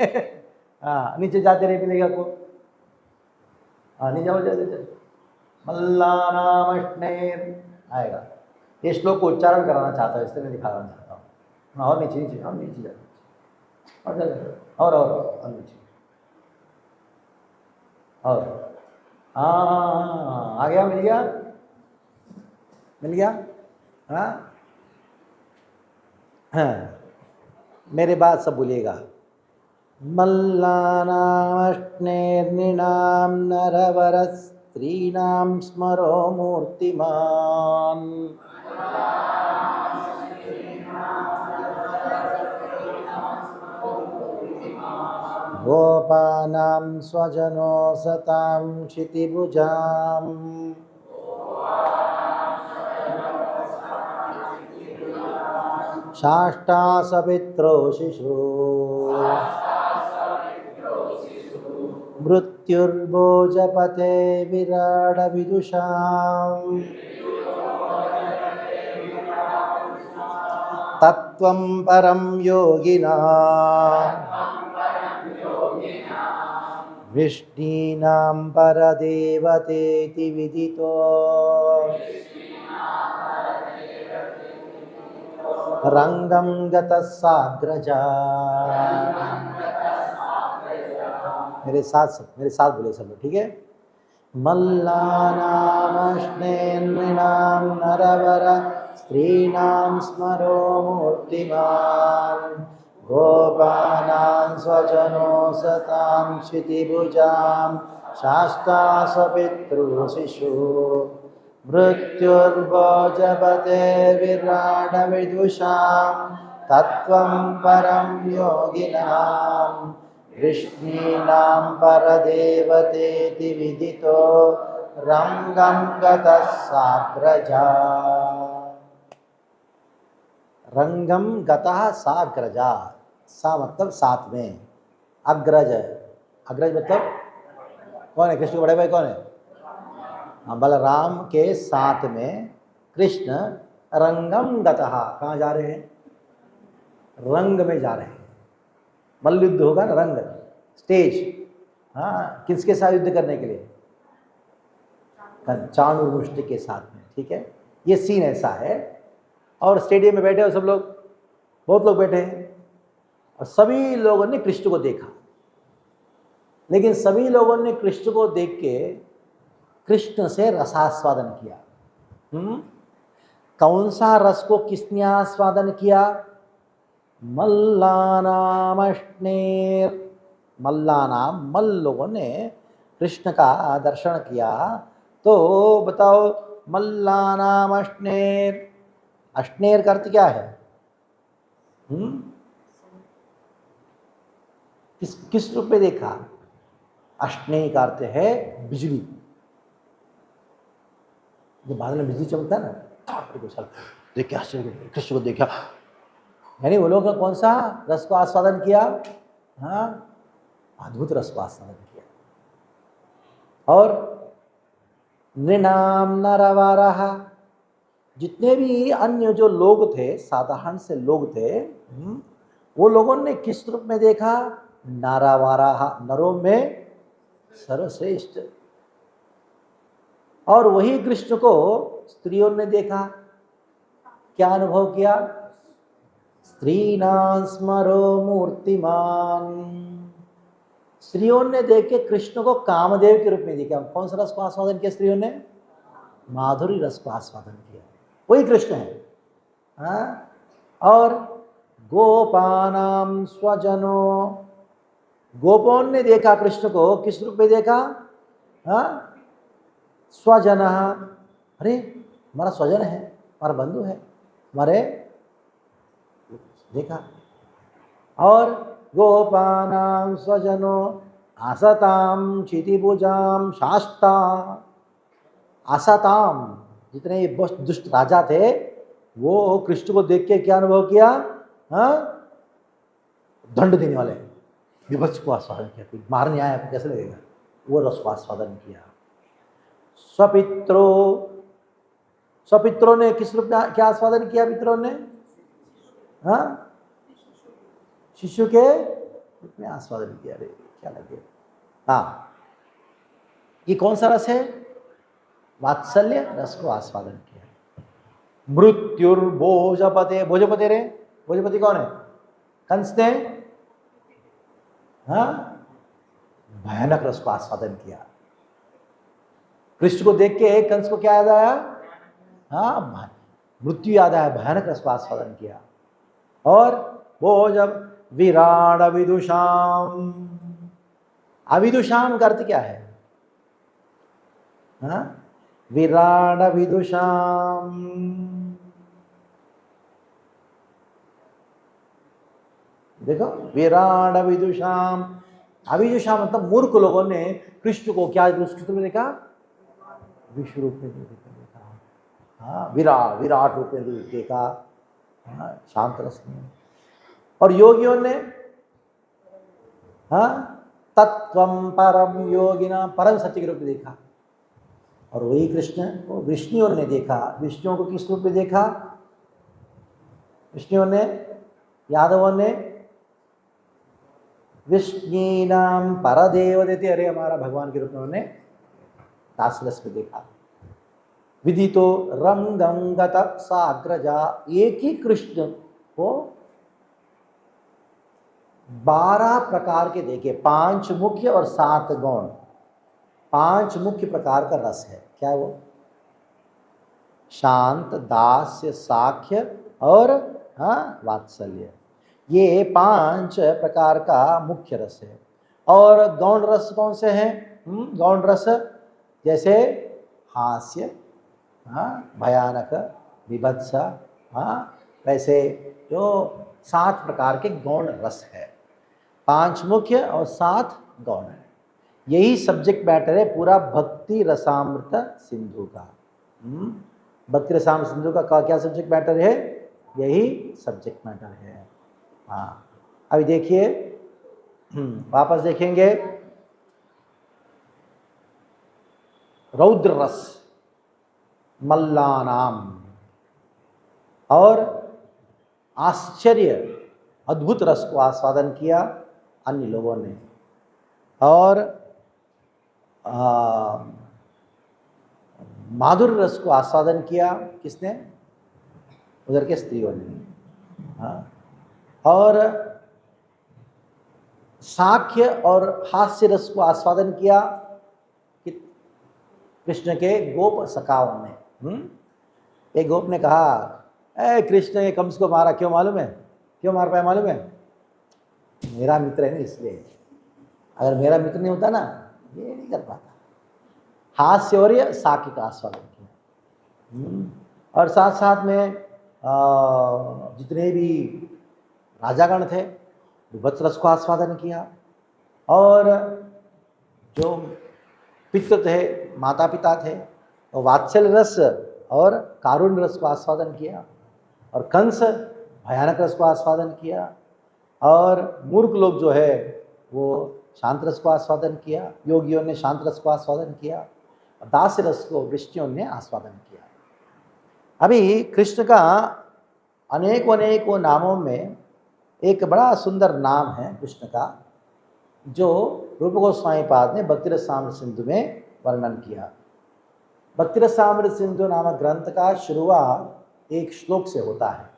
नीचे जाते रहे मिलेगा को। नीचे जाते मल्लानामश्नेर आएगा। ये श्लोक को उच्चारण कराना चाहता है, इसलिए मैं दिखाना चाहता हूँ। और नीचे नीचे और नीचे जाते और नीचे और आ गया, मिल गया, मिल गया। हाँ, मेरे बात सब बोलिएगा। मल्लानामश्नेर्निनाम नरवर स्त्रीणाम स्मरो मूर्तिमान। गोपानां स्वजनो सतां क्षितिभुजाम्। शाष्टा सपित्रो शिशु मृत्युर्भोजपते विराड विदुषाम्। तत्त्वं परं योगिना विष्णीनां परदेवतेति विदितो। रंगं गतः साग्रजा। मेरे साथ बोले सब लोग, ठीक है? मल्लानामश्नेर्निनां नरवर स्त्रीणां स्मरो मूर्तिमान्। गोपानां स्वजनो सतां क्षितिभुजां। शास्ता सपितृशिशु मृत्युर्भोजपते विराड विदुषां। तत्त्वं परं योगिनां वृष्णीनां परदेवतेति विदितो। रंगं गतः साग्रजा। रंगम गतः साग्रजा, सा मतलब साथ में, अग्रज, अग्रज मतलब कौन है? कृष्ण के बड़े भाई कौन है? हाँ, बलराम के साथ में कृष्ण रंगम गतः, कहाँ जा रहे हैं? रंग में जा रहे हैं। मल्ल युद्ध होगा ना, रंग स्टेज। हाँ, किसके साथ युद्ध करने के लिए? चाणूरमुष्टि के साथ में, ठीक है। ये सीन ऐसा है, और स्टेडियम में बैठे हो सब लोग, बहुत लोग बैठे हैं, और सभी लोगों ने कृष्ण को देखा, लेकिन सभी लोगों ने कृष्ण को देख के कृष्ण से रसास्वादन किया। कौन सा रस को किसने आस्वादन किया? मल्लानाम अश्नेर, मल्लानाम, मल्ल लोगों ने कृष्ण का दर्शन किया। तो बताओ, मल्लानाम अश्नेर, अश्नेर का अर्थ क्या है? किस रूप में देखा? अश्नेय का अर्थ है बिजली। जब बादल में बिजली चमकता है ना, देख क्या आश्चर्य, कृष्ण को देखा, यानी वो लोग कौन सा रस को आस्वादन किया? हाँ, अद्भुत रस को आस्वादन किया। और नृणाम नरवारः, जितने भी अन्य जो लोग थे, साधारण से लोग थे, वो लोगों ने किस रूप में देखा? नारावाराह, नरों में सर्वश्रेष्ठ। और वही कृष्ण को स्त्रियों ने देखा, क्या अनुभव किया? स्त्रीणां स्मरो मूर्तिमान, स्त्रियों ने देख के कृष्ण को कामदेव के रूप में देखा। कौन सा रस को आस्वादन किया स्त्रियों ने? माधुरी रस को आस्वादन किया, वही कृष्ण है। हाँ? और गोपानाम स्वजनो, गोपों ने देखा कृष्ण को, किस रूप में देखा? हाँ, स्वजन, अरे हमारा स्वजन है, हमारा बंधु है, हमारे देखा। और गोपानां स्वजनो आसताम क्षितिभुजाम शास्ता, आसताम, जितने ये दुष्ट राजा थे, वो कृष्ण को देख के क्या अनुभव किया? हाँ, दंड देने वाले विभत्स को आस्वादन किया, कोई मारने आया आपको कैसे लगेगा? वो रस को आस्वादन किया। स्वपित्रों ने किस रूप में क्या आस्वादन किया? पितरों ने हाँ, शिशु के रूप में आस्वादन किया। रे क्या लगे? हाँ, ये कौन सा रस है? वात्सल्य रस को आस्वादन किया। मृत्युर्भोजपते, भोजपते रे, भोजपति कौन है? कंस ने हाँ, भयानक रस को आस्वादन किया। कृष्ण को देख के कंस को क्या याद आया? हाँ, मृत्यु याद आया, भयानक रस को आस्वादन किया। और वो जब विराट अविदुषाम, अविदुषाम का अर्थ क्या है? हाँ, विराट अविदुषाम, देखो, विराट अविदुषाम, अविदुषाम मतलब मूर्ख लोगों ने कृष्ण को क्या रूप में देखा? विश्व रूप में देखा। हाँ, विराट रूप में देखा। हाँ, शांत रस में। और योगियों ने हाँ, तत्वम परम योगिना, परम सत्य के रूप में देखा। और वही कृष्ण को विष्णुओं ने देखा। विष्णुओं को किस रूप में देखा? विष्णुओं ने, यादवों ने विष्णीनाम परदेव देते, अरे हमारा भगवान के रूप में उन्होंने दासरस में देखा। विदितो रंगंगत साग्रजा, एक ही कृष्ण को 12 प्रकार के देखे, 5 मुख्य और 7 गौण, 5 मुख्य प्रकार का रस है। क्या है वो? शांत, दास्य, साख्य और हाँ, वात्सल्य। ये 5 प्रकार का मुख्य रस है। और गौण रस कौन से हैं? गौण रस जैसे हास्य, हाँ, भयानक, विभत्स, हाँ, वैसे जो 7 प्रकार के गौण रस है। 5 मुख्य और 7 गौण है। यही सब्जेक्ट मैटर है पूरा भक्ति रसामृत सिंधु का। भक्ति रसामृत सिंधु का क्या सब्जेक्ट मैटर है? यही सब्जेक्ट मैटर है। हाँ, अभी देखिए, वापस देखेंगे। रौद्र रस मल्लानाम, और आश्चर्य अद्भुत रस को आस्वादन किया अन्य लोगों ने, और माधुर्य रस को आस्वादन किया किसने? उधर के स्त्रियों ने। हाँ, और साख्य और हास्य रस को आस्वादन किया कि कृष्ण के गोप सखाओं ने। एक गोप ने कहा, ए कृष्ण ने कंस को मारा, क्यों मालूम है? क्यों मार पाया मालूम है? मेरा मित्र है ना, इसलिए। अगर मेरा मित्र नहीं होता ना, ये नहीं कर पाता। हास्य और ये साख्य का आस्वादन किया। और साथ साथ में जितने भी राजागण थे, विभत्स रस को आस्वादन किया, और जो पितृ थे, माता पिता थे, तो वात्सल्य रस और कारुण्य रस को आस्वादन किया, और कंस भयानक रस को आस्वादन किया, और मूर्ख लोग जो है वो शांत रस को आस्वादन किया, योगियों ने शांत रस को आस्वादन किया, दास्य रस को वृष्टियों ने आस्वादन किया। अभी कृष्ण का अनेकों नामों में एक बड़ा सुंदर नाम है कृष्ण का, जो रूप गोस्वामी पाद ने भक्ति रसामृत सिंधु में वर्णन किया। भक्ति रसामृत सिंधु नामक ग्रंथ का शुरुआत एक श्लोक से होता है।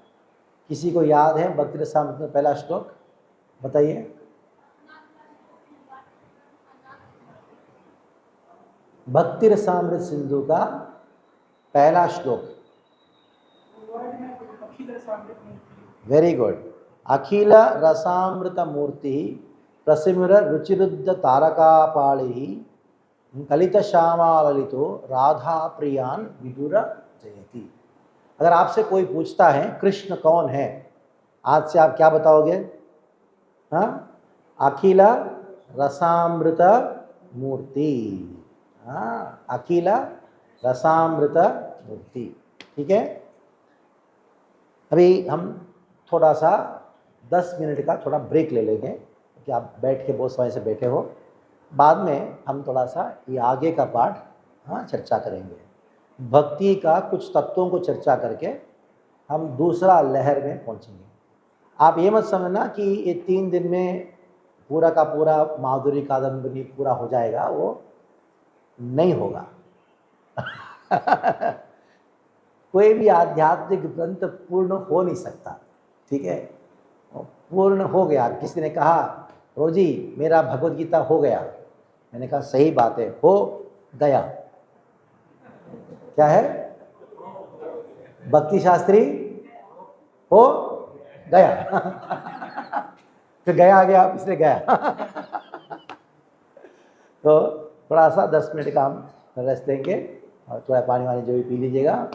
किसी को याद है भक्ति रसामृत में पहला श्लोक? बताइए। भक्ति रसामृत सिंधु का पहला श्लोक। Very good. अखिल रसामृत मूर्ति प्रसिमर रुचिरुद्ध तारकापाळि कलित श्यामा ललितो राधा प्रियान विदुर जयति। अगर आपसे कोई पूछता है कृष्ण कौन है, आज से आप क्या बताओगे? हाँ, अखिल रसामृत मूर्ति। हाँ, अखिल रसामृत मूर्ति। ठीक है, अभी हम थोड़ा सा 10 मिनट का थोड़ा ब्रेक ले लेंगे, कि आप बैठ के बहुत समय से बैठे हो। बाद में हम थोड़ा सा ये आगे का पाठ चर्चा करेंगे। भक्ति का कुछ तत्वों को चर्चा करके हम दूसरा लहर में पहुंचेंगे। आप ये मत समझना कि ये 3 दिन में पूरा का पूरा माधुरी कादम्बरी पूरा हो जाएगा, वो नहीं होगा। कोई भी आध्यात्मिक ग्रंथ पूर्ण हो नहीं सकता। ठीक है, पूर्ण हो गया। किसी ने कहा, रोजी मेरा भगवद गीता हो गया। मैंने कहा सही बात है, हो गया। क्या है? भक्ति शास्त्री हो गया। तो गया आ गया, इसलिए गया। तो थोड़ा सा 10 मिनट का हम रेस्ट देंगे, और थोड़ा पानी वानी जो भी पी लीजिएगा,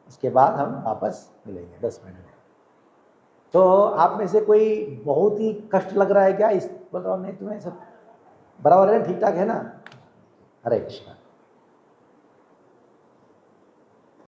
उसके बाद हम वापस मिलेंगे 10 मिनट में। तो आप में से कोई बहुत ही कष्ट लग रहा है क्या? इस बोल रहा हूँ नहीं, तुम्हें सब बराबर है, ठीक ठाक है ना? हरे कृष्णा।